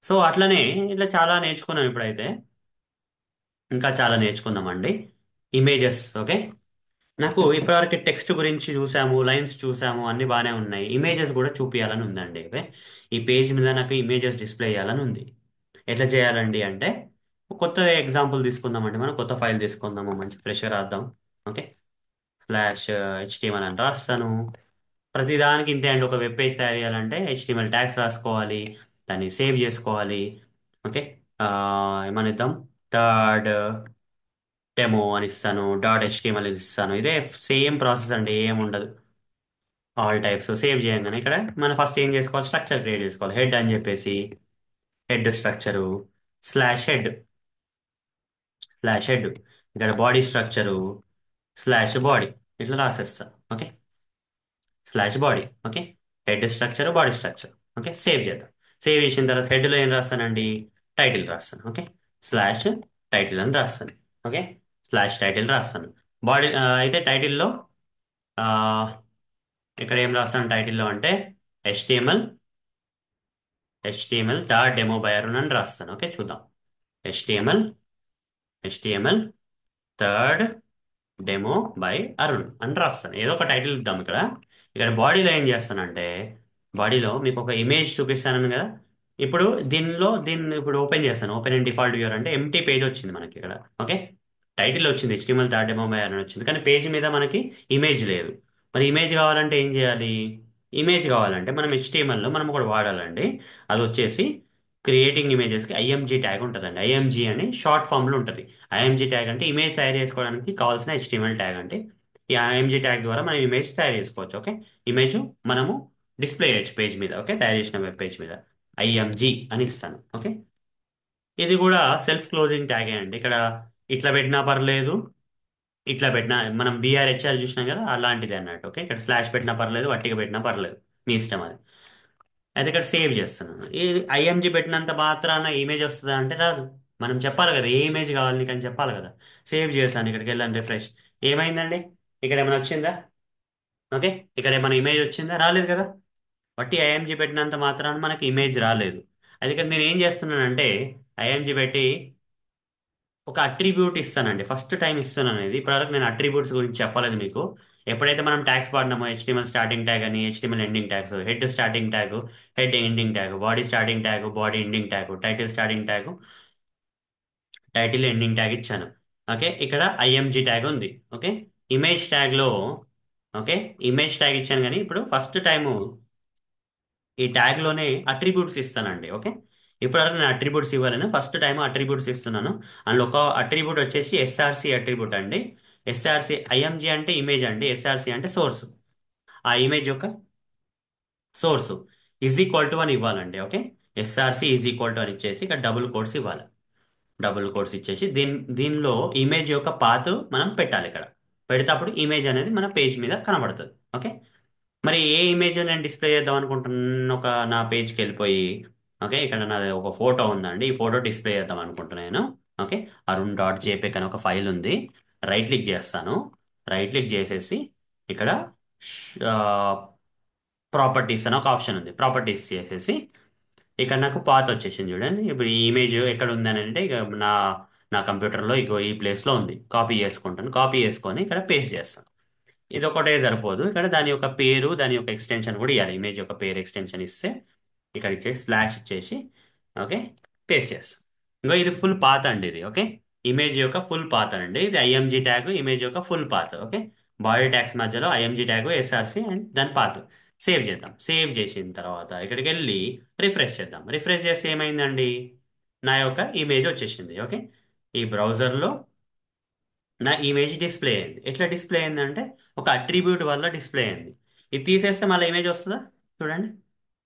[SPEAKER 1] సో అట్లనే ఇట్లా చాలా నేర్చుకున్నాం. ఇప్పుడైతే ఇంకా చాలా నేర్చుకుందామండి. ఇమేజెస్. ఓకే, నాకు ఇప్పటివరకు టెక్స్ట్ గురించి చూసాము, లైన్స్ చూసాము, అన్ని బాగానే ఉన్నాయి. ఇమేజెస్ కూడా చూపించాలని ఉందండి. ఓకే, ఈ పేజ్ మీద నాకు ఇమేజెస్ డిస్ప్లే చేయాలని ఉంది. ఎట్లా చేయాలండి అంటే కొత్త ఎగ్జాంపుల్ తీసుకుందామండి. మనం కొత్త ఫైల్ తీసుకుందాము, మంచి ఫ్రెష్గా రాద్దాం. ఓకే, స్లాష్ హెచ్టిఎంఎల్ అని రాస్తాను. ప్రతిదానికి ఇంతే అండి. ఒక వెబ్ పేజ్ తయారు చేయాలంటే హెచ్టిఎంఎల్ ట్యాగ్స్ రాసుకోవాలి, దాన్ని సేవ్ చేసుకోవాలి. ఓకే, ఏమనిద్దాం, థర్డ్ డెమో అని ఇస్తాను, డాట్ హెచ్టిఎంఎల్ ఇస్తాను. ఇదే సేమ్ ప్రాసెస్ అండి, ఏం ఉండదు. ఆల్ టైప్స్ సేవ్ చేయగానే ఇక్కడ మనం ఫస్ట్ ఏం చేసుకోవాలి, స్ట్రక్చర్ క్రియేట్ చేసుకోవాలి. హెడ్ అని చెప్పేసి head structure, slash head, slash head. ఇక్కడ బాడీ స్ట్రక్చరు, స్లాష్ బాడీ. ఇట్లా రాసేస్తా. Okay, slash body. Okay, head structure body structure. Okay, save చేద్దాం. సేవ్ చేసిన తర్వాత హెడ్లో ఏం రాస్తానండి, టైటిల్ రాస్తాను. ఓకే, స్లాష్ టైటిల్ అని రాస్తాను. ఓకే, స్లాష్ టైటిల్ రాస్తాను. బాడీ అయితే టైటిల్లో ఇక్కడ ఏం రాస్తాను టైటిల్లో అంటే HTML, HTML the demo by Arun అని రాస్తాను. ఓకే, చూద్దాం. HTML, HTML third demo by Arun అని రాస్తాను. ఏదో ఒక టైటిల్ ఇద్దాం. ఇక్కడ ఇక్కడ బాడీలో ఏం చేస్తానంటే బాడీలో మీకు ఒక ఇమేజ్ చూపిస్తాను కదా. ఇప్పుడు దీన్ని ఇప్పుడు ఓపెన్ చేస్తాను. ఓపెన్ అండ్ డిఫాల్ట్ వ్యూర్ అంటే ఎంటీ పేజ్ వచ్చింది మనకి ఇక్కడ. ఓకే, టైటిల్ వచ్చింది HTML third demo by Arun వచ్చింది, కానీ పేజ్ మీద మనకి ఇమేజ్ లేదు. మరి ఇమేజ్ కావాలంటే ఏం చేయాలి, ఇమేజ్ కావాలంటే మనం హెచ్టిఎంఎల్లో మనం ఒకటి వాడాలండి. అది వచ్చేసి క్రియేటింగ్ ఇమేజెస్కి ఐఎంజీ ట్యాగ్ ఉంటుందండి. ఐఎంజీ అని షార్ట్ ఫామ్లో ఉంటుంది. ఐఎంజీ ట్యాగ్ అంటే ఇమేజ్ తయారు చేసుకోవడానికి కావాల్సిన హెచ్టిఎంఎల్ ట్యాగ్ అంటే ఈ ఐఎంజీ ట్యాగ్ ద్వారా మనం ఇమేజ్ తయారు చేసుకోవచ్చు. ఓకే, ఇమేజ్ మనము డిస్ప్లే చేయొచ్చు పేజ్ మీద. ఓకే, తయారు చేసిన వెబ్ పేజ్ మీద ఐఎంజి అని ఇస్తాను. ఓకే, ఇది కూడా సెల్ఫ్ క్లోజింగ్ ట్యాగే అండి. ఇక్కడ ఇట్లా పెట్టినా పర్లేదు, ఇట్లా పెట్టినా, మనం బిఆర్హెచ్ఆర్ చూసినాం కదా అలాంటిది అన్నట్టు. ఓకే, ఇక్కడ స్లాష్ పెట్టినా పర్లేదు, వట్టిగా పెట్టినా పర్లేదు, మీ ఇష్టం అది. అయితే ఇక్కడ సేవ్ చేస్తున్నాను. ఈ ఐఎంజి పెట్టినంత మాత్రాన ఇమేజ్ వస్తుందా అంటే రాదు. మనం చెప్పాలి కదా ఏ ఇమేజ్ కావాలి నీకు అని చెప్పాలి కదా. సేవ్ చేశాను, ఇక్కడికి వెళ్ళాను రిఫ్రెష్. ఏమైందండి? ఇక్కడ ఏమైనా వచ్చిందా? ఓకే, ఇక్కడ ఏమైనా ఇమేజ్ వచ్చిందా? రాలేదు కదా. బట్టి ఐఎంజి పెట్టినంత మాత్రాన మనకి ఇమేజ్ రాలేదు. అది ఇక్కడ నేను ఏం చేస్తున్నానంటే ఐఎంజి పెట్టి ఒక అట్రిబ్యూట్ ఇస్తానండి. ఫస్ట్ టైం ఇస్తున్నాను ఇది. ఇప్పటివరకు నేను అట్రిబ్యూట్స్ గురించి చెప్పలేదు మీకు. ఎప్పుడైతే మనం ట్యాగ్స్ వాడినామో హెచ్టిఎంఎల్ స్టార్టింగ్ ట్యాగ్ అని, HTML ending tags, head starting tag, head ending tag, body starting tag, body ending tag, title starting tag, title ending tag ఇచ్చాను. ఓకే, ఇక్కడ ఐఎంజి ట్యాగ్ ఉంది. ఓకే, ఇమేజ్ ట్యాగ్ లో, ఓకే, ఇమేజ్ ట్యాగ్ ఇచ్చాను కానీ ఇప్పుడు ఫస్ట్ టైము ఈ ట్యాగ్ లోనే అట్రిబ్యూట్స్ ఇస్తానండి. ఓకే, ఇప్పటివరకు నేను అట్రిబ్యూట్స్ ఇవ్వాలని ఫస్ట్ టైం అట్రిబ్యూట్స్ ఇస్తున్నాను. అందులో ఒక అట్రిబ్యూట్ వచ్చేసి ఎస్ఆర్సి అట్రిబ్యూట్ అండి. ఎస్ఆర్సి ఐఎంజి అంటే ఇమేజ్ అండి, ఎస్ఆర్సి అంటే సోర్స్. ఆ ఇమేజ్ యొక్క సోర్స్ ఈజ్ ఈక్వల్ టు అని ఇవ్వాలండి. Okay, SRC is equal to అని ఇచ్చేసి ఇక్కడ డబుల్ కోట్స్ ఇవ్వాలి. డబుల్ కోట్స్ ఇచ్చేసి దీనిలో ఇమేజ్ యొక్క పాత్ మనం పెట్టాలి. ఇక్కడ పెడితే అప్పుడు ఇమేజ్ అనేది మన పేజ్ మీద కనబడుతుంది. ఓకే, మరి ఏ ఇమేజ్ నేను డిస్ప్లే చేద్దాం అనుకుంటున్నాను? ఒక నా పేజ్కి వెళ్ళిపోయి, ఓకే, ఇక్కడ నాది ఒక ఫోటో ఉందండి, ఈ ఫోటో డిస్ప్లే చేద్దాం అనుకుంటున్నాను. ఓకే, arun.jpg అని ఒక ఫైల్ ఉంది. రైట్ క్లిక్ చేస్తాను. రైట్ క్లిక్ చేసేసి ఇక్కడ ప్రాపర్టీస్ అని ఒక ఆప్షన్ ఉంది, ప్రాపర్టీస్ చేసేసి ఇక్కడ నాకు పాత్ వచ్చేసింది చూడండి. ఇప్పుడు ఈ ఇమేజ్ ఎక్కడ ఉందని అంటే ఇక నా కంప్యూటర్లో ఇగో ఈ ప్లేస్లో ఉంది. కాపీ చేసుకుంటాను. కాపీ చేసుకొని ఇక్కడ పేస్ట్ చేస్తాను. ఇది ఒకటే సరిపోదు, ఇక్కడ దాని యొక్క పేరు, దాని యొక్క ఎక్స్టెన్షన్ కూడా ఇవ్వాలి. ఇమేజ్ యొక్క పేరు ఎక్స్టెన్షన్ ఇస్తే ఇక్కడ ఇచ్చేసి స్లాష్ ఇచ్చేసి, ఓకే, పేస్ట్ చేస్తాం. ఇంకో ఇది ఫుల్ పాత్ అండి ఇది. ఓకే, ఇమేజ్ యొక్క ఫుల్ పాత్ అండి ఇది. ఐఎంజి ట్యాగ్ ఇమేజ్ యొక్క full path. Okay, body tags మధ్యలో ఐఎంజి ట్యాగ్, ఎస్ఆర్సి అండ్ దాని పాత్. సేవ్ చేద్దాం. సేవ్ చేసిన తర్వాత ఇక్కడికి వెళ్ళి రిఫ్రెష్ చేద్దాం. రిఫ్రెష్ చేస్తే ఏమైందండి? నా యొక్క ఇమేజ్ వచ్చేసింది. ఓకే, ఈ బ్రౌజర్లో నా ఇమేజ్ డిస్ప్లే అయింది. ఎట్లా డిస్ప్లే అయిందంటే ఒక అట్రిబ్యూట్ వల్ల డిస్ప్లే అయింది. ఇది తీసేస్తే మళ్ళీ ఇమేజ్ వస్తుందా? చూడండి,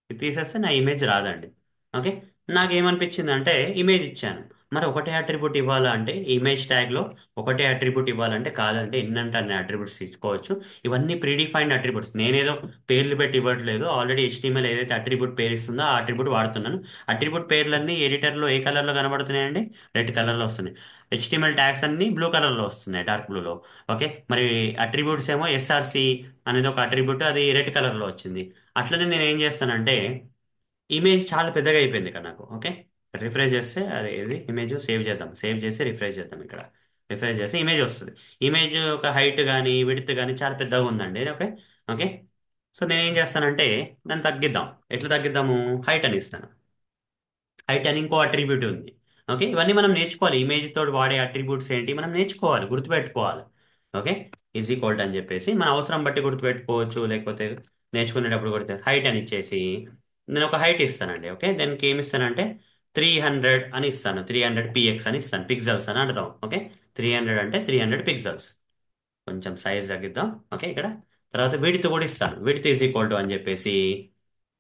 [SPEAKER 1] ఇది తీసేస్తే నా ఇమేజ్ రాదండి. ఓకే, నాకేమనిపించింది అంటే ఇమేజ్ ఇచ్చాను, మరి ఒకటే అట్రిబ్యూట్ ఇవ్వాలా అంటే ఇమేజ్ ట్యాగ్లో ఒకటే అట్రిబ్యూట్ ఇవ్వాలంటే కాదంటే ఎన్నంటే అన్ని అట్రిబ్యూట్స్ తీసుకోవచ్చు. ఇవన్నీ ప్రీడిఫైన్డ్ అట్రిబ్యూట్స్, నేనేదో పేర్లు పెట్టి ఇవ్వట్లేదు. ఆల్రెడీ HTML ఏదైతే అట్రిబ్యూట్ పేరు ఇస్తుందో ఆ అట్రిబ్యూట్ వాడుతున్నాను. అట్రిబ్యూట్ పేర్లన్నీ ఎడిటర్లో ఏ కలర్లో కనబడుతున్నాయండి? రెడ్ కలర్లో వస్తున్నాయి. HTML ట్యాగ్స్ అన్ని బ్లూ కలర్లో వస్తున్నాయి, డార్క్ బ్లూలో. ఓకే, మరి అట్రిబ్యూట్స్ ఏమో ఎస్ఆర్సి అనేది ఒక అట్రిబ్యూట్, అది రెడ్ కలర్లో వచ్చింది. అట్లనే నేను ఏం చేస్తానంటే ఇమేజ్ చాలా పెద్దగా అయిపోయింది ఇక్కడ నాకు. ఓకే, రిఫ్రెష్ చేస్తే అది ఇది ఇమేజ్ సేవ్ చేద్దాం. సేవ్ చేసి రిఫ్రెష్ చేద్దాం. ఇక్కడ రిఫ్రెష్ చేస్తే ఇమేజ్ వస్తుంది. ఇమేజ్ ఒక హైట్ కానీ విడ్త్ కానీ చాలా పెద్దగా ఉందండి. ఓకే, ఓకే, సో నేను ఏం చేస్తానంటే దాన్ని తగ్గిద్దాం. ఎట్లా తగ్గిద్దాము? హైట్ అని ఇస్తాను. హైట్ అని ఇంకో అట్రిబ్యూట్ ఉంది. ఓకే, ఇవన్నీ మనం నేర్చుకోవాలి. ఇమేజ్ తోటి వాడే అట్రిబ్యూట్స్ ఏంటి మనం నేర్చుకోవాలి, గుర్తుపెట్టుకోవాలి. ఓకే, ఈజ్ ఈక్వల్ అని చెప్పేసి మన అవసరం బట్టి గుర్తుపెట్టుకోవచ్చు, లేకపోతే నేర్చుకునేటప్పుడు కొడితే హైట్ అని ఇచ్చేసి నేను ఒక హైట్ ఇస్తానండి. ఓకే, దానికి ఏమి ఇస్తానంటే 300 అని ఇస్తాను. 300 px అని ఇస్తాను, పిక్సెల్స్ అని అర్థం. ఓకే, 300 అంటే 300 పిక్సెల్స్. కొంచెం సైజ్ తగ్గిద్దాం. ఓకే, ఇక్కడ తర్వాత విడ్త్ కూడా ఇస్తాను. విడ్త్ ఈజ్ ఈక్వల్ టు అని చెప్పేసి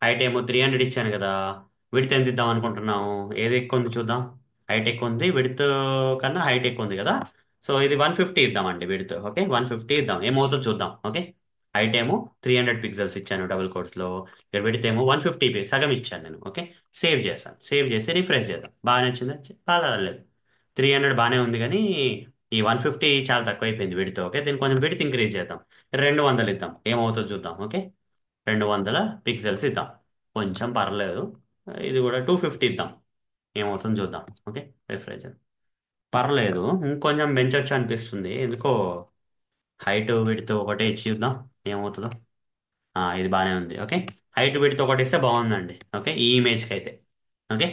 [SPEAKER 1] హైట్ ఏమో 300 ఇచ్చాను కదా, విడ్త్ ఎంత ఇద్దాం అనుకుంటున్నాము? ఏది ఎక్కువ ఉంది చూద్దాం. హైట్ ఎక్కువ ఉంది, విడ్త్ కన్నా హైట్ ఎక్కువ ఉంది కదా. సో ఇది 150 ఇద్దామండి విడ్త్. ఓకే, 150 ఇద్దాం, ఏమవుతుందో చూద్దాం. ఓకే, హైట్ ఏమో 300 పిక్సెల్స్ ఇచ్చాను డబుల్ కోట్స్లో. ఇక్కడ విడ్త్ ఏమో 150, సగం ఇచ్చాను నేను. ఓకే, సేవ్ చేస్తాను. సేవ్ చేసి రిఫ్రెష్ చేద్దాం. బాగానే వచ్చిందా? బాగా రాలేదు. 300 బాగానే ఉంది కానీ ఈ 150 చాలా తక్కువ అయిపోయింది విడ్త్. ఓకే, దీన్ని కొంచెం విడ్త్ ఇంక్రీజ్ చేద్దాం. 200 ఇద్దాం, ఏమవుతుందో చూద్దాం. ఓకే, 200 పిక్సెల్స్ ఇద్దాం, కొంచెం పర్లేదు. ఇది కూడా 250 ఇద్దాం, ఏమవుతుందో చూద్దాం. ఓకే, రిఫ్రెష్ చేద్దాం. పర్లేదు, ఇంకొంచెం పెంచొచ్చు అనిపిస్తుంది ఎందుకో. హైట్ విడ్త్ ఒకటే ఇచ్చి చూద్దాం ఏమవుతుందో. ఇది బాగానే ఉంది. ఓకే, హైట్ విడ్త్ ఒకటి ఇస్తే బాగుందండి. ఓకే, ఈ ఇమేజ్కి అయితే. ఓకే,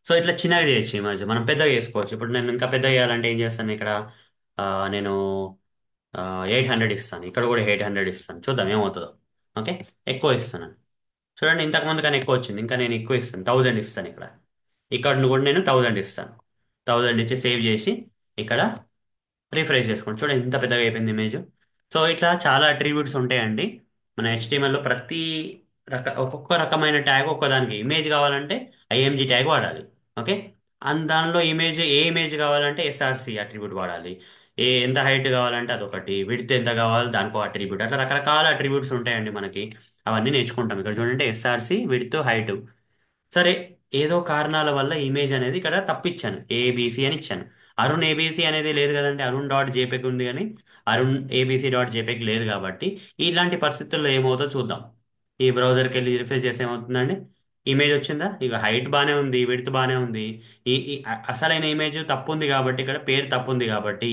[SPEAKER 1] సో ఇట్లా చిన్నగా చేయొచ్చు ఇమేజ్, మనం పెద్దగా చేసుకోవచ్చు. ఇప్పుడు నేను ఇంకా పెద్దగా చేయాలంటే ఏం చేస్తాను? ఇక్కడ ఆ, నేను 800 ఇస్తాను. ఇక్కడ కూడా 800 ఇస్తాను, చూద్దాం ఏమవుతుందో. ఓకే, ఎక్కువ ఇస్తాను. చూడండి, ఇంతకు ముందు కానీ ఎక్కువ వచ్చింది. ఇంకా నేను ఎక్కువ ఇస్తాను, 1000 ఇస్తాను. ఇక్కడ ఇక్కడ కూడా నేను 1000 ఇస్తాను. 1000 ఇచ్చి సేవ్ చేసి ఇక్కడ రిఫ్రెష్ చేసుకోండి. చూడండి ఇంత పెద్దగా అయిపోయింది ఇమేజ్. సో ఇట్లా చాలా అట్రిబ్యూట్స్ ఉంటాయండి. మన HTML లో ప్రతి ఒక్కొక్క రకమైన ట్యాగ్ ఒక్కదానికి ఇమేజ్ కావాలంటే IMG ట్యాగ్ వాడాలి. ఓకే. అండ్ దానిలో ఏ ఇమేజ్ కావాలంటే SRC అట్రిబ్యూట్ వాడాలి. ఎంత హైట్ కావాలంటే అదొకటి, విడ్త్ ఎంత కావాలి దానికో అట్రిబ్యూట్, అట్లా రకరకాల అట్రిబ్యూట్స్ ఉంటాయండి మనకి. అవన్నీ నేర్చుకుంటాం. ఇక్కడ చూడండి, SRC విడ్త్ హైట్. సరే, ఏదో కారణాల వల్ల ఇమేజ్ అనేది ఇక్కడ తప్పిచ్చాను, ఏబిసి అని ఇచ్చాను. అరుణ్ ఏబిసి అనేది లేదు కదండి, అరుణ్ డాట్ జేపీగ్ ఉంది కానీ అరుణ్ ఏబిసి డాట్ జేపీగ్ లేదు కాబట్టి ఇలాంటి పరిస్థితుల్లో ఏమవుతుందో చూద్దాం. ఈ బ్రౌజర్కి వెళ్ళి రిఫ్రెష్ చేస్తే ఏమవుతుందండి, ఇమేజ్ వచ్చిందా, ఇక హైట్ బాగానే ఉంది, విడ్త్ బాగానే ఉంది. అసలైన ఇమేజ్ తప్పు ఉంది కాబట్టి, ఇక్కడ పేరు తప్పు ఉంది కాబట్టి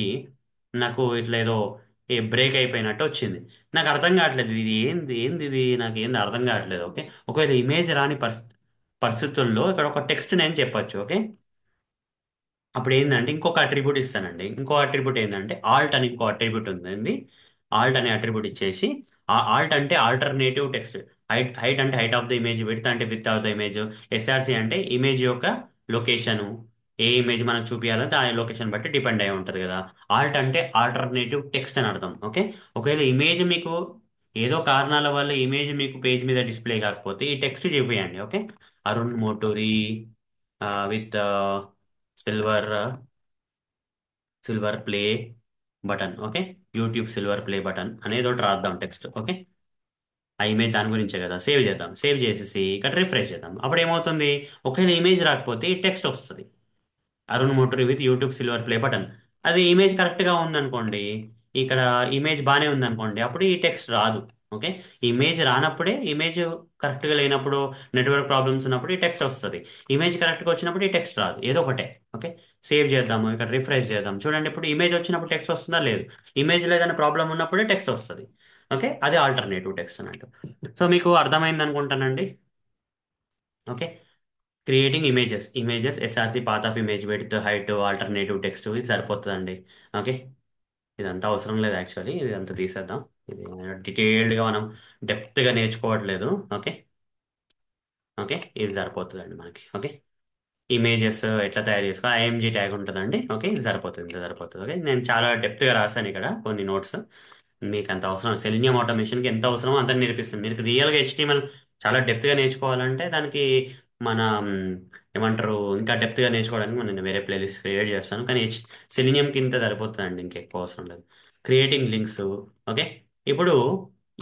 [SPEAKER 1] నాకు ఇట్లా ఏదో బ్రేక్ అయిపోయినట్టు వచ్చింది. నాకు అర్థం కావట్లేదు, ఇది ఏంది ఏంది ఇది నాకు ఏంది అర్థం కావట్లేదు. ఓకే. ఒకవేళ ఇమేజ్ రాని పరిస్థితుల్లో ఇక్కడ ఒక టెక్స్ట్ నేను చెప్పొచ్చు. ఓకే. అప్పుడు ఏంటంటే ఇంకొక అట్రిబ్యూట్ ఇస్తానండి. ఇంకో అట్రిబ్యూట్ ఏంటంటే ఆల్ట్ అని ఇంకో అట్రిబ్యూట్ ఉందండి. ఆల్ట్ అనే అట్రిబ్యూట్ ఇచ్చేసి, ఆ ఆల్ట్ అంటే ఆల్టర్నేటివ్ టెక్స్ట్. హైట్ అంటే height of the image, width అంటే width of the image, SRC అంటే ఇమేజ్ యొక్క లొకేషన్. ఏ ఇమేజ్ మనం చూపించాలంటే ఆ లొకేషన్ బట్టి డిపెండ్ అయి ఉంటుంది కదా. ఆల్ట్ అంటే ఆల్టర్నేటివ్ టెక్స్ట్ అని అర్థం. ఓకే. ఒకవేళ ఇమేజ్ మీకు ఏదో కారణాల వల్ల ఇమేజ్ మీకు పేజ్ మీద డిస్ప్లే కాకపోతే ఈ టెక్స్ట్ చూపియండి. Okay. Arun Moturi with silver silver play button. Okay. YouTube silver play button అనేది ఒకటి రాద్దాం టెక్స్ట్. ఓకే. ఆ ఇమేజ్ దాని గురించే కదా. సేవ్ చేద్దాం. సేవ్ చేసేసి ఇక్కడ రిఫ్రెష్ చేద్దాం. అప్పుడు ఏమవుతుంది, ఒకవేళ ఇమేజ్ రాకపోతే ఈ టెక్స్ట్ వస్తుంది, Arun Moturi with YouTube silver play button. అది ఇమేజ్ కరెక్ట్గా ఉందనుకోండి, ఇక్కడ ఇమేజ్ బాగానే ఉందనుకోండి, అప్పుడు ఈ టెక్స్ట్ రాదు. ఓకే. ఇమేజ్ రానప్పుడే, ఇమేజ్ కరెక్ట్గా లేనప్పుడు, నెట్వర్క్ ప్రాబ్లమ్స్ ఉన్నప్పుడు ఈ టెక్స్ట్ వస్తుంది. ఇమేజ్ కరెక్ట్గా వచ్చినప్పుడు ఈ టెక్స్ట్ రాదు, ఏదో ఒకటే. ఓకే. సేవ్ చేద్దాము, ఇక్కడ రిఫ్రెష్ చేద్దాం. చూడండి, ఇప్పుడు ఇమేజ్ వచ్చినప్పుడు టెక్స్ట్ వస్తుందా, లేదు. ఇమేజ్ లేదన్న ప్రాబ్లం ఉన్నప్పుడే టెక్స్ట్ వస్తుంది. ఓకే. అదే ఆల్టర్నేటివ్ టెక్స్ట్ అన్నట్టు. సో మీకు అర్థమైంది అనుకుంటానండి. Okay. Creating images SRC path of image, width height alternative text, ఇది సరిపోతుందండి. ఓకే. ఇదంతా అవసరం లేదు యాక్చువల్లీ, ఇది అంతా తీసేద్దాం. ఇది డీటెయిల్డ్గా మనం డెప్త్గా నేర్చుకోవట్లేదు. ఓకే. ఓకే. ఇది సరిపోతుందండి మనకి. ఓకే. ఇమేజెస్ ఎట్లా తయారు చేసుకో ఐఎంజీ ట్యాగ్ ఉంటుందండి. ఓకే. ఇది సరిపోతుంది, ఇది సరిపోతుంది. ఓకే. నేను చాలా డెప్త్గా రాశాను ఇక్కడ కొన్ని నోట్స్. మీకు అంత అవసరం, సెలీనియం ఆటోమేషన్కి ఎంత అవసరమో అంత నేర్పిస్తుంది. మీరు రియల్గా HTML చాలా డెప్త్గా నేర్చుకోవాలంటే దానికి మన ఏమంటారు, ఇంకా డెప్త్గా నేర్చుకోవడానికి నేను వేరే ప్లేలిస్ట్ క్రియేట్ చేస్తాను. కానీ సెలీనియంకి ఇంత సరిపోతుందండి, ఇంకెక్కువ అవసరం లేదు. Creating links. ఓకే. ఇప్పుడు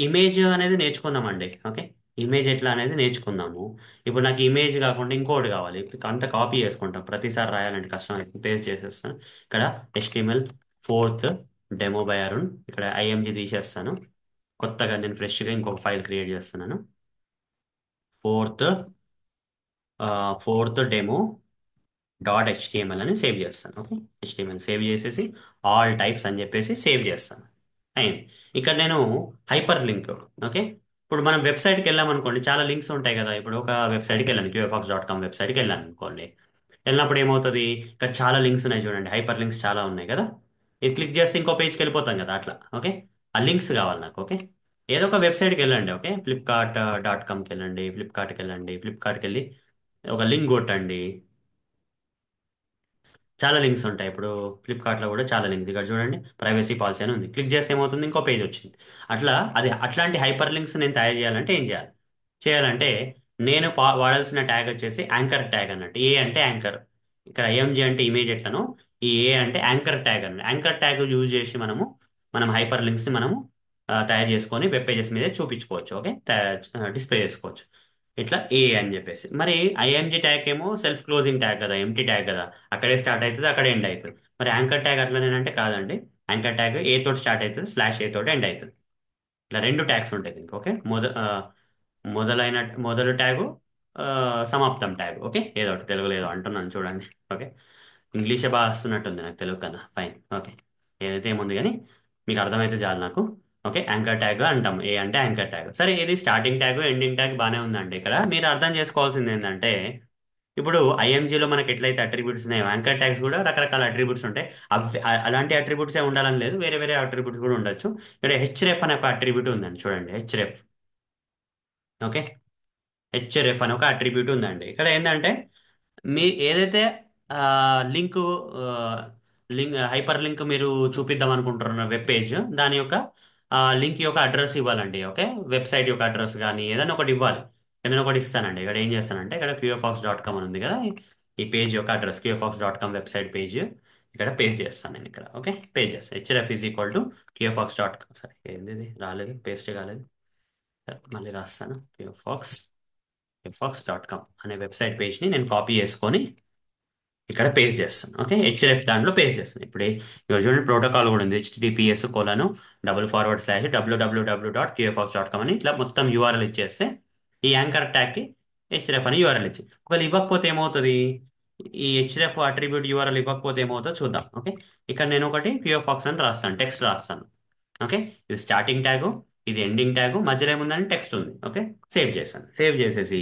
[SPEAKER 1] ఇమేజ్ అనేది నేర్చుకుందామండి. ఓకే. ఇమేజ్ ఎట్లా అనేది నేర్చుకుందాము. ఇప్పుడు నాకు ఇమేజ్ కాకుండా ఇంకోటి కావాలి. ఇప్పుడు అంత కాపీ చేసుకుంటాం, ప్రతిసారి రాయాలంటే కష్టం అవుతుంది. పేస్ట్ చేసేస్తాను. ఇక్కడ HTML fourth demo by Arun, ఇక్కడ ఐఎంజీ తీసేస్తాను. కొత్తగా నేను ఫ్రెష్గా ఇంకొక ఫైల్ క్రియేట్ చేస్తున్నాను. Fourth fourth demo dot HTML అని సేవ్ చేస్తాను. ఓకే. HTML సేవ్ చేసేసి ఆల్ టైప్స్ అని చెప్పేసి సేవ్ చేస్తాను. అయింది. ఇక్కడ నేను హైపర్ లింక్. ఓకే. ఇప్పుడు మనం వెబ్సైట్కి వెళ్ళామనుకోండి, చాలా లింక్స్ ఉంటాయి కదా. ఇప్పుడు ఒక వెబ్సైట్కి వెళ్ళాను, qfox.com వెబ్సైట్కి వెళ్ళాను అనుకోండి. వెళ్ళినప్పుడు ఏమవుతుంది, ఇక్కడ చాలా లింక్స్ ఉన్నాయి చూడండి, హైపర్ లింక్స్ చాలా ఉన్నాయి కదా. ఇది క్లిక్ చేస్తే ఇంకో పేజ్కి వెళ్ళిపోతాం కదా అట్లా. ఓకే. ఆ లింక్స్ కావాలి నాకు. ఓకే. ఏదో ఒక వెబ్సైట్కి వెళ్ళండి. ఓకే. ఫ్లిప్కార్ట్.comకి వెళ్ళండి, ఫ్లిప్కార్ట్కి వెళ్ళి ఒక లింక్ కొట్టండి. చాలా లింక్స్ ఉంటాయి. ఇప్పుడు ఫ్లిప్కార్ట్లో కూడా చాలా లింక్స్, ఇక్కడ చూడండి ప్రైవసీ పాలసీ అని ఉంది. క్లిక్ చేస్తే ఏమవుతుంది, ఇంకో పేజ్ వచ్చింది. అట్లా అట్లాంటి హైపర్ లింక్స్ నేను తయారు చేయాలంటే ఏం చేయాలి, నేను వాడాల్సిన ట్యాగ్ వచ్చేసి యాంకర్ ట్యాగ్ అన్నట్టు. ఏ అంటే యాంకర్, ఇక్కడ ఐఎంజీ అంటే ఇమేజ్ ఎట్లను, ఈ ఏ అంటే యాంకర్ ట్యాగ్ అన్నట్టు. యాంకర్ ట్యాగ్ యూజ్ చేసి మనం హైపర్ లింక్స్ ని తయారు చేసుకొని వెబ్ పేజెస్ మీద చూపించుకోవచ్చు. ఓకే. డిస్ప్లే చేసుకోవచ్చు. ఇట్లా ఏ అని చెప్పేసి. మరి ఐఎంజీ ట్యాగ్ ఏమో సెల్ఫ్ క్లోజింగ్ ట్యాగ్ కదా, ఎంటీ ట్యాగ్ కదా, అక్కడే స్టార్ట్ అవుతుంది, అక్కడే ఎండ్ అవుతుంది. మరి యాంకర్ ట్యాగ్ అట్లనేనంటే కాదండి. యాంకర్ ట్యాగ్ ఏ తోటి స్టార్ట్ అవుతుంది, స్లాష్ ఏ తోటి ఎండ్ అవుతుంది. ఇట్లా రెండు ట్యాగ్స్ ఉంటాయి దీనికి. ఓకే. మొదలైన మొదలు ట్యాగు, సమాప్తం ట్యాగ్. ఓకే. ఏదో ఒకటి, తెలుగులో ఏదో అంటున్నాను చూడండి. ఓకే. ఇంగ్లీషే బాగా వస్తున్నట్టుంది నాకు తెలుగు కన్నా. ఫైన్. ఓకే. ఏదైతే ఏముంది కానీ మీకు అర్థమైతే చాలు నాకు. ఓకే. యాంకర్ ట్యాగ్ అంటాం, ఏ అంటే యాంకర్ ట్యాగ్. సరే, ఇది స్టార్టింగ్ ట్యాగ్ ఎండింగ్ ట్యాగ్ బాగానే ఉందండి. ఇక్కడ మీరు అర్థం చేసుకోవాల్సింది ఏంటంటే, ఇప్పుడు ఐఎంజీలో మనకి ఎట్లయితే అట్రిబ్యూట్స్ ఉన్నాయో యాంకర్ ట్యాగ్స్ కూడా రకరకాల అట్రిబ్యూట్స్ ఉంటాయి. అలాంటి అట్రిబ్యూట్స్ ఏ ఉండాలని లేదు, వేరే వేరే అట్రిబ్యూట్స్ కూడా ఉండొచ్చు. ఇక్కడ హెచ్రెఫ్ అనే ఒక అట్రిబ్యూట్ ఉందండి, చూడండి హెచ్రెఫ్. ఓకే. హెచ్రెఫ్ అని ఒక అట్రిబ్యూట్ ఉందండి. ఇక్కడ ఏంటంటే, మీ ఏదైతే లింక్ లింక్ హైపర్ లింక్ మీరు చూపిద్దాం అనుకుంటున్న వెబ్ పేజ్, దాని యొక్క లింక్ యొక్క అడ్రస్ ఇవ్వాలండి. ఓకే, వెబ్సైట్ యొక్క అడ్రస్ కానీ ఏదైనా ఒకటి ఇవ్వాలి. నేను ఒకటి ఇస్తానండి. ఇక్కడ ఏం చేస్తానంటే ఇక్కడ qfox.com అని ఉంది కదా, ఈ పేజ్ యొక్క అడ్రస్ qfox.com వెబ్సైట్ పేజ్ ఇక్కడ పేస్ట్ చేస్తాను నేను ఇక్కడ. ఓకే, పేజ్ చేస్తాను. HF is equal to qfox.com. సరే, ఏంది ఇది రాలేదు, పేస్ట్ కాలేదు. సరే, మళ్ళీ రాస్తాను. qfox.com అనే వెబ్సైట్ పేజ్ని నేను కాపీ చేసుకొని ఇక్కడ పేస్ట్ చేస్తాను. ఓకే, హెచ్ఎఫ్ దాంట్లో పేస్ట్ చేస్తాను. ఇప్పుడు ఇక్కడ చూడండి, ప్రోటోకాల్ కూడా ఉంది. https://www.qfox.com అని ఇట్లా మొత్తం యూఆర్ఎల్ ఇచ్చేస్తే ఈ యాంకర్ ట్యాగ్కి హెచ్ఎఫ్ అని యూఆర్ఎల్ ఇచ్చింది. ఒకవేళ ఇవ్వకపోతే ఏమవుతుంది, ఈ హెచ్ఎఫ్ అట్రిబ్యూట్ యూఆర్ఎల్ ఇవ్వకపోతే ఏమవుతుందో చూద్దాం. ఓకే, ఇక్కడ నేను ఒకటి qfox అని రాస్తాను, టెక్స్ట్ రాస్తాను. ఓకే, ఇది స్టార్టింగ్ ట్యాగు, ఇది ఎండింగ్ ట్యాగు, మధ్యలో ఏముందని టెక్స్ట్ ఉంది. ఓకే, సేవ్ చేశాను. సేవ్ చేసేసి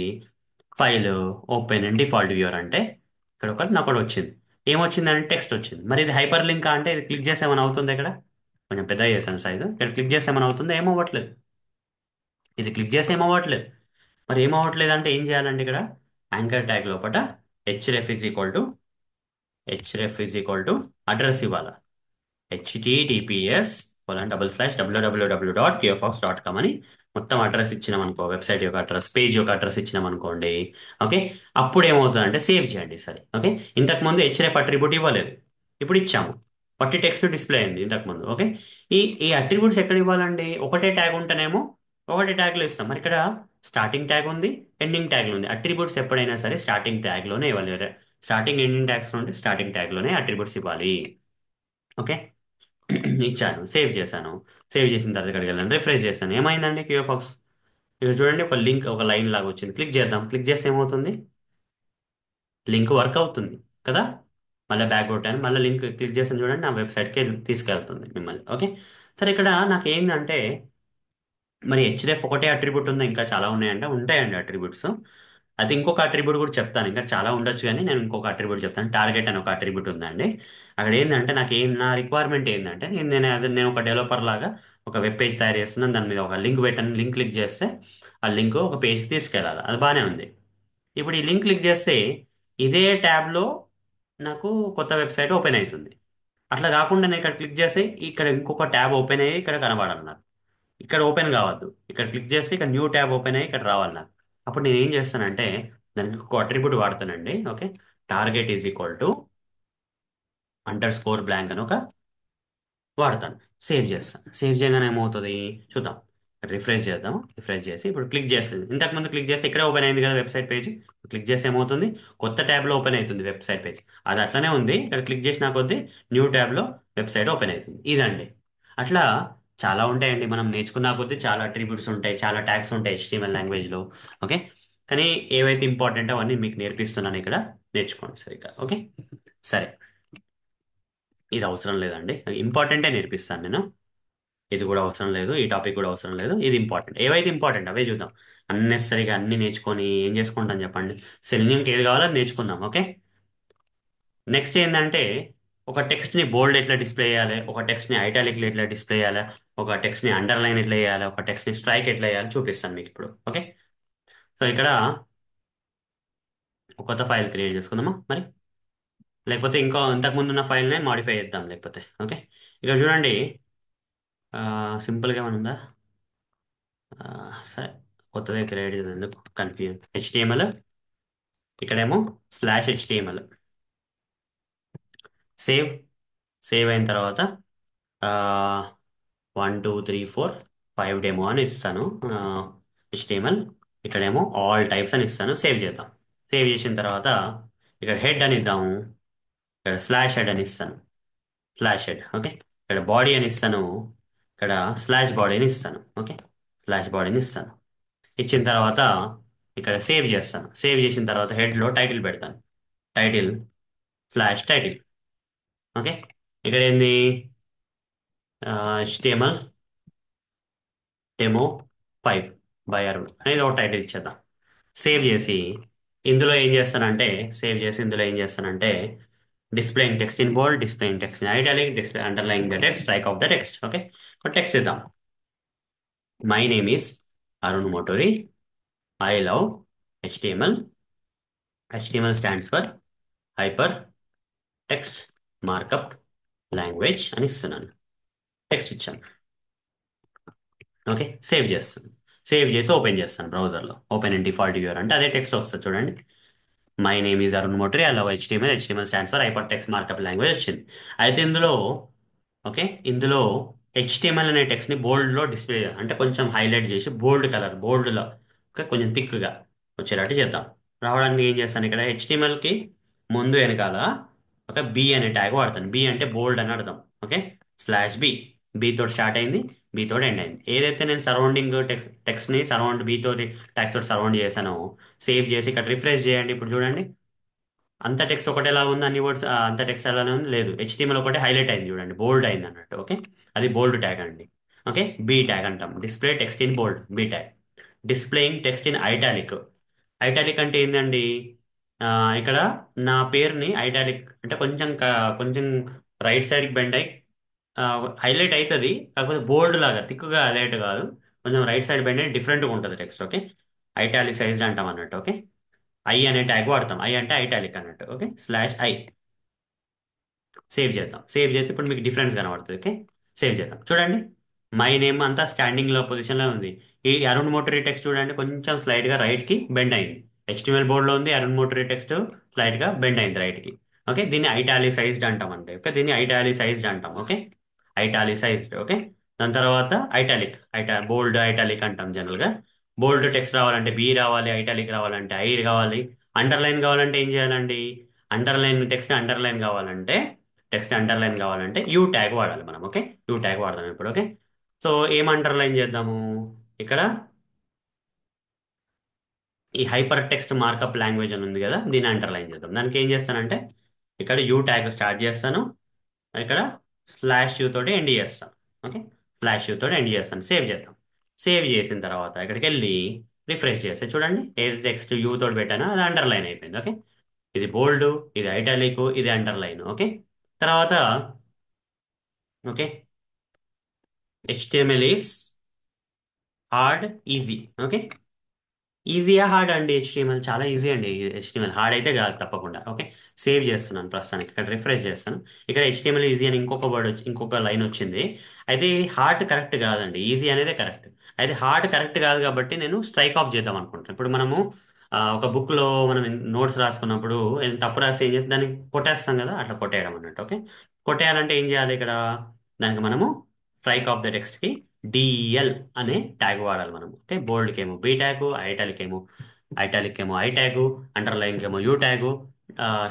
[SPEAKER 1] file open and default viewer అంటే ఇక్కడ ఒకటి నాకు ఒకటి వచ్చింది. ఏమొచ్చిందంటే టెక్స్ట్ వచ్చింది. మరి ఇది హైపర్ లింక్ అంటే ఇది క్లిక్ చేస్తే ఏమైనా అవుతుంది ఇక్కడ? కొంచెం పెద్దగా చేశాను సైజు. ఇక్కడ క్లిక్ చేస్తే ఏమైనా అవుతుందో, ఏమో అవ్వట్లేదు. ఇది క్లిక్ చేస్తే ఏమో అవ్వట్లేదు. మరి ఏమో అవ్వట్లేదు అంటే ఏం చేయాలండి? ఇక్కడ యాంకర్ ట్యాగ్ లోపల href is equal to address ఇవ్వాలి. https://www.qfox.com అని మొత్తం అడ్రస్ ఇచ్చినాం అనుకో, వెబ్సైట్ యొక్క అడ్రస్, పేజ్ యొక్క అడ్రస్ ఇచ్చినాం అనుకోండి. ఓకే, అప్పుడు ఏమవుతుందంటే సేవ్ చేయండి. సరే, ఓకే, ఇంతకు ముందు హెచ్ఎఫ్ అట్రిబ్యూట్ ఇవ్వలేదు, ఇప్పుడు ఇచ్చాము. పట్టి టెక్స్ట్ డిస్ప్లే అయింది ఇంతకు ముందు. ఓకే, ఈ ఈ అట్రిబ్యూట్స్ ఎక్కడ ఇవ్వాలండి? ఒకటే ట్యాగ్ ఉంటేనేమో ఒకటే ట్యాగ్లో ఇస్తాం. మరి ఇక్కడ స్టార్టింగ్ ట్యాగ్ ఉంది, ఎండింగ్ ట్యాగ్ ఉంది. అట్రిబ్యూట్స్ ఎప్పుడైనా సరే స్టార్టింగ్ ట్యాగ్లోనే ఇవ్వాలి. స్టార్టింగ్ ఎండింగ్ ట్యాగ్స్ నుండి స్టార్టింగ్ ట్యాగ్లోనే అట్రిబ్యూట్స్ ఇవ్వాలి. ఓకే, ఇచ్చాను, సేవ్ చేశాను. సేవ్ చేసిన తర్వాత ఇక్కడికి వెళ్ళాను, రిఫ్రెష్ చేశాను. ఏమైందండి? క్యూఎఫాక్స్ ఇక్కడ చూడండి, ఒక లింక్, ఒక లైన్ లాగా వచ్చింది. క్లిక్ చేద్దాం. క్లిక్ చేస్తే ఏమవుతుంది? లింక్ వర్క్ అవుతుంది కదా. మళ్ళీ బ్యాక్ కొట్టాను, మళ్ళీ లింక్ క్లిక్ చేసాను చూడండి, నా వెబ్సైట్కి తీసుకెళ్తుంది మిమ్మల్ని. ఓకే, సరే, ఇక్కడ నాకు ఏంటంటే మరి హెచ్డిఎఫ్ ఒకటే అట్రిబ్యూట్ ఉందా, ఇంకా చాలా ఉన్నాయంటే ఉంటాయండి అట్రిబ్యూట్స్. అది ఇంకొక అట్రిబ్యూట్ కూడా చెప్తాను. ఇంకా చాలా ఉండొచ్చు కానీ నేను ఇంకొక అట్రిబ్యూట్ చెప్తాను. టార్గెట్ అని ఒక అట్రిబ్యూట్ ఉందండి. అక్కడ ఏంటంటే నా రిక్వైర్మెంట్ ఏంటంటే నేను ఒక డెవలపర్ లాగా ఒక వెబ్ పేజ్ తయారు చేస్తున్నాను. దాని మీద ఒక లింక్ పెట్టాను. లింక్ క్లిక్ చేస్తే ఆ లింక్ ఒక పేజ్కి తీసుకెళ్ళాలి. అది బాగానే ఉంది. ఇప్పుడు ఈ లింక్ క్లిక్ చేస్తే ఇదే ట్యాబ్లో నాకు కొత్త వెబ్సైట్ ఓపెన్ అవుతుంది. అట్లా కాకుండా నేను ఇక్కడ క్లిక్ చేసి ఇక్కడ ఇంకొక ట్యాబ్ ఓపెన్ అయ్యి ఇక్కడ కనబడాలి నాకు. ఇక్కడ ఓపెన్ కావద్దు. ఇక్కడ క్లిక్ చేసి ఇక్కడ న్యూ ట్యాబ్ ఓపెన్ అయ్యి ఇక్కడ రావాలి నాకు. అప్పుడు నేను ఏం చేస్తానంటే దానికి ఒక అట్రిబ్యూట్ వాడతానండి. Okay, target is equal to _blank అని ఒక వాడతాను. సేవ్ చేస్తాను. సేవ్ చేయగానే ఏమవుతుంది చూద్దాం. రిఫ్రెష్ చేద్దాం. రిఫ్రెష్ చేసి ఇప్పుడు క్లిక్ చేస్తుంది. ఇంతకుముందు క్లిక్ చేస్తే ఇక్కడే ఓపెన్ అయింది కదా వెబ్సైట్ పేజ్. క్లిక్ చేస్తే ఏమవుతుంది? కొత్త ట్యాబ్లో ఓపెన్ అవుతుంది వెబ్సైట్ పేజ్. అది అట్లనే ఉంది. ఇక్కడ క్లిక్ చేసిన కొద్దీ న్యూ ట్యాబ్లో వెబ్సైట్ ఓపెన్ అవుతుంది. ఇదండి. అట్లా చాలా ఉంటాయండి. మనం నేర్చుకున్న కొద్దీ చాలా అట్రిబ్యూట్స్ ఉంటాయి, చాలా ట్యాగ్స్ ఉంటాయి HTML లాంగ్వేజ్లో. ఓకే, కానీ ఏవైతే ఇంపార్టెంట్ అవన్నీ మీకు నేర్పిస్తున్నాను ఇక్కడ, నేర్చుకోండి సరిగ్గా. ఓకే, సరే, ఇది అవసరం లేదండి. ఇంపార్టెంటే నేర్పిస్తాను నేను. ఇది కూడా అవసరం లేదు, ఈ టాపిక్ కూడా అవసరం లేదు. ఇది ఇంపార్టెంట్. ఏవైతే ఇంపార్టెంట్ అవే చూద్దాం. అన్నెసరిగా అన్ని నేర్చుకొని ఏం చేసుకుంటాం చెప్పండి? సెలెనియంకి ఏది కావాలో అది నేర్చుకుందాం. ఓకే, నెక్స్ట్ ఏంటంటే ఒక టెక్స్ట్ని బోల్డ్ ఎట్లా డిస్ప్లే చేయాలి, ఒక టెక్స్ట్ని ఐటాలిక్లో ఎట్లా డిస్ప్లే చేయాలి, ఒక టెక్స్ట్ని అండర్లైన్ ఎట్లా చేయాలి, ఒక టెక్స్ట్ని స్ట్రైక్ ఎట్లా చేయాలి చూపిస్తాను మీకు ఇప్పుడు. ఓకే, సో ఇక్కడ ఒక కొత్త ఫైల్ క్రియేట్ చేసుకుందామా మరి, లేకపోతే ఇంకో ఇంతకు ముందు ఉన్న ఫైల్నే మాడిఫై చేద్దాం లేకపోతే. ఓకే, ఇక్కడ చూడండి, సింపుల్గా ఏమైనా ఉందా? సరే, కొత్తగా క్రియేట్ చేసేది ఎందుకు కన్ఫ్యూజన్. HTML, ఇక్కడేమో /HTML. సేవ్. సేవ్ అయిన తర్వాత 1 2 3 4 5 డెమో అని ఇస్తాను. HTML, ఇక్కడేమో ఆల్ టైప్స్ అని ఇస్తాను. సేవ్ చేద్దాం. సేవ్ చేసిన తర్వాత ఇక్కడ హెడ్ అని ఇద్దాము. ఇక్కడ /head అని ఇస్తాను. /head. ఓకే, ఇక్కడ బాడీ అని ఇస్తాను. ఇక్కడ /body అని ఇస్తాను. ఓకే, /body అని ఇస్తాను. ఇచ్చిన తర్వాత ఇక్కడ సేవ్ చేస్తాను. సేవ్ చేసిన తర్వాత హెడ్లో టైటిల్ పెడతాను. టైటిల్. ఓకే, ఇక్కడ ఏంది? HTML డెమో 5 బై అరుణ్ అనేది ఒక టైటిల్ ఇచ్చేద్దాం. సేవ్ చేసి ఇందులో ఏం చేస్తానంటే displaying text in bold, displaying text in italic, display underline the text, strike of the text. Okay, ఒక టెక్స్ట్ ఇద్దాం. My name is Arun Moturi. I love HTML. HTML stands for hypertext markup language అని ఇస్తున్నాను. టెక్స్ట్ ఇచ్చాను. ఓకే, సేవ్ చేస్తాను. సేవ్ చేసి ఓపెన్ చేస్తాను బ్రౌజర్లో. ఓపెన్ ఇన్ డిఫాల్ట్ వ్యూవర్ అంటే అదే టెక్స్ట్ వస్తుంది చూడండి. My name is Arun Moturi, I love HTML, HTML stands for hypertext markup language వచ్చింది. అయితే ఇందులో, ఓకే, ఇందులో హెచ్టిఎంఎల్ అనే టెక్స్ట్ని బోల్డ్లో డిస్ప్లే అంటే కొంచెం హైలైట్ చేసి బోల్డ్ కలర్, బోల్డ్లో, ఓకే, కొంచెం థిక్గా వచ్చేటట్టు చేద్దాం. రావడానికి ఏం చేస్తాను, ఇక్కడ హెచ్టిఎంఎల్కి ముందు వెనకాల ఒక బి అనే ట్యాగ్ వాడతాను. బి అంటే బోల్డ్ అని అర్థం. ఓకే, స్లాష్ బి, బి తోటి స్టార్ట్ అయింది, బి తోటి ఎండ్ అయింది. ఏదైతే నేను సరౌండింగ్ టెక్స్ట్ని సరౌండ్ బి తోటి ట్యాగ్స్ తోటి సరౌండ్ చేశానో, సేవ్ చేసి ఇక్కడ రిఫ్రెష్ చేయండి. ఇప్పుడు చూడండి, అంత టెక్స్ట్ ఒకటేలా ఉంది, అన్ని వర్డ్స్ అంత టెక్స్ట్ అలానే ఉంది. లేదు, హెచ్టిఎంఎల్ ఒకటే హైలైట్ అయింది చూడండి, బోల్డ్ అయింది అన్నట్టు. ఓకే, అది బోల్డ్ ట్యాగ్ అండి. ఓకే, బి ట్యాగ్ అంటాం. Display text in bold, B tag. Displaying text in italic. Italic అంటే ఏంటండి, ఆ, ఇక్కడ నా పేరుని ఐటాలిక్ అంటే కొంచెం రైట్ సైడ్కి బెండ్ అయి హైలైట్ అవుతుంది, కాకపోతే బోల్డ్ లాగా థిక్గా హైలైట్ కాదు, కొంచెం రైట్ సైడ్ బెండ్ అయి డిఫరెంట్గా ఉంటుంది టెక్స్ట్. ఓకే, ఐటాలిసైజ్డ్ అంటాం అన్నట్టు. ఓకే, ఐ అనే ట్యాగ్ వాడతాం. ఐ అంటే ఐటాలిక్ అన్నట్టు. Okay, slash I. సేవ్ చేద్దాం. సేవ్ చేసి ఇప్పుడు మీకు డిఫరెన్స్ కనబడుతుంది. ఓకే, సేవ్ చేద్దాం. చూడండి, మై నేమ్ అంతా స్టాండింగ్ లో పొజిషన్ లో ఉంది. ఈ అరుణ్ మోటరీ టెక్స్ట్ చూడండి, కొంచెం స్లైడ్ గా రైట్ కి బెండ్ అయింది. HTML బోర్డ్ లో ఉంది, అరుణ్ మోటరీ టెక్స్ట్ స్లైడ్ గా బెండ్ అయింది రైట్ కి. ఓకే, దీన్ని ఐటాలిసైజ్డ్ అంటాం అంటే. ఓకే, దీన్ని ఐటాలిసైజ్డ్ అంటాం. ఓకే, ఐటాలిసైజ్డ్. ఓకే, దాని తర్వాత ఐటాలిక్, బోల్డ్ ఐటాలిక్ అంటాం జనరల్ గా. బోల్డ్ టెక్స్ట్ రావాలంటే బి రావాలి, ఐటాలిక్ రావాలంటే ఐ కావాలి. అండర్లైన్ కావాలంటే ఏం చేయాలండి, అండర్లైన్ టెక్స్ట్ అండర్లైన్ కావాలంటే, టెక్స్ట్ అండర్లైన్ కావాలంటే యూ ట్యాగ్ వాడాలి మనం. ఓకే, యూ ట్యాగ్ వాడదాం ఇప్పుడు. ఓకే, సో ఏం అండర్లైన్ చేద్దాము, ఇక్కడ ఈ హైపర్ టెక్స్ట్ మార్కప్ లాంగ్వేజ్ అని ఉంది కదా, దీన్ని అండర్లైన్ చేద్దాం. దానికి ఏం చేస్తానంటే, ఇక్కడ యూ ట్యాగ్ స్టార్ట్ చేస్తాను, ఇక్కడ స్లాష్ యూ తోటి ఎండ్ చేస్తాను. ఓకే, స్లాష్ యూ తోటి ఎండ్ చేస్తాను. సేవ్ చేద్దాం. సేవ్ చేసిన తర్వాత ఇక్కడికి వెళ్ళి రిఫ్రెష్ చేస్తే చూడండి, ఏది టెక్స్ట్ యూ తోటి పెట్టానో అది అండర్లైన్ అయిపోయింది. ఓకే, ఇది బోల్డ్, ఇది ఐటాలిక్, ఇది అండర్లైన్. ఓకే, తర్వాత, okay, HTML is hard, easy. Okay, ఈజీయా హార్డ్ అండి హెచ్టిఎంఎల్? చాలా ఈజీ అండి హెచ్టిఎంఎల్, హార్డ్ అయితే కాదు తప్పకుండా. ఓకే, సేవ్ చేస్తున్నాను ప్రస్తుతానికి, ఇక్కడ రిఫ్రెష్ చేస్తాను. ఇక్కడ HTML ఈజీ అని ఇంకొక వర్డ్ వచ్చి ఇంకొక లైన్ వచ్చింది. అయితే హార్డ్ కరెక్ట్ కాదండి, ఈజీ అనేదే కరెక్ట్. అయితే హార్డ్ కరెక్ట్ కాదు కాబట్టి నేను స్ట్రైక్ ఆఫ్ చేద్దాం అనుకుంటాను. ఇప్పుడు మనము ఒక బుక్ లో మనం నోట్స్ రాసుకున్నప్పుడు ఏదైనా తప్పు రాస్తే ఏం చేస్తే దాన్ని కొట్టేస్తాం కదా, అట్లా కొట్టేయడం అన్నట్టు. ఓకే, కొట్టేయాలంటే ఏం చేయాలి ఇక్కడ, దానికి మనము స్ట్రైక్ ఆఫ్ ద టెక్స్ట్ కి డిఎల్ అనే ట్యాగ్ వాడాలి మనం. ఓకే, బోల్డ్ కేమో బి ట్యాగ్, ఐటాలిక్ ఏమో ఐ ట్యాగ్, అండర్లైన్ ఏమో యూ ట్యాగ్,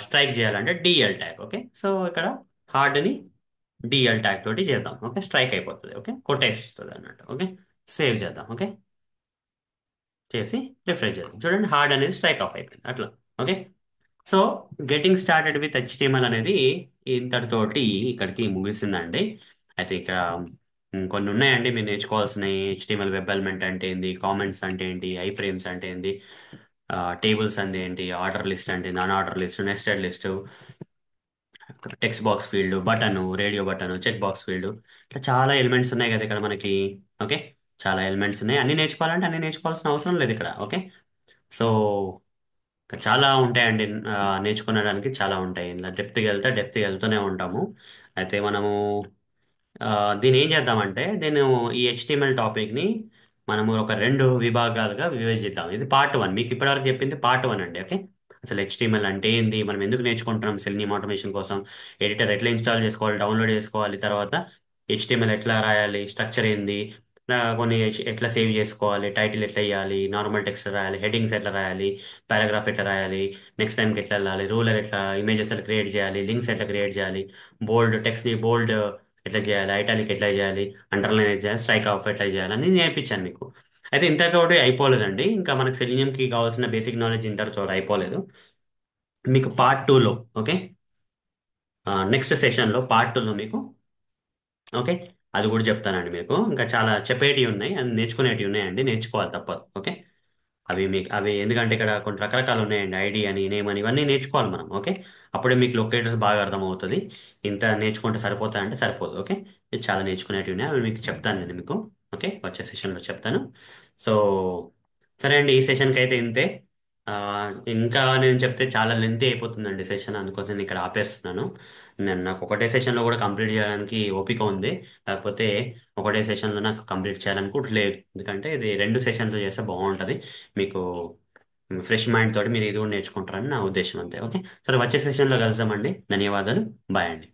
[SPEAKER 1] స్ట్రైక్ చేయాలంటే డిఎల్ ట్యాగ్. ఓకే, సో ఇక్కడ హార్డ్ ని డిఎల్ ట్యాగ్ తోటి చేద్దాం. ఓకే, స్ట్రైక్ అయిపోతుంది. ఓకే, కొట్టేస్తుంది అన్నట్టు. ఓకే, సేవ్ చేద్దాం. ఓకే, చేసి రిఫ్రెష్ చేద్దాం. చూడండి, హార్డ్ అనేది స్ట్రైక్ ఆఫ్ అయిపోయింది అట్లా. Okay, so getting started with HTML అనేది ఇంతటితోటి ఇక్కడికి ముగిసిందండి. అయితే ఇక్కడ కొన్ని ఉన్నాయండి మీరు నేర్చుకోవాల్సినవి. HTML వెబ్ ఎలిమెంట్ అంటే ఏంది, కామెంట్స్ అంటే ఏంటి, ఐ ఫ్రేమ్స్ అంటే ఏంటి, టేబుల్స్ అంటే ఏంటి, ఆర్డర్ లిస్ట్ అంటే non order list, nested list, text box field, button, radio button, check box field, ఇట్లా చాలా ఎలిమెంట్స్ ఉన్నాయి కదా ఇక్కడ మనకి. ఓకే, చాలా ఎలిమెంట్స్ ఉన్నాయి. అన్ని నేర్చుకోవాలంటే అన్ని నేర్చుకోవాల్సిన అవసరం లేదు ఇక్కడ. ఓకే, సో ఇంకా చాలా ఉంటాయండి, నేర్చుకునడానికి చాలా ఉంటాయి. ఇలా డెప్త్కి వెళ్తే డెప్త్కి వెళ్తూనే ఉంటాము. అయితే మనము ఆ, దీన్ని ఏం చేద్దామంటే, నేను ఈ HTML టాపిక్ని మనము ఒక రెండు విభాగాలుగా విభజిద్దాం. ఇది పార్ట్ 1, మీకు ఇప్పటివరకు చెప్పింది పార్ట్ 1 అండి. ఓకే, అసలు HTML అంటే ఏంది, మనం ఎందుకు నేర్చుకుంటున్నాం, సెల్నియం ఆటోమేషన్ కోసం, ఎడిటర్ ఎట్లా ఇన్స్టాల్ చేసుకోవాలి, డౌన్లోడ్ చేసుకోవాలి, తర్వాత HTML ఎట్లా రాయాలి, స్ట్రక్చర్ ఏంది, కొన్ని ఎట్లా సేవ్ చేసుకోవాలి, టైటిల్ ఎట్లా వేయాలి, నార్మల్ టెక్స్ట్ రాయాలి, హెడ్డింగ్స్ ఎట్లా రాయాలి, పారాగ్రాఫ్ ఎట్లా రాయాలి, నెక్స్ట్ టైంకి ఎట్లా వెళ్ళాలి, రూలర్ ఎట్లా, ఇమేజెస్ ఎట్లా క్రియేట్ చేయాలి, లింక్స్ ఎట్లా క్రియేట్ చేయాలి, బోల్డ్ టెక్స్ట్ని బోల్డ్ ఎట్లా చేయాలి, ఐటాలిక్ ఎట్లా చేయాలి, అండర్లైన్ ఎట్లా చేయాలి, స్ట్రైక్ ఆఫ్ ఎట్లా చేయాలి అని నేర్పించాను మీకు. అయితే ఇంతతోటి అయిపోలేదండి, ఇంకా మనకు సెలీనియంకి కావాల్సిన బేసిక్ నాలెడ్జ్ ఇంతటితో అయిపోలేదు. మీకు పార్ట్ 2లో, ఓకే, నెక్స్ట్ సెషన్లో పార్ట్ 2లో మీకు, ఓకే, అది కూడా చెప్తానండి మీకు. ఇంకా చాలా చెప్పేటివి ఉన్నాయి, అది నేర్చుకునేటివి ఉన్నాయండి, నేర్చుకోవాలి తప్పదు. ఓకే, అవి ఎందుకంటే ఇక్కడ కొన్ని రకరకాలు ఉన్నాయండి, ఐడి అని, నేమ్ అని, ఇవన్నీ నేర్చుకోవాలి మనం. ఓకే, అప్పుడే మీకు లొకేటర్స్ బాగా అర్థమవుతుంది. ఇంత నేర్చుకుంటే సరిపోతా అంటే సరిపోదు. ఓకే, ఇది చాలా నేర్చుకునేటివి ఉన్నాయి, అవి మీకు చెప్తాను నేను మీకు. ఓకే, వచ్చే సెషన్లో చెప్తాను. సో సరే అండి, ఈ సెషన్కి అయితే ఇంతే. ఆ, ఇంకా నేను చెప్తే చాలా లెంతీ అయిపోతుందండి సెషన్, అందుకోసం నేను ఇక్కడ ఆపేస్తున్నాను. నాకు ఒకటే సెషన్లో కూడా కంప్లీట్ చేయడానికి ఓపిక ఉంది, కాకపోతే ఒకటే సెషన్లో నాకు కంప్లీట్ చేయాలని కూడా లేదు. ఎందుకంటే ఇది రెండు సెషన్లు చేస్తే బాగుంటుంది మీకు. ఫ్రెష్ మైండ్ తోటి మీరు ఇది కూడా నేర్చుకుంటారని నా ఉద్దేశం, అంతే. ఓకే, సరే, వచ్చే సెషన్లో కలుద్దామండి. ధన్యవాదాలు. బాయ్ అండి.